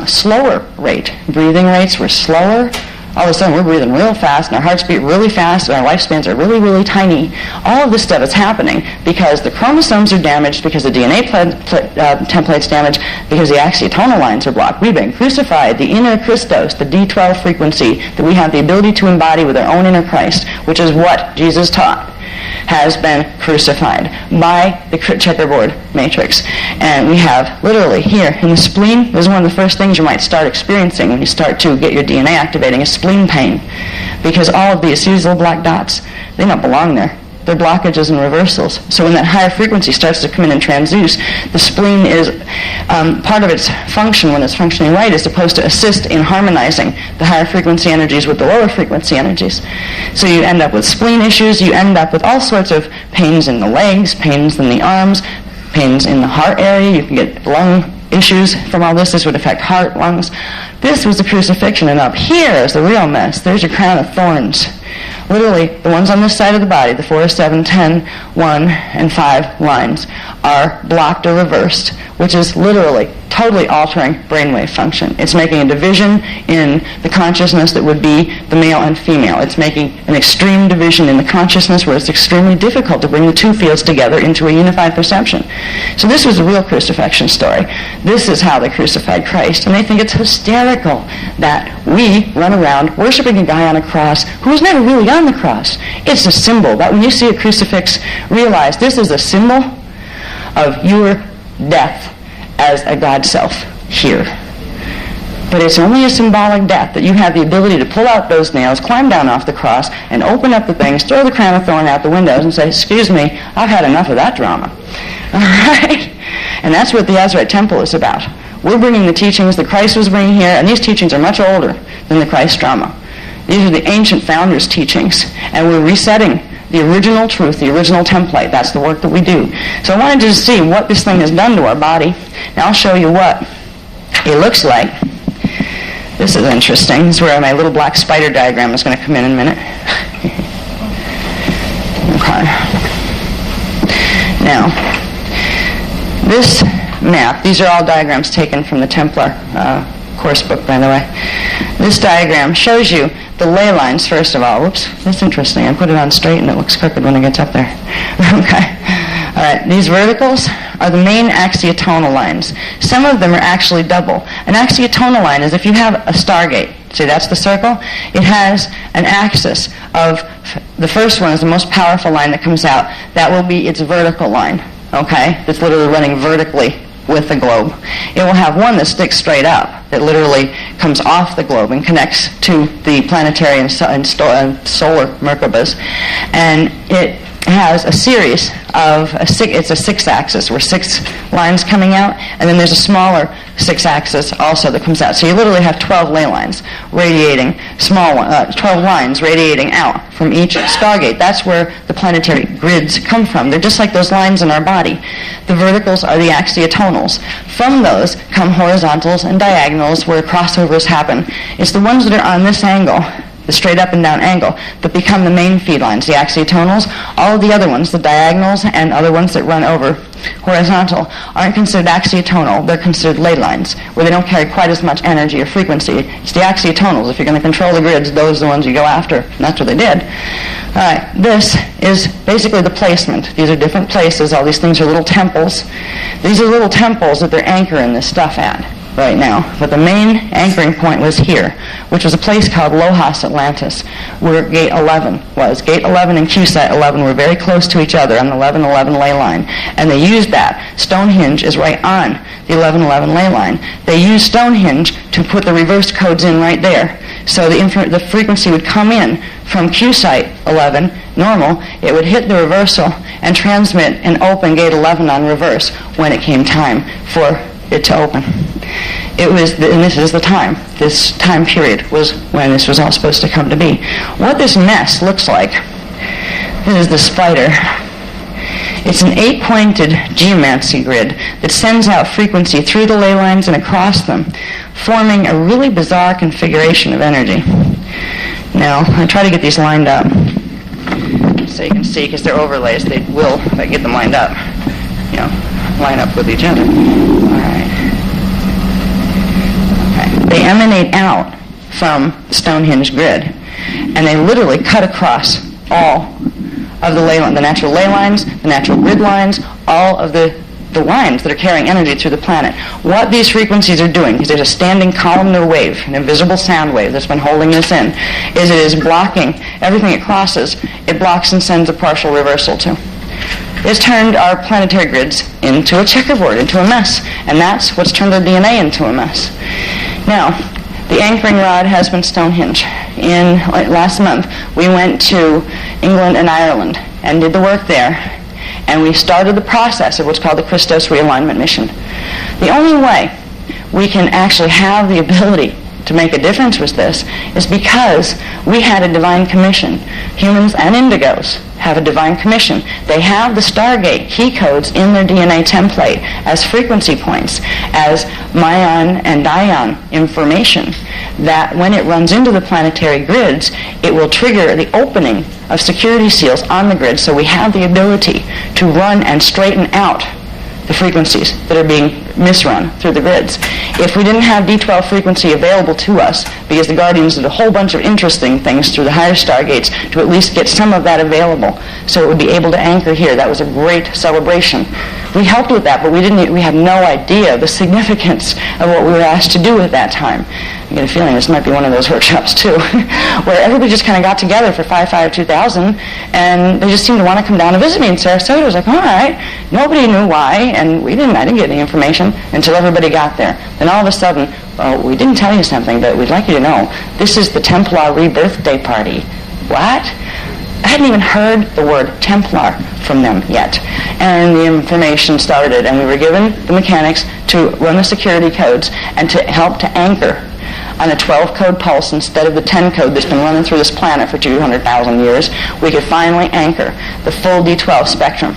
[SPEAKER 1] slower rate. Breathing rates were slower. All of a sudden, we're breathing real fast, and our hearts beat really fast, and our lifespans are really, really tiny. All of this stuff is happening because the chromosomes are damaged, because the DNA template's damaged, because the axiotonal lines are blocked. We've been crucified. The inner Christos, the D12 frequency that we have the ability to embody with our own inner Christ, which is what Jesus taught, has been crucified by the checkerboard matrix. And we have literally here in the spleen, this is one of the first things you might start experiencing when you start to get your DNA activating, is spleen pain. Because all of these little black dots, they don't belong there. They're blockages and reversals. So when that higher frequency starts to come in and transduce, the spleen is, part of its function when it's functioning right is supposed to assist in harmonizing the higher frequency energies with the lower frequency energies. So you end up with spleen issues, you end up with all sorts of pains in the legs, pains in the arms, pains in the heart area, you can get lung issues from all this. This would affect heart, lungs. This was the crucifixion, and up here is the real mess. There's your crown of thorns. Literally, the ones on this side of the body, the 4, 7, 10, 1, and 5 lines, are blocked or reversed, which is literally totally altering brainwave function. It's making a division in the consciousness that would be the male and female. It's making an extreme division in the consciousness where it's extremely difficult to bring the two fields together into a unified perception. So this was a real crucifixion story. This is how they crucified Christ. And they think it's hysterical that we run around worshiping a guy on a cross who was never really on the cross. It's a symbol. That when you see a crucifix, realize this is a symbol of your death as a God self here. But it's only a symbolic death that you have the ability to pull out those nails, climb down off the cross, and open up the things, throw the crown of thorn out the windows, and say, excuse me, I've had enough of that drama. All right? And that's what the Azarite Temple is about. We're bringing the teachings that Christ was bringing here, and these teachings are much older than the Christ drama. These are the ancient founders' teachings, and we're resetting the original truth, the original template. That's the work that we do. So I wanted to see what this thing has done to our body. Now I'll show you what it looks like. This is interesting. This is where my little black spider diagram is going to come in a minute. Okay. Now, this map, these are all diagrams taken from the Templar course book, by the way. This diagram shows you the ley lines, first of all. Whoops, that's interesting. I put it on straight and it looks crooked when it gets up there. Okay. All right, these verticals are the main axiotonal lines. Some of them are actually double. An axiotonal line is if you have a stargate. See, that's the circle. It has an axis of, the first one is the most powerful line that comes out. That will be its vertical line, okay? It's literally running vertically with the globe. It will have one that sticks straight up, that literally comes off the globe and connects to the planetary and solar Merkabas. And it has a series of, it's a 6-axis, where 6 lines coming out, and then there's a smaller 6-axis also that comes out. So you literally have 12 ley lines radiating, 12 lines radiating out from each stargate. That's where the planetary grids come from. They're just like those lines in our body. The verticals are the axiotonals. From those come horizontals and diagonals where crossovers happen. It's the ones that are on this angle, the straight up and down angle, that become the main feed lines, the axiotonals. All of the other ones, the diagonals and other ones that run over horizontal, aren't considered axiotonal. They're considered ley lines, where they don't carry quite as much energy or frequency. It's the axiotonals. If you're going to control the grids, those are the ones you go after. And that's what they did. All right, this is basically the placement. These are different places. All these things are little temples. These are little temples that they're anchoring this stuff at right now. But the main anchoring point was here, which was a place called Lohas Atlantis, where Gate 11 was. Gate 11 and QSat 11 were very close to each other on the 11-11 ley line, and they used that. Stonehenge is right on the 11-11 ley line. They used Stonehenge to put the reverse codes in right there. So the frequency would come in from QSite 11, normal, it would hit the reversal and transmit and open Gate 11 on reverse when it came time for it to open. It was, and this is the time. This time period was when this was all supposed to come to be. What this mess looks like, this is the spider. It's an 8-pointed geomancy grid that sends out frequency through the ley lines and across them, forming a really bizarre configuration of energy. Now, I try to get these lined up so you can see, because they're overlays. They will, if I get them lined up, line up with each other. All right. Okay. They emanate out from Stonehenge grid, and they literally cut across all of the ley line, the natural ley lines, the natural grid lines, all of the lines that are carrying energy through the planet. What these frequencies are doing, because there's a standing columnar wave, an invisible sound wave that's been holding this in, is it is blocking everything it crosses. It blocks and sends a partial reversal to. It's turned our planetary grids into a checkerboard, into a mess, and that's what's turned our DNA into a mess. Now, the anchoring rod has been Stonehenge. Last month, we went to England and Ireland and did the work there, and we started the process of what's called the Christos Realignment Mission. The only way we can actually have the ability to make a difference with this is because we had a divine commission. Humans and indigos have a divine commission. They have the Stargate key codes in their DNA template as frequency points, as myon and dion information, that when it runs into the planetary grids, it will trigger the opening of security seals on the grid, so we have the ability to run and straighten out the frequencies that are being misrun through the grids. If we didn't have D12 frequency available to us, because the Guardians did a whole bunch of interesting things through the higher stargates to at least get some of that available, so it would be able to anchor here. That was a great celebration. We helped with that, but we had no idea the significance of what we were asked to do at that time. I get a feeling this might be one of those workshops too, where everybody just kind of got together for 5/5/2000, and they just seemed to want to come down to visit me in Sarasota. I was like, all right. Nobody knew why, and I didn't get any information until everybody got there. Then all of a sudden, we didn't tell you something, but we'd like you to know, this is the Templar Rebirth Day party. What? I hadn't even heard the word Templar from them yet. And the information started, and we were given the mechanics to run the security codes and to help to anchor on a 12-code pulse instead of the 10-code that's been running through this planet for 200,000 years. We could finally anchor the full D12 spectrum.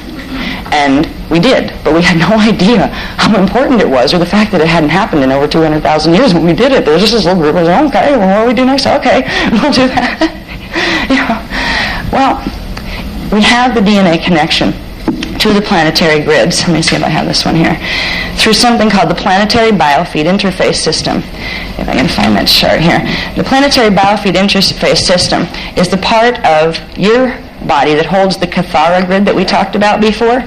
[SPEAKER 1] And we did, but we had no idea how important it was, or the fact that it hadn't happened in over 200,000 years when we did it. There was just this little group of us, okay, well, what do we do next? Okay, we'll do that. Well, we have the DNA connection to the planetary grids. Let me see if I have this one here. Through something called the Planetary Biofeed Interface System. If I can find that chart here. The Planetary Biofeed Interface System is the part of your body that holds the Cathara grid that we talked about before.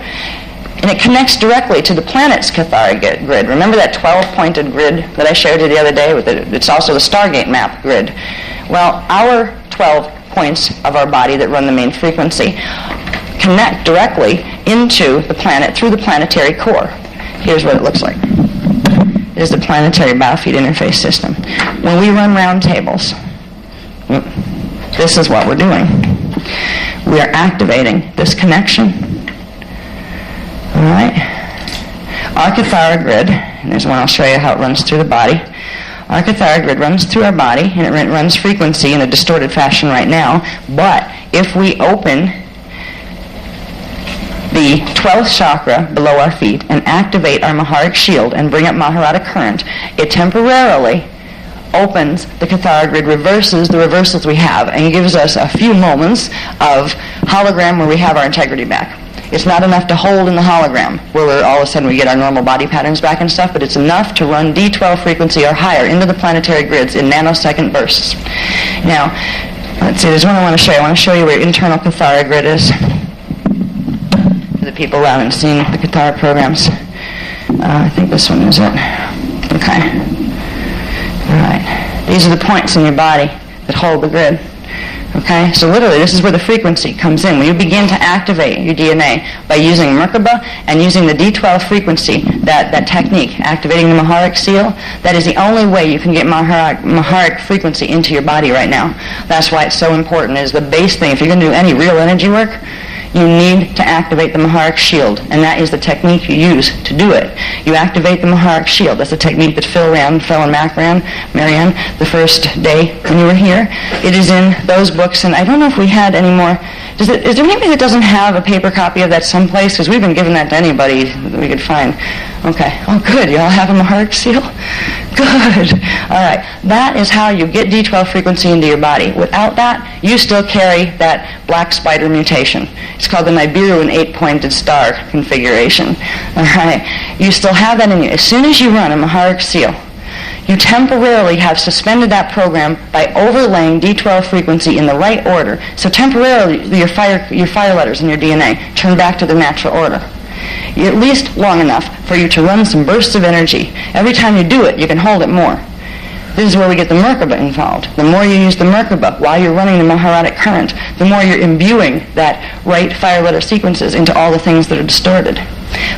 [SPEAKER 1] And it connects directly to the planet's Cathara grid. Remember that 12-pointed grid that I showed you the other day? It's also the Stargate map grid. Well, our 12 points of our body that run the main frequency connect directly into the planet through the planetary core. Here's what it looks like. It is the Planetary Biofeed Interface System. When we run roundtables, this is what we're doing. We are activating this connection. All right? Our Cathara grid, and there's one I'll show you how it runs through the body. Our Cathara grid runs through our body, and it runs frequency in a distorted fashion right now. But if we open the 12th chakra below our feet and activate our Maharic shield and bring up Maharata current, it temporarily opens the Cathara grid, reverses the reversals we have, and gives us a few moments of hologram where we have our integrity back. It's not enough to hold in the hologram, where all of a sudden we get our normal body patterns back and stuff, but it's enough to run D12 frequency or higher into the planetary grids in nanosecond bursts. Now, let's see, there's one I want to show you. I want to show you where internal Cathara grid is. For the people who haven't seen the Cathara programs. I think this one is it. Okay. All right. These are the points in your body that hold the grid. Okay, so literally this is where the frequency comes in. When you begin to activate your DNA by using Merkaba and using the D12 frequency, that technique, activating the Maharic seal, that is the only way you can get Maharic frequency into your body right now. That's why it's so important. It is the base thing. If you're going to do any real energy work, you need to activate the Maharic shield, and that is the technique you use to do it. You activate the Maharic shield. That's the technique that Phil and Mac ran, Marianne, the first day when you were here. It is in those books, and I don't know if we had any more. Is there anybody that doesn't have a paper copy of that someplace? Because we've been giving that to anybody that we could find. Okay. Oh, good. You all have a Maharic seal? Good. All right. That is how you get D12 frequency into your body. Without that, you still carry that black spider mutation. It's called the Nibiru, an 8-pointed star configuration. All right. You still have that in you. As soon as you run a Maharic seal, you temporarily have suspended that program by overlaying D12 frequency in the right order. So temporarily, your fire letters in your DNA turn back to their natural order. At least long enough for you to run some bursts of energy. Every time you do it, you can hold it more. This is where we get the Merkaba involved. The more you use the Merkaba while you're running the Maharatic current, the more you're imbuing that right fire letter sequences into all the things that are distorted.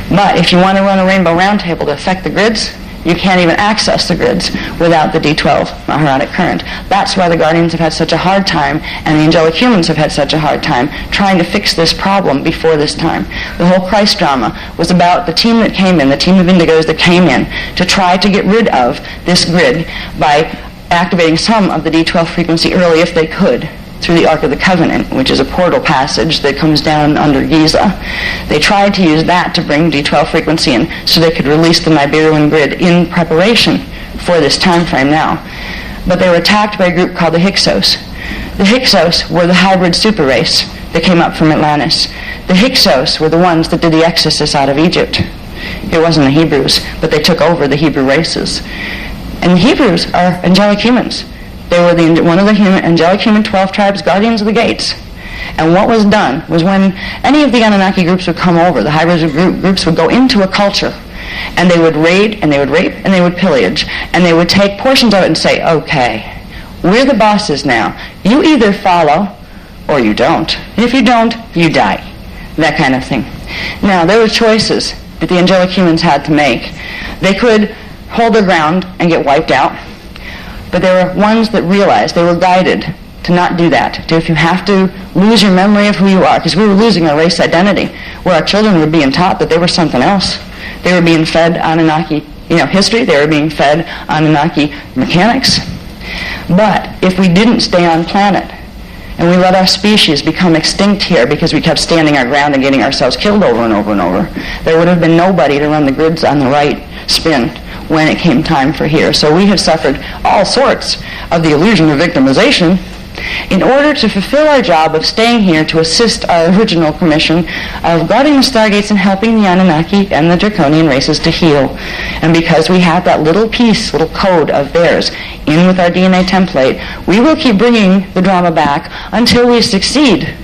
[SPEAKER 1] But if you want to run a Rainbow Roundtable to affect the grids, you can't even access the grids without the D12 Maharatic current. That's why the Guardians have had such a hard time, and the angelic humans have had such a hard time trying to fix this problem before this time. The whole Christ drama was about the team that came in, the team of indigos that came in to try to get rid of this grid by activating some of the D12 frequency early if they could through the Ark of the Covenant, which is a portal passage that comes down under Giza. They tried to use that to bring D12 frequency in so they could release the Nibiruan grid in preparation for this time frame now. But they were attacked by a group called the Hyksos. The Hyksos were the hybrid super race that came up from Atlantis. The Hyksos were the ones that did the exodus out of Egypt. It wasn't the Hebrews, but they took over the Hebrew races. And the Hebrews are angelic humans. They were one of the angelic human 12 tribes, guardians of the gates. And what was done was when any of the Anunnaki groups would come over, the hybrid groups would go into a culture, and they would raid, and they would rape, and they would pillage, and they would take portions of it and say, okay, we're the bosses now. You either follow or you don't. If you don't, you die. That kind of thing. Now, there were choices that the angelic humans had to make. They could hold their ground and get wiped out, but there were ones that realized, they were guided to not do that. If you have to lose your memory of who you are, because we were losing our race identity, where our children were being taught that they were something else. They were being fed Anunnaki, history. They were being fed Anunnaki mechanics. But if we didn't stay on planet, and we let our species become extinct here because we kept standing our ground and getting ourselves killed over and over and over, there would have been nobody to run the grids on the right spin when it came time for here. So we have suffered all sorts of the illusion of victimization in order to fulfill our job of staying here to assist our original commission of guarding the stargates and helping the Anunnaki and the Draconian races to heal. And because we have that little piece, little code of theirs in with our DNA template, we will keep bringing the drama back until we succeed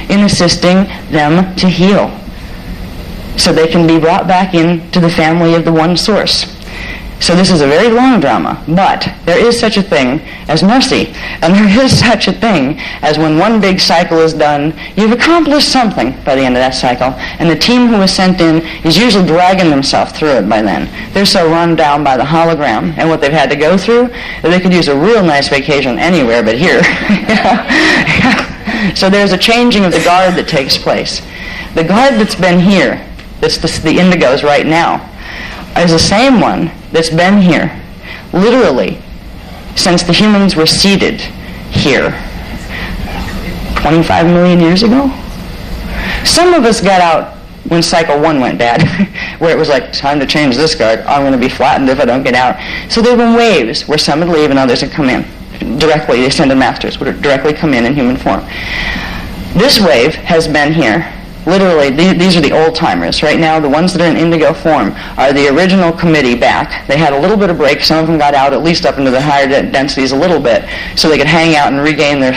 [SPEAKER 1] in assisting them to heal, so they can be brought back into the family of the one source. So this is a very long drama, but there is such a thing as mercy, and there is such a thing as when one big cycle is done, you've accomplished something by the end of that cycle, and the team who was sent in is usually dragging themselves through it by then. They're so run down by the hologram and what they've had to go through that they could use a real nice vacation anywhere but here. So there's a changing of the guard that takes place. The guard that's been here, that's the indigos right now, is the same one that's been here, literally, since the humans were seated here 25 million years ago. Some of us got out when Cycle 1 went bad, where it was like, time to change this guard. I'm going to be flattened if I don't get out. So there were waves where some would leave and others would come in. Directly, the Ascended Masters would directly come in human form. This wave has been here. Literally, these are the old-timers. Right now, the ones that are in indigo form are the original committee back. They had a little bit of break. Some of them got out at least up into the higher densities a little bit, so they could hang out and regain their...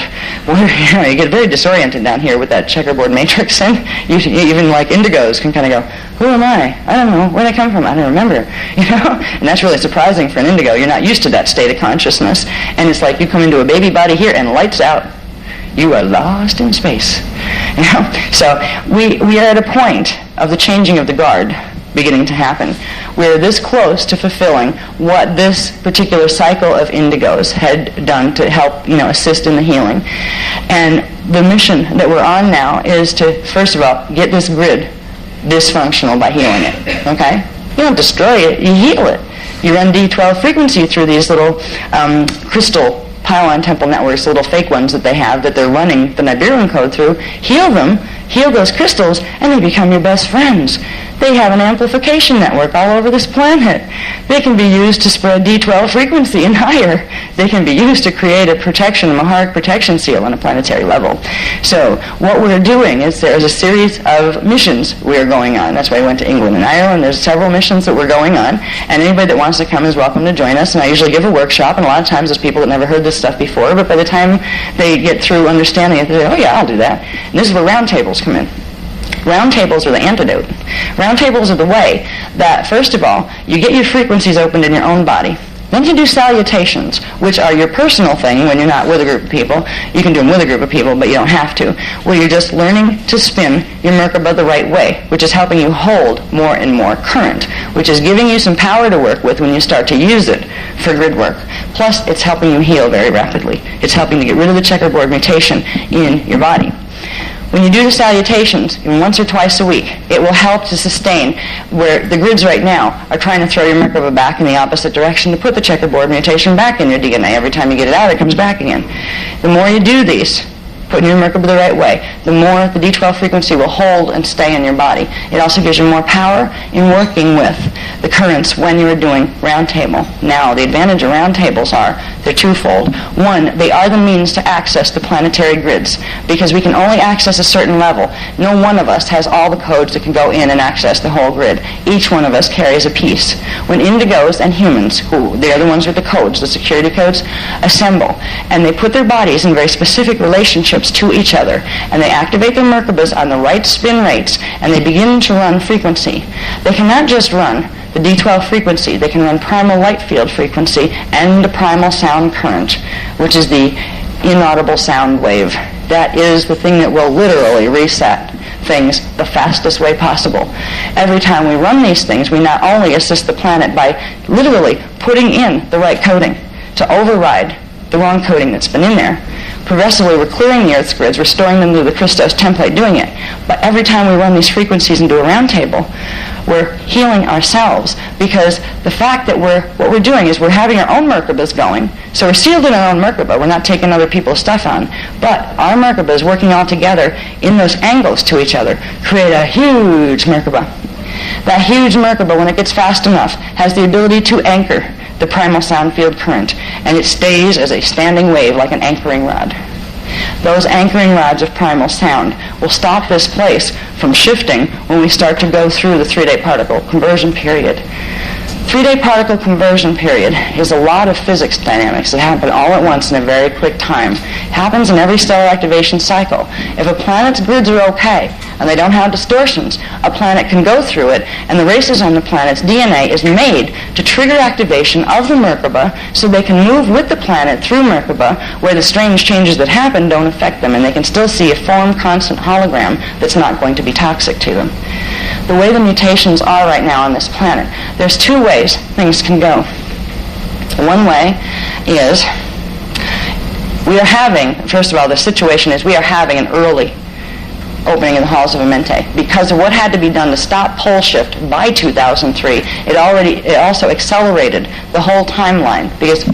[SPEAKER 1] You get very disoriented down here with that checkerboard matrix, and even like indigos can kind of go, who am I? I don't know. Where did I come from? I don't remember. And that's really surprising for an indigo. You're not used to that state of consciousness, and it's like you come into a baby body here and lights out. You are lost in space. So we are at a point of the changing of the guard beginning to happen. We're this close to fulfilling what this particular cycle of indigos had done to help, assist in the healing. And the mission that we're on now is to, first of all, get this grid dysfunctional by healing it. Okay? You don't destroy it, you heal it. You run D12 frequency through these little crystal pylon temple networks, little fake ones that they have that they're running the Nibiruan code through, heal them, heal those crystals, and they become your best friends. They have an amplification network all over this planet. They can be used to spread D12 frequency and higher. They can be used to create a protection, a Maharic protection seal on a planetary level. So what we're doing is there's a series of missions we are going on. That's why I went to England and Ireland. There's several missions that we're going on, and anybody that wants to come is welcome to join us. And I usually give a workshop, and a lot of times there's people that never heard this stuff before, but by the time they get through understanding it, they say, oh yeah, I'll do that. And this is where roundtables come in. Roundtables are the antidote. Roundtables are the way that, first of all, you get your frequencies opened in your own body. Then you do salutations, which are your personal thing when you're not with a group of people. You can do them with a group of people, but you don't have to. Where you're just learning to spin your Merkaba the right way, which is helping you hold more and more current, which is giving you some power to work with when you start to use it for grid work. Plus, it's helping you heal very rapidly. It's helping to get rid of the checkerboard mutation in your body. When you do the salutations, even once or twice a week, it will help to sustain where the grids right now are trying to throw your Merkaba back in the opposite direction to put the checkerboard mutation back in your DNA. Every time you get it out, it comes back again. The more you do these, putting your Merkaba the right way, the more the D12 frequency will hold and stay in your body. It also gives you more power in working with the currents when you're doing roundtable. Now, the advantage of roundtables they're twofold. One, they are the means to access the planetary grids, because we can only access a certain level. No one of us has all the codes that can go in and access the whole grid. Each one of us carries a piece. When indigos and humans, they're the ones with the codes, the security codes, assemble, and they put their bodies in very specific relationships to each other, and they activate their Merkabas on the right spin rates, and they begin to run frequency. They cannot just run the D12 frequency. They can run primal light field frequency and the primal sound current, which is the inaudible sound wave. That is the thing that will literally reset things the fastest way possible. Every time we run these things, we not only assist the planet by literally putting in the right coding to override the wrong coding that's been in there. Progressively, we're clearing the Earth's grids, restoring them to the Christos template, doing it. But every time we run these frequencies into a roundtable, we're healing ourselves, because the fact that what we're doing is we're having our own Merkabas going. So we're sealed in our own Merkaba. We're not taking other people's stuff on. But our Merkabas working all together in those angles to each other create a huge Merkaba. That huge Merkaba, when it gets fast enough, has the ability to anchor the primal sound field current, and it stays as a standing wave like an anchoring rod. Those anchoring rods of primal sound will stop this place from shifting when we start to go through the 3-day particle conversion period. 3-day particle conversion period is a lot of physics dynamics that happen all at once in a very quick time. It happens in every stellar activation cycle. If a planet's grids are okay and they don't have distortions, a planet can go through it, and the races on the planet's DNA is made to trigger activation of the Merkaba so they can move with the planet through Merkaba where the strange changes that happen don't affect them, and they can still see a formed constant hologram that's not going to be toxic to them. The way the mutations are right now on this planet, there's 2 ways things can go. One way is first of all, the situation is we are having an early opening of the halls of Amenti. Because of what had to be done to stop pole shift by 2003, it also accelerated the whole timeline, because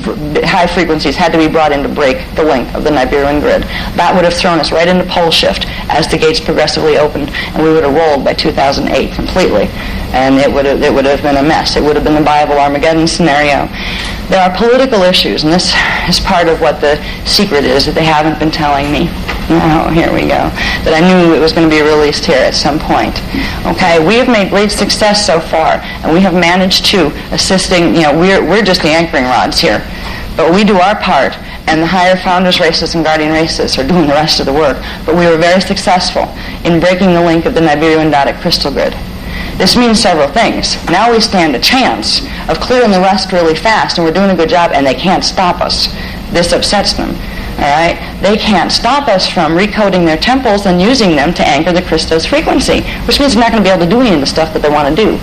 [SPEAKER 1] high frequencies had to be brought in to break the length of the Nibiruan grid. That would have thrown us right into pole shift as the gates progressively opened, and we would have rolled by 2008 completely. And it would have been a mess. It would have been the Bible Armageddon scenario. There are political issues, and this is part of what the secret is that they haven't been telling me. Oh, here we go. That I knew it was going to be released here at some point. Okay, we have made great success so far, and we have managed to assisting, we're just the anchoring rods here. But we do our part, and the higher founders races and guardian races are doing the rest of the work. But we were very successful in breaking the link of the Nibiruan Dadic crystal grid. This means several things. Now we stand a chance of clearing the rest really fast, and we're doing a good job, and they can't stop us. This upsets them. All right? They can't stop us from recoding their temples and using them to anchor the Christos frequency, which means they're not going to be able to do any of the stuff that they want to do.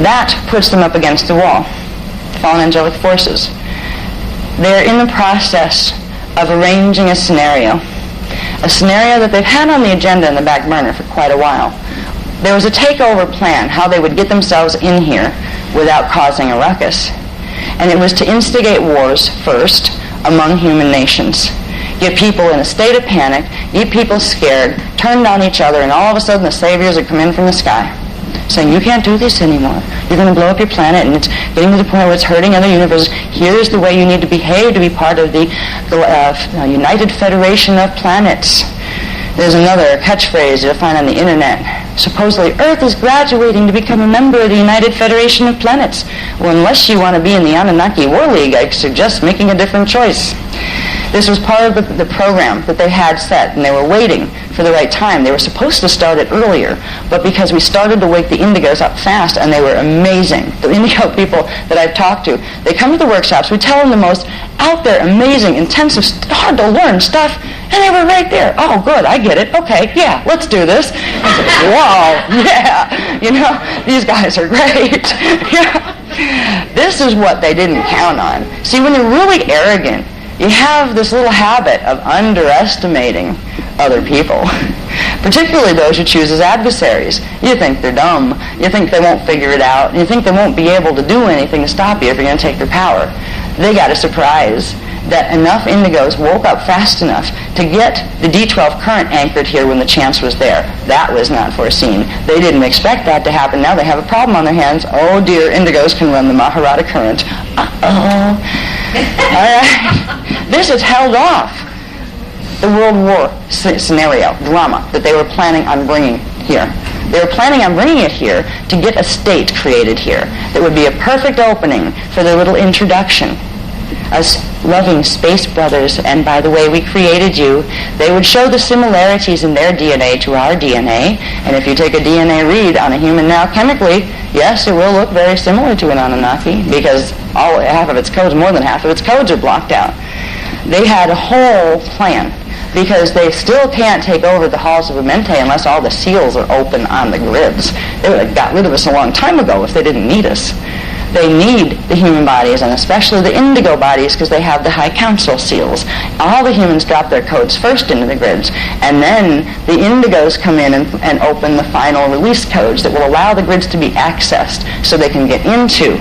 [SPEAKER 1] That puts them up against the wall. Fallen angelic forces. They're in the process of arranging a scenario that they've had on the agenda in the back burner for quite a while. There was a takeover plan, how they would get themselves in here without causing a ruckus. And it was to instigate wars first among human nations. Get people in a state of panic, get people scared, turn on each other, and all of a sudden the saviors would come in from the sky saying, you can't do this anymore. You're going to blow up your planet, and it's getting to the point where it's hurting other universes. Here's the way you need to behave to be part of the United Federation of Planets. There's another catchphrase you'll find on the internet. Supposedly, Earth is graduating to become a member of the United Federation of Planets. Well, unless you want to be in the Anunnaki War League, I suggest making a different choice. This was part of the program that they had set, and they were waiting for the right time. They were supposed to start it earlier, but because we started to wake the Indigos up fast, and they were amazing. The Indigo people that I've talked to, they come to the workshops, we tell them the most out there, amazing, intensive, hard to learn stuff, and they were right there. Oh, good, I get it. Okay, yeah, let's do this. I said, wow, yeah, these guys are great. Yeah. This is what they didn't count on. See, when you're really arrogant, you have this little habit of underestimating other people, particularly those you choose as adversaries. You think they're dumb. You think they won't figure it out. You think they won't be able to do anything to stop you if you're going to take their power. They got a surprise that enough indigos woke up fast enough to get the D12 current anchored here when the chance was there. That was not foreseen. They didn't expect that to happen. Now they have a problem on their hands. Oh dear, indigos can run the Maharata current. Uh-oh. All right. This has held off the World War scenario, drama, that they were planning on bringing here. They were planning on bringing it here to get a state created here that would be a perfect opening for their little introduction as loving space brothers, and by the way, we created you. They would show the similarities in their DNA to our DNA, and if you take a DNA read on a human now chemically, yes, it will look very similar to an Anunnaki, because half of its codes, more than half of its codes are blocked out. They had a whole plan, because they still can't take over the halls of Amente unless all the seals are open on the grids. They would have got rid of us a long time ago if they didn't need us. They need the human bodies, and especially the indigo bodies, because they have the High Council seals. All the humans drop their codes first into the grids, and then the indigos come in and open the final release codes that will allow the grids to be accessed so they can get into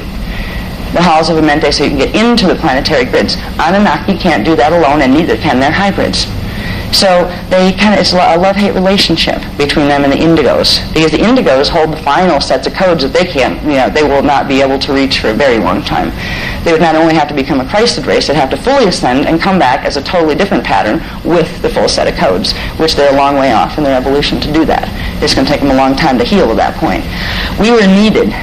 [SPEAKER 1] the halls of Amente, so you can get into the planetary grids. Anunnaki can't do that alone, and neither can their hybrids. So it's a love-hate relationship between them and the indigos, because the indigos hold the final sets of codes that they will not be able to reach for a very long time. They would not only have to become a Christed race, they'd have to fully ascend and come back as a totally different pattern with the full set of codes, which they're a long way off in their evolution to do that. It's going to take them a long time to heal at that point. We were needed.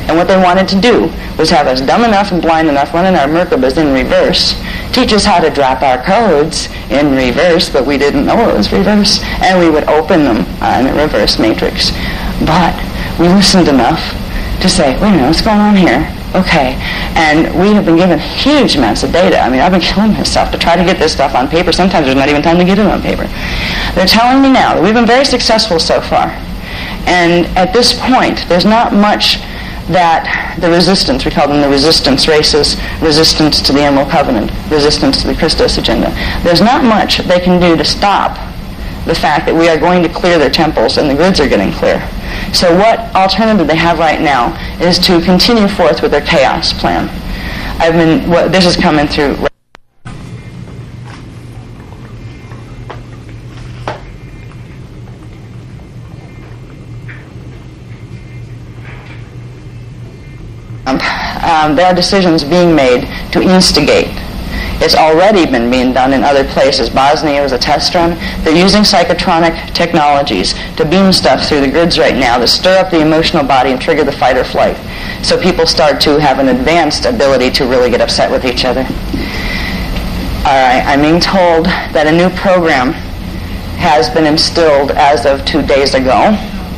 [SPEAKER 1] And what they wanted to do was have us dumb enough and blind enough running our Merkabas in reverse, teach us how to drop our codes in reverse, but we didn't know it was reverse, and we would open them on a reverse matrix. But we listened enough to say, wait a minute, what's going on here? Okay. And we have been given huge amounts of data. I mean, I've been killing myself to try to get this stuff on paper. Sometimes there's not even time to get it on paper. They're telling me now that we've been very successful so far. And at this point, there's not much that the resistance, we call them the resistance races, resistance to the Emerald Covenant, resistance to the Christos agenda. There's not much they can do to stop the fact that we are going to clear their temples and the grids are getting clear. So what alternative they have right now is to continue forth with their chaos plan. This is coming through. There are decisions being made to instigate. It's already been being done in other places. Bosnia was a test run. They're using psychotronic technologies to beam stuff through the grids right now to stir up the emotional body and trigger the fight or flight. So people start to have an advanced ability to really get upset with each other. All right, I'm being told that a new program has been instilled as of 2 days ago.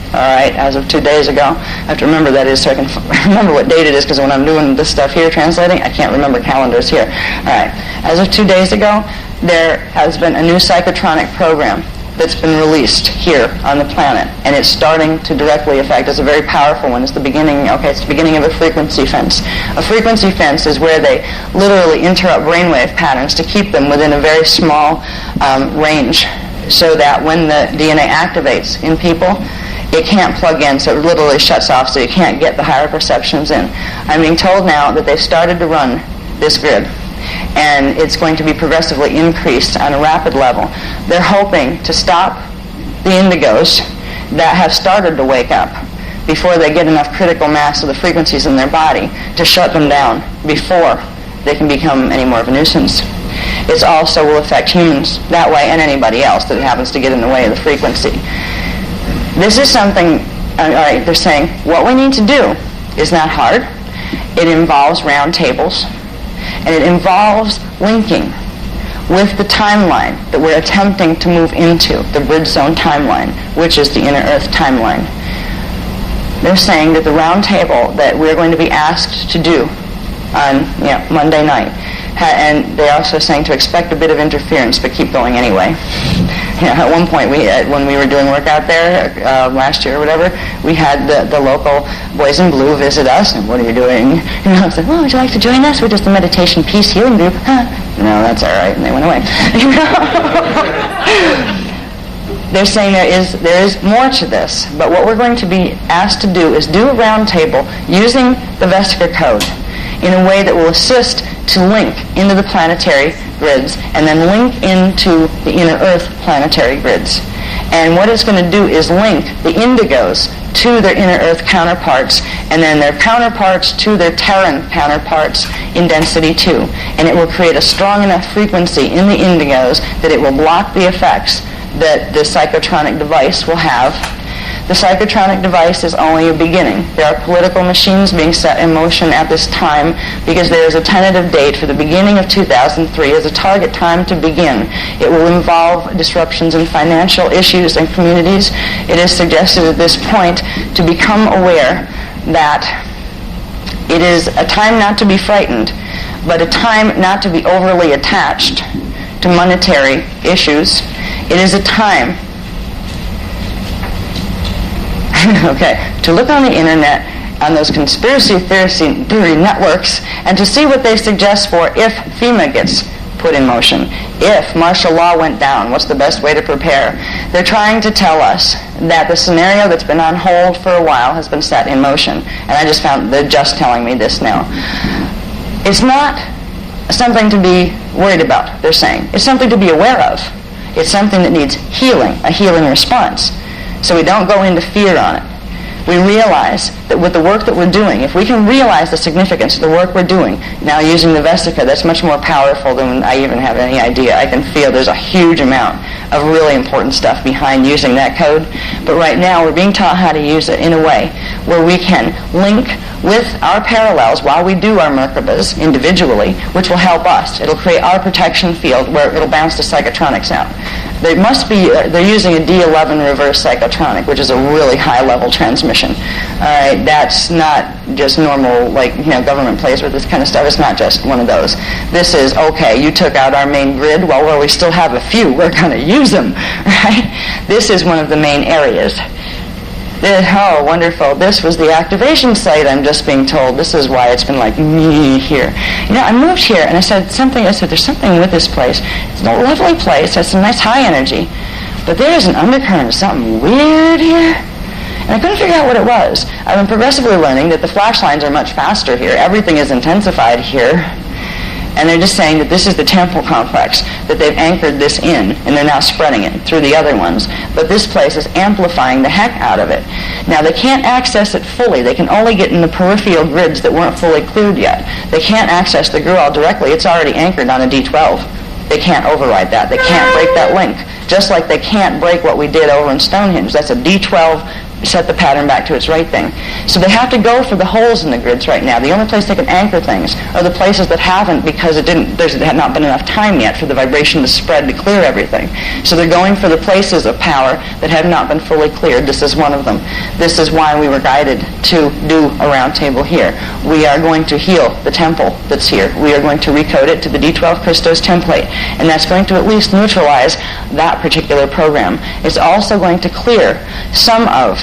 [SPEAKER 1] All right, as of 2 days ago. I have to remember that is so I can remember what date it is, because when I'm doing this stuff here, translating, I can't remember calendars here. All right, as of 2 days ago, there has been a new psychotronic program that's been released here on the planet, and it's starting to directly affect. It's a very powerful one. It's the beginning. Okay, it's the beginning of a frequency fence. A frequency fence is where they literally interrupt brainwave patterns to keep them within a very small range, so that when the DNA activates in people, it can't plug in, so it literally shuts off, so you can't get the higher perceptions in. I'm being told now that they've started to run this grid, and it's going to be progressively increased on a rapid level. They're hoping to stop the indigos that have started to wake up before they get enough critical mass of the frequencies in their body to shut them down before they can become any more of a nuisance. It also will affect humans that way, and anybody else that happens to get in the way of the frequency. This is something, all right, they're saying, what we need to do is not hard. It involves round tables, and it involves linking with the timeline that we're attempting to move into, the bridge zone timeline, which is the inner Earth timeline. They're saying that the round table that we're going to be asked to do on Monday night, and they're also saying to expect a bit of interference, but keep going anyway. At one point, when we were doing work out there last year or whatever, we had the local boys in blue visit us, and what are you doing? I said, well, would you like to join us? We're just a meditation peace healing group. No, that's all right, and they went away. they're saying there is more to this, but what we're going to be asked to do is do a round table using the Vesica code in a way that will assist to link into the planetary grids and then link into the inner Earth planetary grids. And what it's going to do is link the indigos to their inner Earth counterparts, and then their counterparts to their Terran counterparts in density 2. And it will create a strong enough frequency in the indigos that it will block the effects that the psychotronic device will have. The psychotronic device is only a beginning. There are political machines being set in motion at this time because there is a tentative date for the beginning of 2003 as a target time to begin. It will involve disruptions in financial issues and communities. It is suggested at this point to become aware that it is a time not to be frightened, but a time not to be overly attached to monetary issues. It is a time to look on the internet, on those conspiracy theory networks, and to see what they suggest for if FEMA gets put in motion. If martial law went down, what's the best way to prepare? They're trying to tell us that the scenario that's been on hold for a while has been set in motion. And I just found they're just telling me this now. It's not something to be worried about, they're saying. It's something to be aware of. It's something that needs healing, a healing response. So we don't go into fear on it. We realize that with the work that we're doing, if we can realize the significance of the work we're doing, now using the Vesica, that's much more powerful than I even have any idea. I can feel there's a huge amount of really important stuff behind using that code. But right now we're being taught how to use it in a way where we can link with our parallels while we do our Merkabas individually, which will help us. It'll create our protection field where it'll bounce the psychotronics out. They're using a D11 reverse psychotronic, which is a really high-level transmission. All right, that's not just normal, government plays with this kind of stuff. It's not just one of those. This is, okay, you took out our main grid. Well, where we still have a few, we're going to use them, right? This is one of the main areas. Oh, wonderful. This was the activation site, I'm just being told. This is why it's been like me here. I moved here, and I said, there's something with this place. It's a lovely place. It's a nice high energy. But there's an undercurrent of something weird here. And I couldn't figure out what it was. I've been progressively learning that the flash lines are much faster here. Everything is intensified here. And they're just saying that this is the temple complex, that they've anchored this in, and they're now spreading it through the other ones. But this place is amplifying the heck out of it. Now, they can't access it fully. They can only get in the peripheral grids that weren't fully cleared yet. They can't access the Grual directly. It's already anchored on a D12. They can't override that. They can't break that link. Just like they can't break what we did over in Stonehenge. That's a D12, set the pattern back to its right thing. So they have to go for the holes in the grids right now. The only place they can anchor things are the places that haven't, because there had not been enough time yet for the vibration to spread to clear everything. So they're going for the places of power that have not been fully cleared. This is one of them. This is why we were guided to do a round table here. We are going to heal the temple that's here. We are going to recode it to the D12 Christos template, and that's going to at least neutralize that particular program. It's also going to clear some of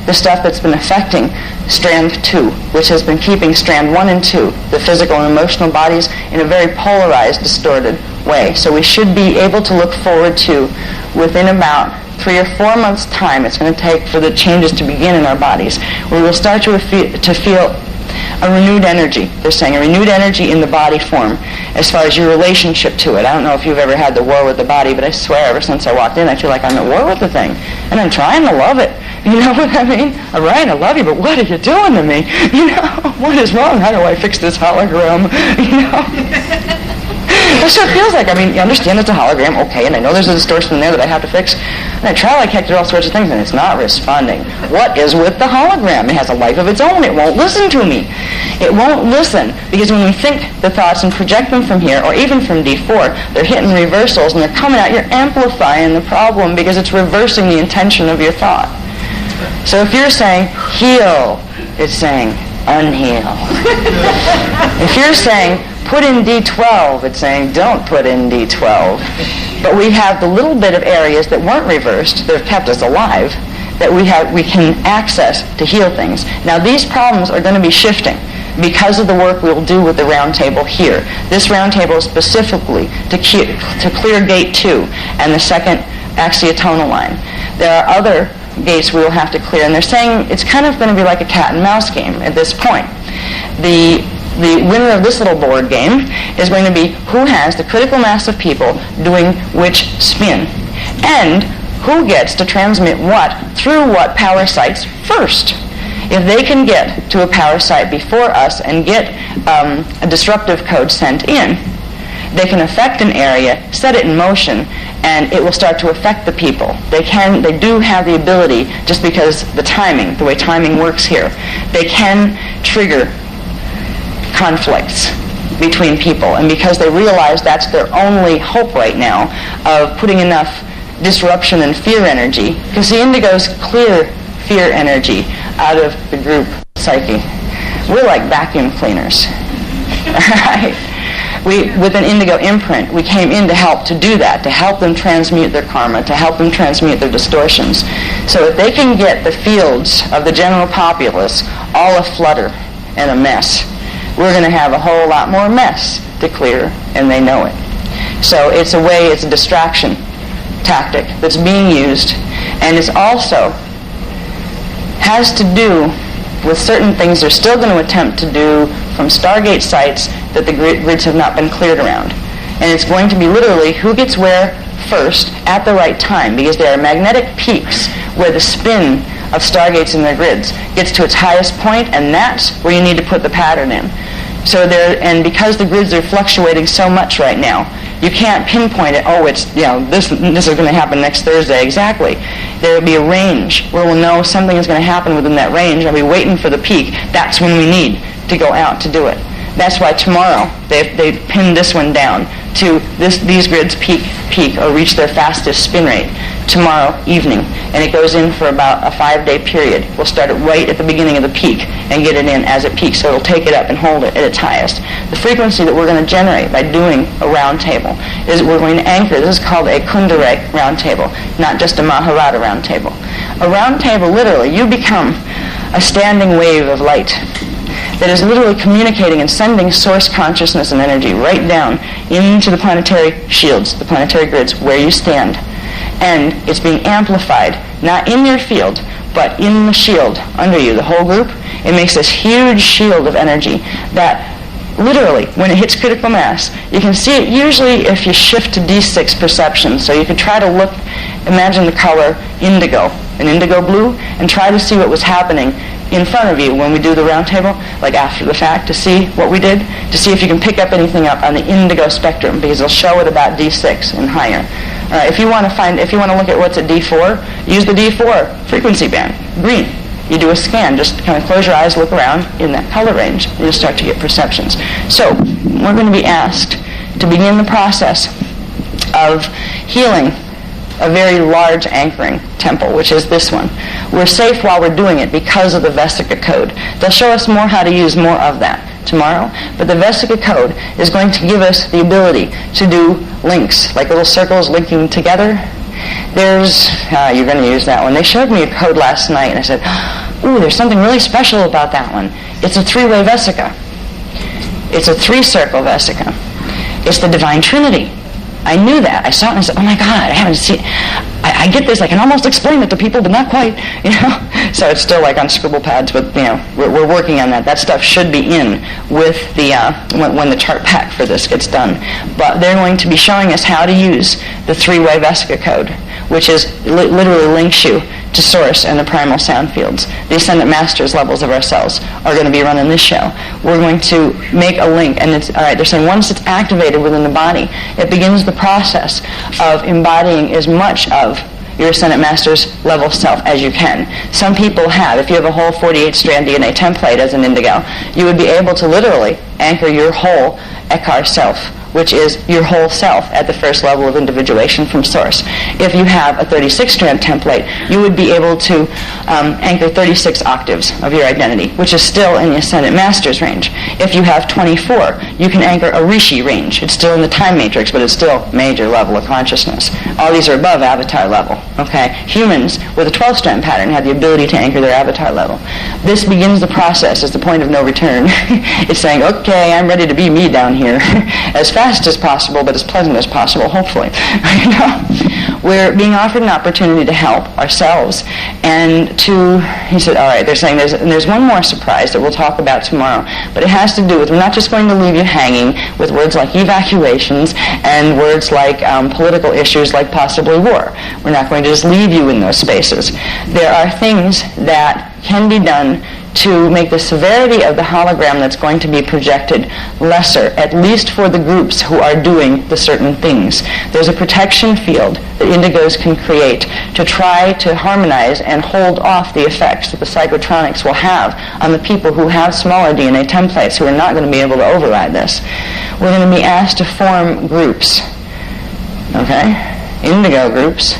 [SPEAKER 1] the stuff that's been affecting strand 2, which has been keeping strand 1 and 2, the physical and emotional bodies, in a very polarized, distorted way. So we should be able to look forward to, within about 3 or 4 months' time, it's going to take for the changes to begin in our bodies, where we will start to feel a renewed energy. They're saying a renewed energy in the body form as far as your relationship to it. I don't know if you've ever had the war with the body, but I swear ever since I walked in, I feel like I'm at war with the thing. And I'm trying to love it. You know what I mean? All right, I love you, but what are you doing to me? What is wrong? How do I fix this hologram? That's what it feels like. You understand it's a hologram, okay, and I know there's a distortion in there that I have to fix. And I try like heck to do all sorts of things, and it's not responding. What is with the hologram? It has a life of its own. It won't listen to me. It won't listen, because when we think the thoughts and project them from here, or even from D4, they're hitting reversals, and they're coming out. You're amplifying the problem because it's reversing the intention of your thought. So if you're saying, heal, it's saying, unheal. If you're saying, put in D12, it's saying, don't put in D12. But we have the little bit of areas that weren't reversed, that have kept us alive, that we can access to heal things. Now these problems are going to be shifting because of the work we'll do with the round table here. This round table is specifically to clear gate 2 and the second actually a tonal line. There are other gates we will have to clear, and they're saying it's kind of going to be like a cat and mouse game at this point. The winner of this little board game is going to be who has the critical mass of people doing which spin, and who gets to transmit what through what power sites first. If they can get to a power site before us and get a disruptive code sent in, they can affect an area, set it in motion, and it will start to affect the people. They do have the ability, just because the way timing works here, they can trigger conflicts between people. And because they realize that's their only hope right now of putting enough disruption and fear energy, because the indigos clear fear energy out of the group psyche. We're like vacuum cleaners. Right? With an indigo imprint, we came in to help to do that, to help them transmute their karma, to help them transmute their distortions. So if they can get the fields of the general populace all aflutter and a mess, we're going to have a whole lot more mess to clear, and they know it. So it's a distraction tactic that's being used, and it's also has to do with certain things they're still going to attempt to do from Stargate sites that the grids have not been cleared around. And it's going to be literally who gets where first at the right time, because there are magnetic peaks where the spin of Stargates in their grids gets to its highest point, and that's where you need to put the pattern in. So and because the grids are fluctuating so much right now, you can't pinpoint it, this is going to happen next Thursday exactly. There will be a range where we'll know something is going to happen within that range. I'll be waiting for the peak. That's when we need to go out to do it. That's why tomorrow they pinned this one down to these grids peak or reach their fastest spin rate tomorrow evening, and it goes in for about a 5-day period. We'll start it right at the beginning of the peak and get it in as it peaks, so it'll take it up and hold it at its highest. The frequency that we're going to generate by doing a round table is we're going to anchor. This is called a Kundalini round table, not just a Mahabharata round table. A round table, literally, you become a standing wave of light that is literally communicating and sending source consciousness and energy right down into the planetary shields, the planetary grids, where you stand. And it's being amplified, not in your field, but in the shield under you, the whole group. It makes this huge shield of energy that literally, when it hits critical mass, you can see it usually if you shift to D6 perception. So you could try to imagine the color indigo, an indigo blue, and try to see what was happening in front of you when we do the round table, like after the fact, to see what we did, to see if you can pick up anything up on the indigo spectrum, because it'll show it about D6 and higher. If you want to look at what's at D4, use the D4 frequency band, green. You do a scan, just kind of close your eyes, look around in that color range, and you'll start to get perceptions. So we're going to be asked to begin the process of healing a very large anchoring temple, which is this one. We're safe while we're doing it because of the Vesica code. They'll show us how to use more of that tomorrow, but the Vesica code is going to give us the ability to do links, like little circles linking together. You're going to use that one. They showed me a code last night, and I said, ooh, there's something really special about that one. It's a 3-way Vesica. It's a 3-circle Vesica. It's the Divine Trinity. I knew that. I saw it and I said, oh my God, I haven't seen it. I get this. I can almost explain it to people, but not quite. So it's still like on scribble pads, but we're working on that. That stuff should be in with the when the chart pack for this gets done. But they're going to be showing us how to use the 3-way Vesica code, which is literally links you to source and the primal sound fields. The Ascendant Masters levels of ourselves are going to be running this show. We're going to make a link, and they're saying once it's activated within the body, it begins the process of embodying as much of your Ascendant Master's level self as you can. Some people if you have a whole 48-strand DNA template as an indigo, you would be able to literally anchor your whole Eckhart self, which is your whole self at the first level of individuation from source. If you have a 36-strand template, you would be able to anchor 36 octaves of your identity, which is still in the Ascendant Master's range. If you have 24, you can anchor a Rishi range. It's still in the time matrix, but it's still major level of consciousness. All these are above avatar level. Okay? Humans with a 12-strand pattern have the ability to anchor their avatar level. This begins the process as the point of no return. It's saying, okay, I'm ready to be me down here as fast as possible, but as pleasant as possible, hopefully. we're being offered an opportunity to help ourselves. And he said, all right, they're saying there's one more surprise that we'll talk about tomorrow, but it has to do with, we're not just going to leave you hanging with words like evacuations and words like political issues like possibly war. We're not going to just leave you in those spaces. There are things that can be done to make the severity of the hologram that's going to be projected lesser, at least for the groups who are doing the certain things. There's a protection field that indigos can create to try to harmonize and hold off the effects that the psychotronics will have on the people who have smaller DNA templates, who are not going to be able to override this. We're going to be asked to form groups, okay? Indigo groups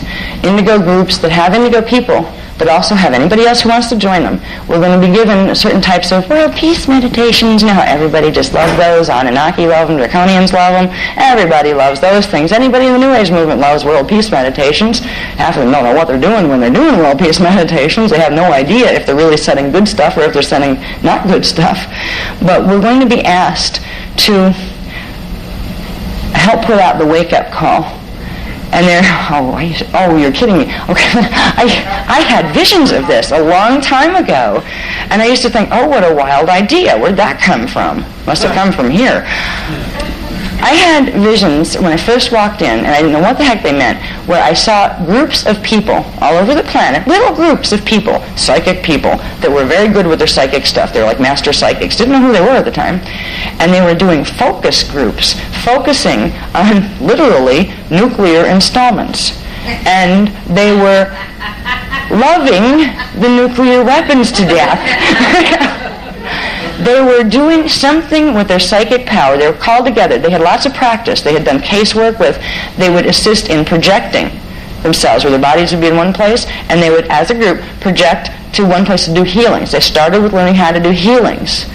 [SPEAKER 1] that have indigo people, but also have anybody else who wants to join them. We're going to be given certain types of world peace meditations. You know how everybody just loves those. Anunnaki love them. Draconians love them. Everybody loves those things. Anybody in the New Age movement loves world peace meditations. Half of them don't know what they're doing when they're doing world peace meditations. They have no idea if they're really setting good stuff or if they're setting not good stuff. But we're going to be asked to help put out the wake-up call. And you're kidding me. Okay, I had visions of this a long time ago, and I used to think, oh, what a wild idea. Where'd that come from? Must have come from here. I had visions when I first walked in, and I didn't know what the heck they meant, where I saw groups of people all over the planet, little groups of people, psychic people, that were very good with their psychic stuff. They were like master psychics. Didn't know who they were at the time. And they were doing focus groups, focusing on literally nuclear installments. And they were loving the nuclear weapons to death. They were doing something with their psychic power. They were called together. They had lots of practice. They had done casework with, they would assist in projecting themselves, where their bodies would be in one place, and they would, as a group, project to one place to do healings. They started with learning how to do healings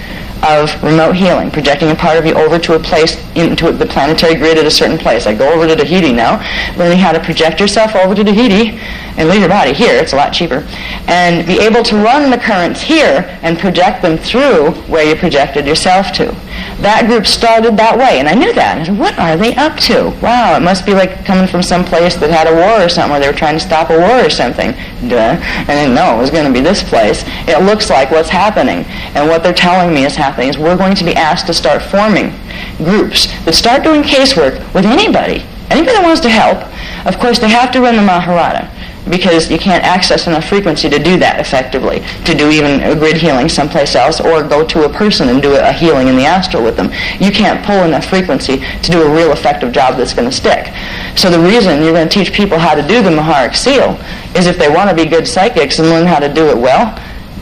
[SPEAKER 1] of remote healing, projecting a part of you over to a place, into the planetary grid at a certain place. I go over to Tahiti now, learning how to project yourself over to Tahiti and leave your body here. It's a lot cheaper. And be able to run the currents here and project them through where you projected yourself to. That group started that way, and I knew that. And I said, what are they up to? Wow, it must be like coming from some place that had a war or something, where they were trying to stop a war or something. Duh. I didn't know it was going to be this place. It looks like what's happening. And what they're telling me is happening is we're going to be asked to start forming groups that start doing casework with anybody that wants to help. Of course, they have to run the Maharata, because you can't access enough frequency to do that effectively, to do even a grid healing someplace else, or go to a person and do a healing in the astral with them. You can't pull enough frequency to do a real effective job that's going to stick. So the reason you're going to teach people how to do the Maharic Seal is if they want to be good psychics and learn how to do it well,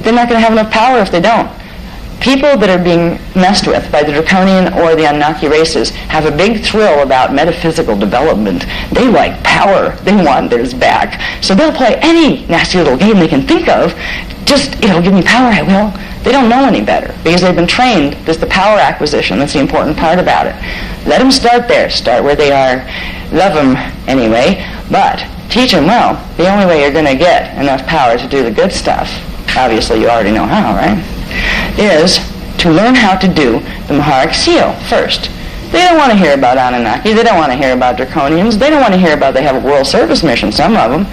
[SPEAKER 1] they're not going to have enough power if they don't. People that are being messed with by the Draconian or the Anunnaki races have a big thrill about metaphysical development. They like power. They want theirs back. So they'll play any nasty little game they can think of. Just, give me power, I will. They don't know any better because they've been trained. There's the power acquisition. That's the important part about it. Let them start there. Start where they are. Love them anyway, but teach them well. The only way you're going to get enough power to do the good stuff, obviously you already know how, right, is to learn how to do the Maharic Seal first. They don't want to hear about Anunnaki. They don't want to hear about Draconians. They don't want to hear about they have a world service mission, some of them.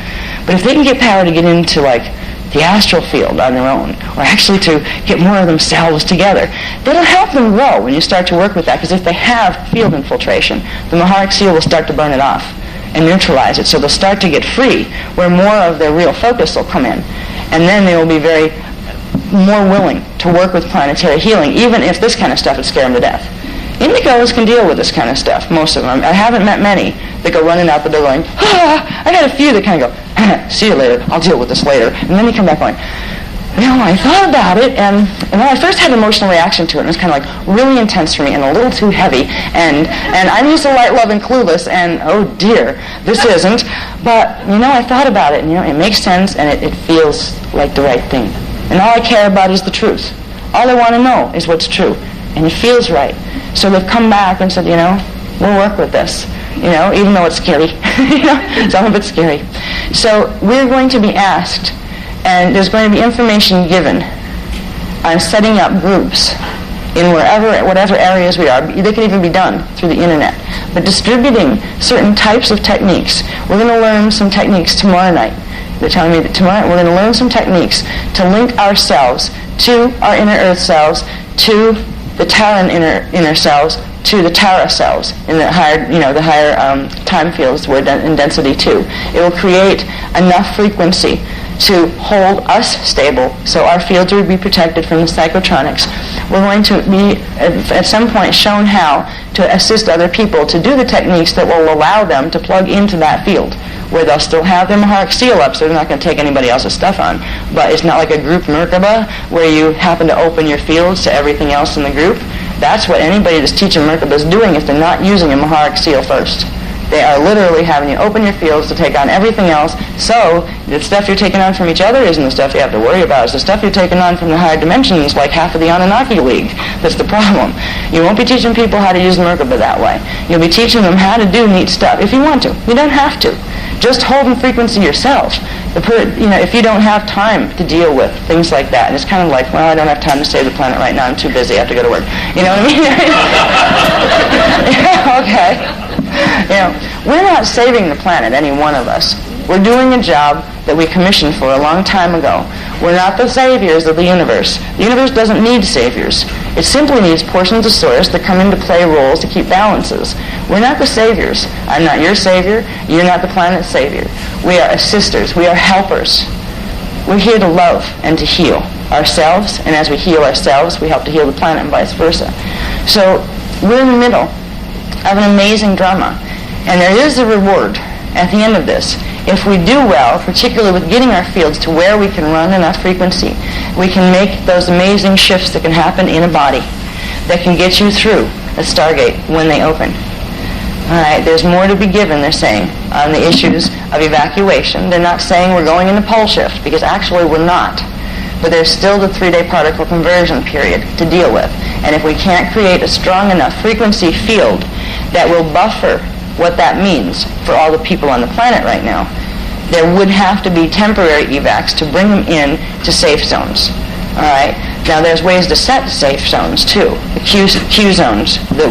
[SPEAKER 1] But if they can get power to get into, the astral field on their own, or actually to get more of themselves together, that'll help them grow when you start to work with that, because if they have field infiltration, the Maharic Seal will start to burn it off and neutralize it. So they'll start to get free, where more of their real focus will come in. And then they will be more willing to work with planetary healing, even if this kind of stuff would scare them to death. Indigos can deal with this kind of stuff, most of them. I haven't met many that go running out the door going, I got a few that kind of go, see you later, I'll deal with this later. And then they come back going, I thought about it, and when I first had an emotional reaction to it, it was kind of really intense for me and a little too heavy, and I'm used to light, love, and clueless, and oh dear, this isn't. But, I thought about it, and it makes sense, and it feels like the right thing. And all I care about is the truth. All I want to know is what's true, and it feels right. So they've come back and said, we'll work with this, even though it's scary. Some of it's scary. So we're going to be asked, and there's going to be information given on setting up groups in whatever areas we are. They can even be done through the internet. but distributing certain types of techniques. We're going to learn some techniques tomorrow night. They're telling me that tomorrow we're going to learn some techniques to link ourselves to our inner earth cells, to the Terran inner cells, to the Tara cells in the higher, the higher time fields where in density 2. It will create enough frequency to hold us stable, so our fields will be protected from the psychotronics. We're going to be, at some point, shown how to assist other people to do the techniques that will allow them to plug into that field, where they'll still have their Maharic seal up, so they're not going to take anybody else's stuff on. But it's not like a group Merkaba, where you happen to open your fields to everything else in the group. That's what anybody that's teaching Merkaba is doing if they're not using a Maharic seal first. They are literally having you open your fields to take on everything else, so the stuff you're taking on from each other isn't the stuff you have to worry about. It's the stuff you're taking on from the higher dimensions, like half of the Anunnaki League. That's the problem. You won't be teaching people how to use Merkaba that way. You'll be teaching them how to do neat stuff, if you want to. You don't have to. Just hold in frequency yourself. If you don't have time to deal with things like that, and it's kind of like, well, I don't have time to save the planet right now. I'm too busy. I have to go to work. You know what I mean? Yeah, okay. We're not saving the planet, any one of us. We're doing a job that we commissioned for a long time ago. We're not the saviors of the universe. The universe doesn't need saviors. It simply needs portions of source that come into play roles to keep balances. We're not the saviors. I'm not your savior. You're not the planet's savior. We are assisters. We are helpers. We're here to love and to heal ourselves, and as we heal ourselves, we help to heal the planet and vice versa. So we're in the middle of an amazing drama, and there is a reward at the end of this. If we do well, particularly with getting our fields to where we can run enough frequency, we can make those amazing shifts that can happen in a body that can get you through a Stargate when they open. All right, there's more to be given, they're saying, on the issues of evacuation. They're not saying we're going into pole shift, because actually we're not. But there's still the 3-day particle conversion period to deal with. And if we can't create a strong enough frequency field that will buffer what that means for all the people on the planet right now, there would have to be temporary evacs to bring them in to safe zones. All right. Now there's ways to set safe zones too. The Q zones that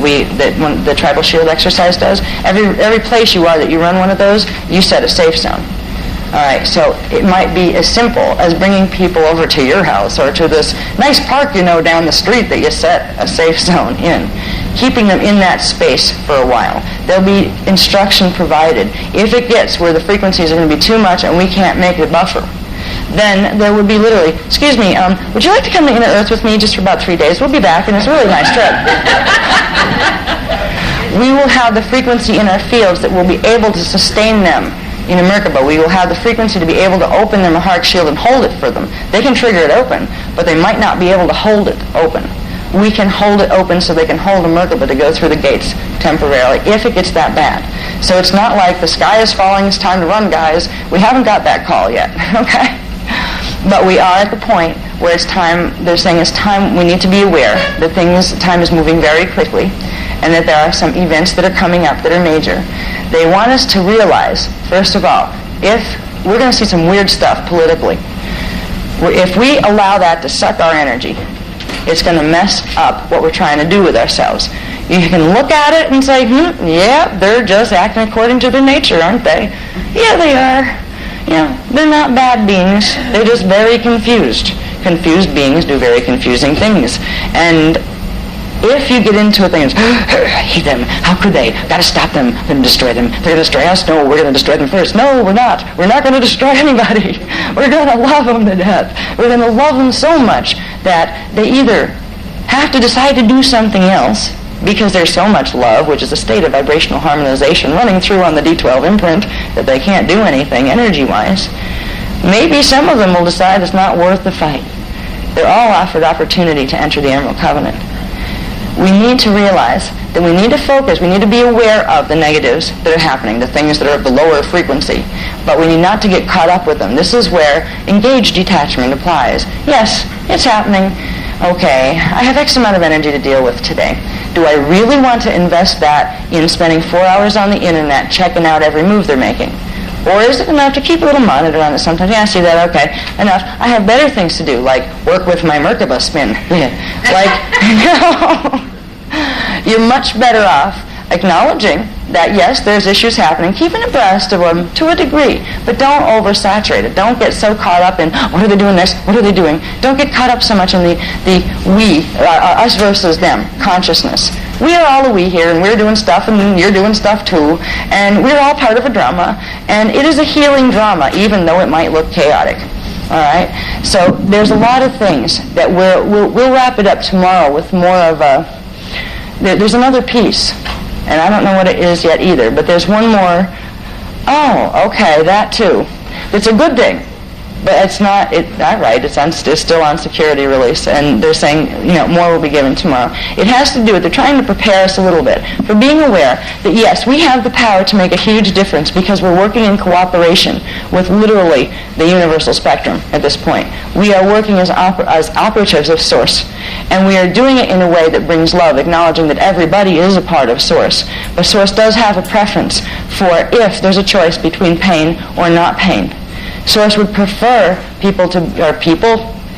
[SPEAKER 1] when the tribal shield exercise does. Every place you are that you run one of those, you set a safe zone. All right. So it might be as simple as bringing people over to your house or to this nice park down the street that you set a safe zone in. Keeping them in that space for a while. There'll be instruction provided. If it gets where the frequencies are going to be too much and we can't make a buffer, then there would be literally, excuse me, would you like to come to Inner Earth with me just for about 3 days? We'll be back, and it's a really nice trip. We will have the frequency in our fields that will be able to sustain them in a Merkaba. We will have the frequency to be able to open their Maharic shield and hold it for them. They can trigger it open, but they might not be able to hold it open. We can hold it open so they can hold a Merkaba to go through the gates temporarily if it gets that bad. So it's not like the sky is falling, it's time to run, guys. We haven't got that call yet, okay? But we are at the point where it's time, they're saying it's time, we need to be aware that time is moving very quickly and that there are some events that are coming up that are major. They want us to realize, first of all, if we're going to see some weird stuff politically, if we allow that to suck our energy, it's going to mess up what we're trying to do with ourselves. You can look at it and say, yeah, they're just acting according to their nature, aren't they? Yeah, they are. They're not bad beings. They're just very confused. Confused beings do very confusing things. And if you get into a thing and I hate them, how could they? Got to stop them. We're going to destroy them. They're going to destroy us. No, we're going to destroy them first. No, we're not. We're not going to destroy anybody. We're going to love them to death. We're going to love them so much that they either have to decide to do something else because there's so much love, which is a state of vibrational harmonization running through on the D12 imprint, that they can't do anything energy-wise. Maybe some of them will decide it's not worth the fight. They're all offered opportunity to enter the Emerald Covenant. We need to realize that we need to focus, we need to be aware of the negatives that are happening, the things that are of the lower frequency, but we need not to get caught up with them. This is where engaged detachment applies. Yes, it's happening. Okay, I have X amount of energy to deal with today. Do I really want to invest that in spending 4 hours on the internet checking out every move they're making? Or is it enough to keep a little monitor on it sometimes? Yeah, I see that, okay, enough. I have better things to do, like work with my Merkaba spin. You're much better off acknowledging that, yes, there's issues happening, keeping abreast of them to a degree, but don't oversaturate it. Don't get so caught up in, what are they doing this? What are they doing? Don't get caught up so much in the we, us versus them, consciousness. We are all a we here, and we're doing stuff, and you're doing stuff too, and we're all part of a drama, and it is a healing drama, even though it might look chaotic. All right? So there's a lot of things that we'll wrap it up tomorrow with more of a... There's another piece, and I don't know what it is yet either, but there's one more. Oh, okay, that too. It's a good thing, but it's not, it's still on security release, and they're saying, more will be given tomorrow. It has to do with, they're trying to prepare us a little bit for being aware that, yes, we have the power to make a huge difference because we're working in cooperation with literally the universal spectrum at this point. We are working as operatives of Source, and we are doing it in a way that brings love, acknowledging that everybody is a part of Source. But Source does have a preference for if there's a choice between pain or not pain. Source would prefer people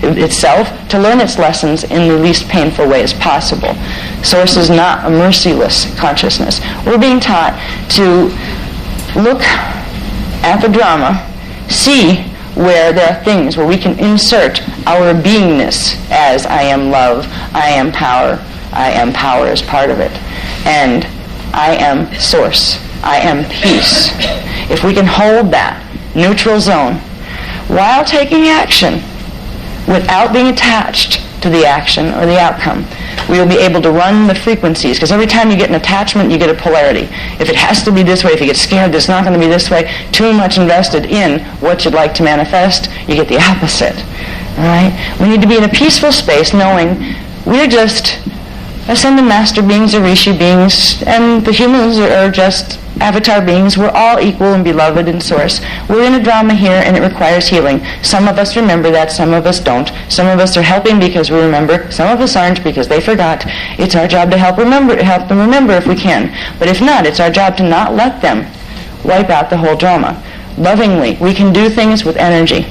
[SPEAKER 1] itself to learn its lessons in the least painful way as possible. Source is not a merciless consciousness. We're being taught to look at the drama, see where there are things where we can insert our beingness as I am love, I am power as part of it, and I am Source, I am peace. If we can hold that neutral zone while taking action without being attached to the action or the outcome, we will be able to run the frequencies, because every time you get an attachment, you get a polarity. If it has to be this way, if you get scared it's not going to be this way, too much invested in what you'd like to manifest, you get the opposite. All right? We need to be in a peaceful space knowing we're just ascended master beings or rishi beings, and the humans are just avatar beings. We're all equal and beloved in Source. We're in a drama here, and it requires healing. Some of us remember that, some of us don't. Some of us are helping because we remember, some of us aren't because they forgot. It's our job to help them remember if we can. But if not, it's our job to not let them wipe out the whole drama. Lovingly, we can do things with energy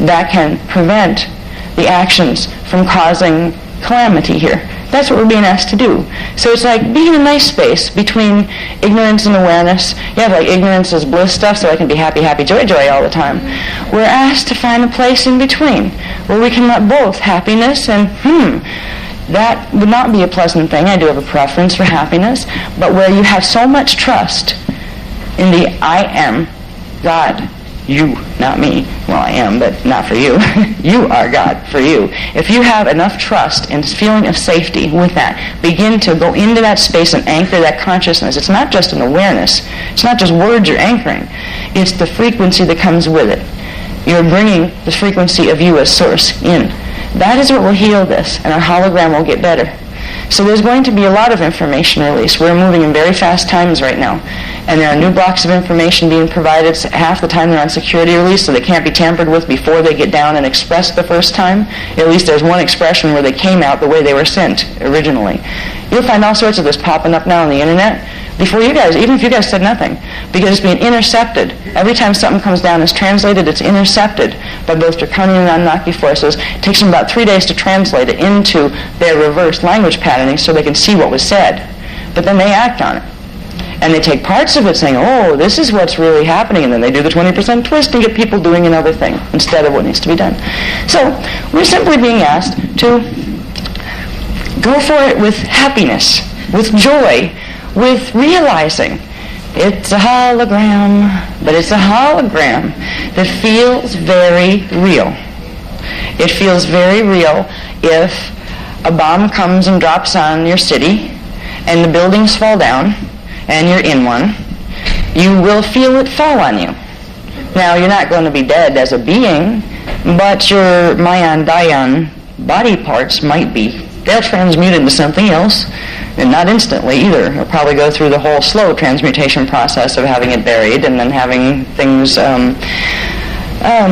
[SPEAKER 1] that can prevent the actions from causing calamity here. That's what we're being asked to do. So it's like being in a nice space between ignorance and awareness. You have like ignorance is bliss stuff, so I can be happy, happy, joy, joy all the time. We're asked to find a place in between where we can let both happiness and that would not be a pleasant thing. I do have a preference for happiness, but where you have so much trust in the I am God. You, not me. Well, I am, but not for you. You are God for you. If you have enough trust and feeling of safety with that, begin to go into that space and anchor that consciousness. It's not just an awareness. It's not just words you're anchoring. It's the frequency that comes with it. You're bringing the frequency of you as Source in. That is what will heal this, and our hologram will get better. So there's going to be a lot of information released. We're moving in very fast times right now. And there are new blocks of information being provided. Half the time they're on security release, so they can't be tampered with before they get down and expressed the first time. At least there's one expression where they came out the way they were sent originally. You'll find all sorts of this popping up now on the internet before you guys, even if you guys said nothing, because it's being intercepted. Every time something comes down as translated, it's intercepted by both draconian and Anunnaki forces. It takes them about 3 days to translate it into their reverse language patterning so they can see what was said. But then they act on it. And they take parts of it saying, oh, this is what's really happening, and then they do the 20% twist and get people doing another thing instead of what needs to be done. So we're simply being asked to go for it with happiness, with joy, with realizing it's a hologram, but it's a hologram that feels very real. It feels very real if a bomb comes and drops on your city and the buildings fall down and you're in one. You will feel it fall on you. Now, you're not going to be dead as a being, but your Mayan-Dayan body parts might be. They'll transmute into something else, and not instantly either. They'll probably go through the whole slow transmutation process of having it buried and then having things... I'm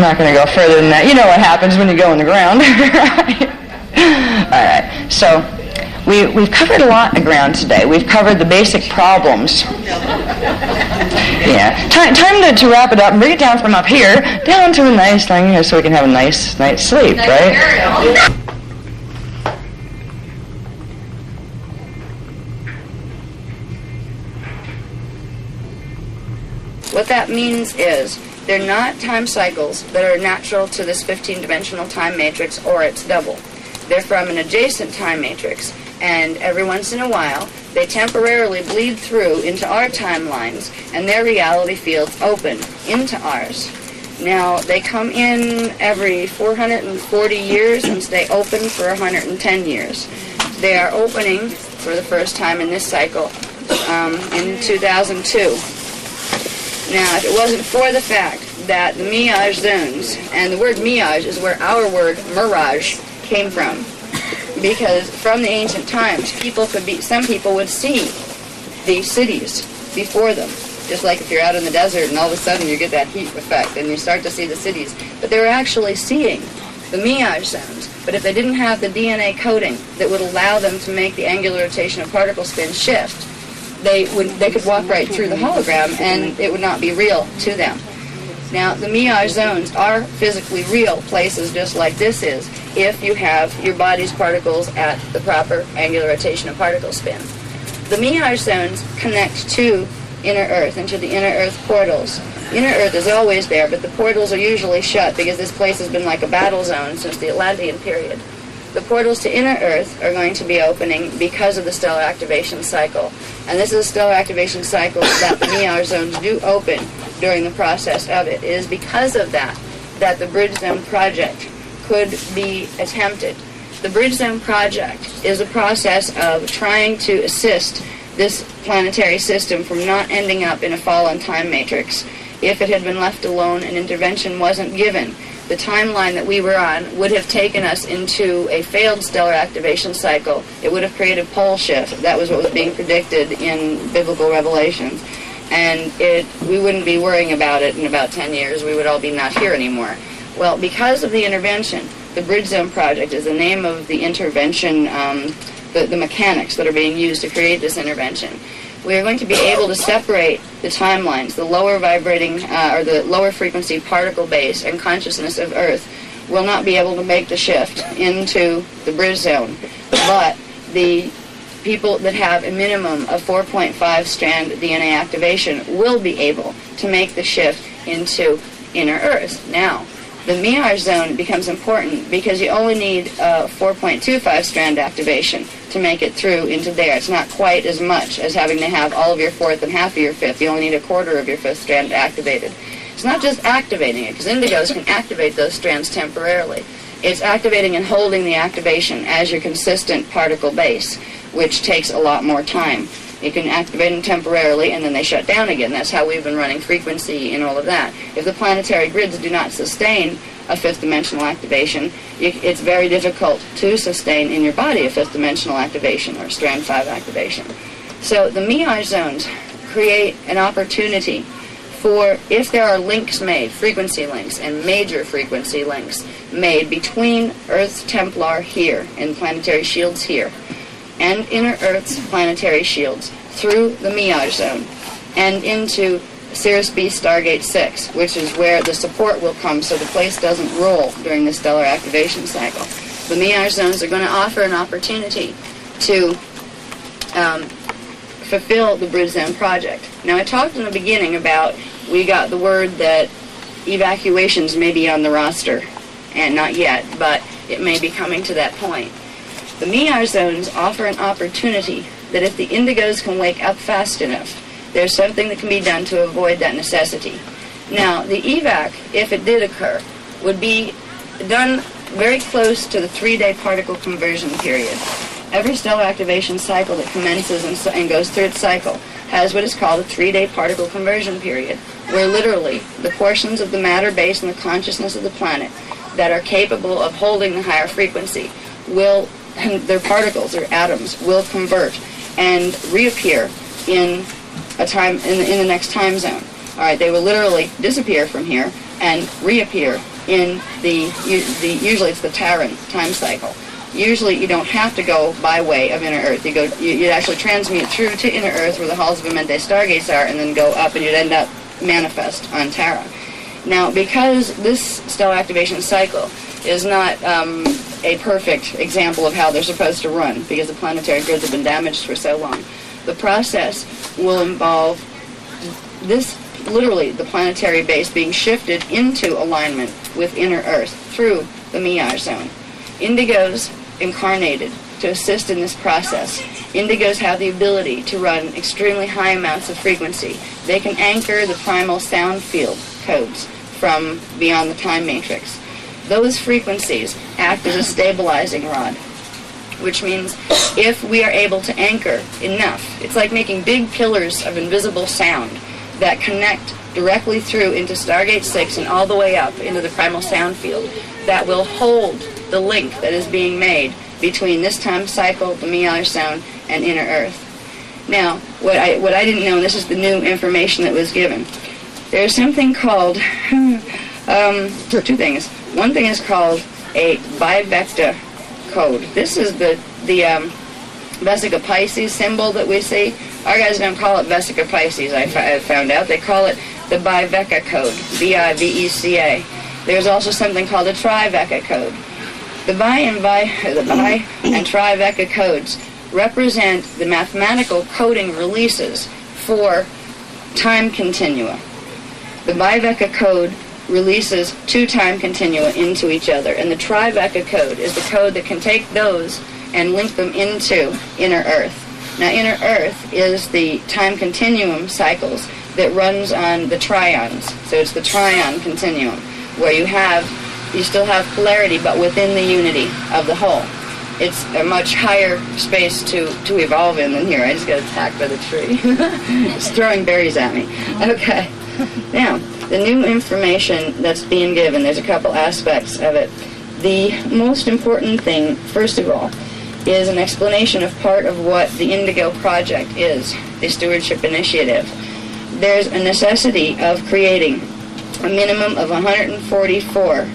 [SPEAKER 1] not going to go further than that. You know what happens when you go in the ground, right? All right, so we've covered a lot of ground today. We've covered the basic problems. Yeah, time to wrap it up and bring it down from up here down to a nice thing here so we can have a nice night's sleep, right? that means is they're not time cycles that are natural to this 15-dimensional time matrix or its double. They're from an adjacent time matrix, and every once in a while they temporarily bleed through into our timelines, and their reality fields open into ours. Now, they come in every 440 years and stay open for 110 years. They are opening for the first time in this cycle in 2002. Now, if it wasn't for the fact that the mirage zones, and the word mirage is where our word mirage came from, because from the ancient times, some people would see these cities before them. Just like if you're out in the desert and all of a sudden you get that heat effect and you start to see the cities. But they were actually seeing the mirage zones. But if they didn't have the DNA coding that would allow them to make the angular rotation of particle spin shift, they could walk right through the hologram and it would not be real to them. Now, the mirage zones are physically real places just like this is if you have your body's particles at the proper angular rotation of particle spin. The mirage zones connect to inner Earth, into the inner Earth portals. Inner Earth is always there, but the portals are usually shut because this place has been like a battle zone since the Atlantean period. The portals to inner Earth are going to be opening because of the stellar activation cycle. And this is a stellar activation cycle that the mirage zones do open during the process of it. It is because of that that the Bridge Zone Project could be attempted. The Bridge Zone Project is a process of trying to assist this planetary system from not ending up in a fallen time matrix. If it had been left alone and intervention wasn't given, the timeline that we were on would have taken us into a failed stellar activation cycle. It would have created pole shift. That was what was being predicted in biblical revelations. And we wouldn't be worrying about it in about 10 years. We would all be not here anymore. Well, because of the intervention, the Bridge Zone Project is the name of the intervention, the mechanics that are being used to create this intervention. We are going to be able to separate the timelines, the lower vibrating or the lower frequency particle base and consciousness of Earth will not be able to make the shift into the bridge zone, but the people that have a minimum of 4.5 strand DNA activation will be able to make the shift into inner Earth. Now, the mirage zone becomes important because you only need 4.25 strand activation to make it through into there. It's not quite as much as having to have all of your fourth and half of your fifth. You only need a quarter of your fifth strand activated. It's not just activating it, because indigos can activate those strands temporarily. It's activating and holding the activation as your consistent particle base, which takes a lot more time. You can activate them temporarily, and then they shut down again. That's how we've been running frequency and all of that. If the planetary grids do not sustain a fifth-dimensional activation, it's very difficult to sustain in your body a fifth-dimensional activation or strand 5 activation. So the mirage zones create an opportunity for, if there are links made, frequency links and major frequency links made between Earth's Templar here and planetary shields here, and inner Earth's planetary shields through the mirage zone and into Sirius B Stargate 6, which is where the support will come so the place doesn't roll during the stellar activation cycle. The mirage zones are going to offer an opportunity to fulfill the Bridge Zone Project. Now, I talked in the beginning about we got the word that evacuations may be on the roster, and not yet, but it may be coming to that point. The mirage zones offer an opportunity that if the indigos can wake up fast enough, there's something that can be done to avoid that necessity. Now, the evac, if it did occur, would be done very close to the 3-day particle conversion period. Every stellar activation cycle that commences and goes through its cycle has what is called a 3-day particle conversion period, where literally the portions of the matter base and the consciousness of the planet that are capable of holding the higher frequency will, their particles or atoms will convert and reappear in a time in the next time zone. All right, they will literally disappear from here and reappear in the usually it's the Terran time cycle. Usually you don't have to go by way of inner Earth. You actually transmute through to inner Earth where the halls of Amente stargates are, and then go up, and you'd end up manifest on Terra. Now, because this stellar activation cycle is not a perfect example of how they're supposed to run, because the planetary grids have been damaged for so long, the process will involve this literally the planetary base being shifted into alignment with inner Earth through the Miyaj zone. Indigos incarnated to assist in this process. Indigos have the ability to run extremely high amounts of frequency. They can anchor the primal sound field codes from beyond the time matrix. Those frequencies act as a stabilizing rod, which means if we are able to anchor enough, it's like making big pillars of invisible sound that connect directly through into Stargate 6 and all the way up into the primal sound field, that will hold the link that is being made between this time cycle, the Miyaj zone, and inner Earth. Now, what I didn't know, and this is the new information that was given, there's something called, two things. One thing is called a bivector code. This is the Vesica Pisces symbol that we see. Our guys don't call it Vesica Pisces, I found out. They call it the Biveca code, B-I-V-E-C-A. There's also something called a Triveca code. The Bi and Triveca codes represent the mathematical coding releases for time continua. The Biveca code releases two time continua into each other, and the Triveca code is the code that can take those and link them into inner Earth. Now, inner Earth is the time continuum cycles that runs on the trions. So it's the trion continuum, where you still have polarity, but within the unity of the whole. It's a much higher space to evolve in than here. I just got attacked by the tree. It's throwing berries at me. Okay. Now, the new information that's being given, there's a couple aspects of it. The most important thing, first of all, is an explanation of part of what the Indigo Project is, the Stewardship Initiative. There's a necessity of creating a minimum of 144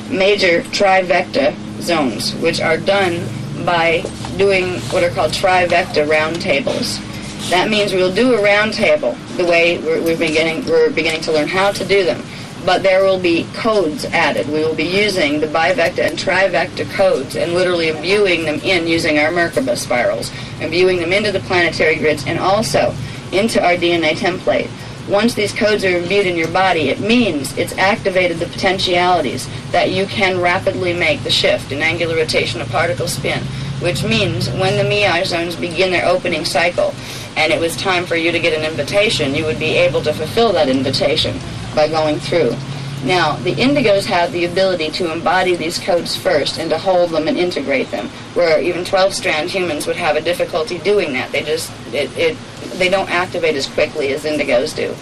[SPEAKER 1] major trivecta zones, which are done by doing what are called trivecta roundtables. That means we'll do a roundtable the way we're beginning to learn how to do them, but there will be codes added. We will be using the bivecta and trivecta codes and literally imbuing them in using our Merkaba spirals, imbuing them into the planetary grids and also into our DNA template. Once these codes are imbued in your body, it means it's activated the potentialities that you can rapidly make the shift in angular rotation of particle spin, which means when the Miyaj zones begin their opening cycle and it was time for you to get an invitation, you would be able to fulfill that invitation by going through. Now, the Indigos have the ability to embody these codes first and to hold them and integrate them, where even 12-strand humans would have a difficulty doing that. They don't activate as quickly as Indigos do.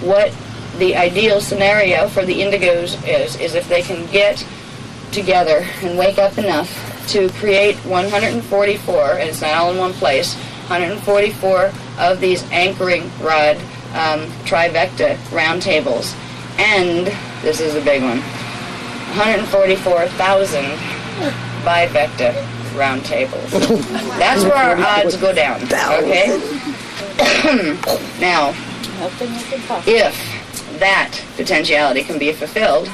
[SPEAKER 1] What the ideal scenario for the Indigos is if they can get together and wake up enough to create 144, and it's not all in one place, 144 of these anchoring rod trivecta roundtables. And, this is a big one, 144,000 bivecta roundtables. That's where our odds go down, okay? Now, if that potentiality can be fulfilled,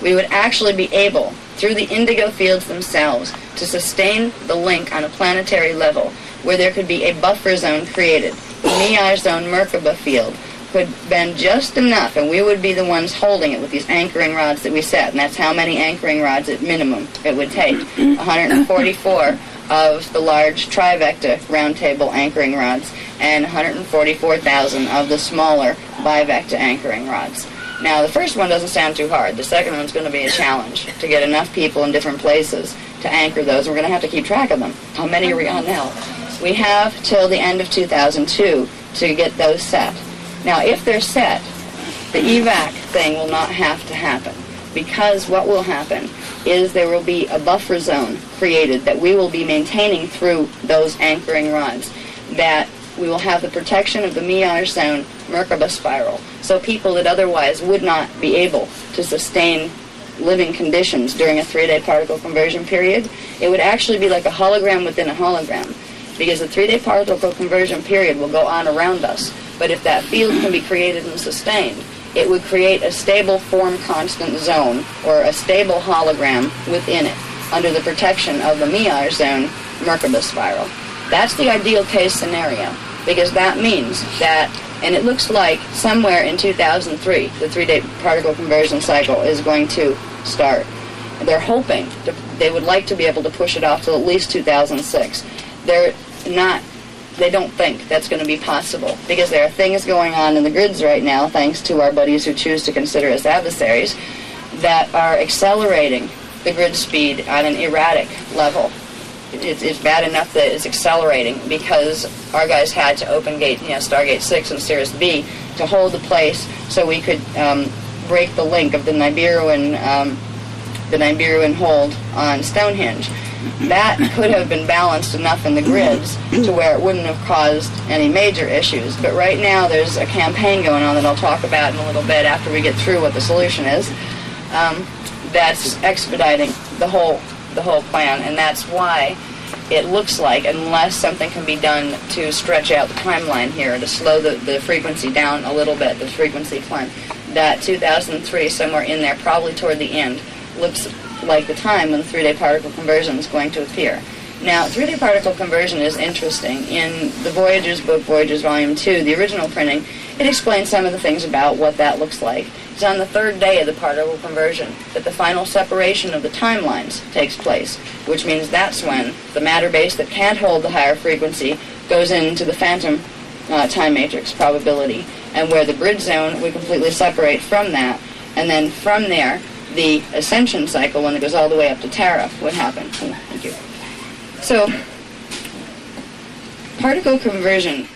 [SPEAKER 1] we would actually be able, through the indigo fields themselves, to sustain the link on a planetary level, where there could be a buffer zone created. The Miyaj zone Merkaba field could bend just enough, and we would be the ones holding it with these anchoring rods that we set, and that's how many anchoring rods at minimum it would take. 144 of the large trivecta roundtable anchoring rods, and 144,000 of the smaller bivecta anchoring rods. Now, the first one doesn't sound too hard. The second one's going to be a challenge to get enough people in different places to anchor those. We're going to have to keep track of them. How many are we on now? We have till the end of 2002 to get those set. Now, if they're set, the evac thing will not have to happen, because what will happen is there will be a buffer zone created that we will be maintaining through those anchoring rods, that we will have the protection of the Miyaj zone Merkaba spiral, so people that otherwise would not be able to sustain living conditions during a 3-day particle conversion period. It would actually be like a hologram within a hologram, because the 3-day particle conversion period will go on around us. But if that field can be created and sustained, it would create a stable form constant zone, or a stable hologram within it, under the protection of the Miyaj zone Merkaba spiral. That's the ideal case scenario, because that means that And it looks like somewhere in 2003, the 3-day particle conversion cycle is going to start. They're hoping, they would like to be able to push it off till at least 2006. They don't think that's going to be possible because there are things going on in the grids right now, thanks to our buddies who choose to consider us adversaries, that are accelerating the grid speed on an erratic level. It's bad enough that it's accelerating because our guys had to open Stargate 6 and Sirius B to hold the place so we could break the link of the Nibiruan hold on Stonehenge. That could have been balanced enough in the grids to where it wouldn't have caused any major issues. But right now there's a campaign going on that I'll talk about in a little bit after we get through what the solution is. That's expediting the whole plan, and that's why it looks like, unless something can be done to stretch out the timeline here, to slow the frequency down a little bit, the frequency climb, that 2003, somewhere in there, probably toward the end, looks like the time when the 3-day particle conversion is going to appear. Now, 3-day particle conversion is interesting. In the Voyagers book, Voyagers Volume 2, the original printing, it explains some of the things about what that looks like. It's on the 3rd day of the particle conversion that the final separation of the timelines takes place, which means that's when the matter base that can't hold the higher frequency goes into the phantom time matrix probability, and where the grid zone, we completely separate from that, and then from there, the ascension cycle, when it goes all the way up to Terra, would happen. Thank you. So, particle conversion...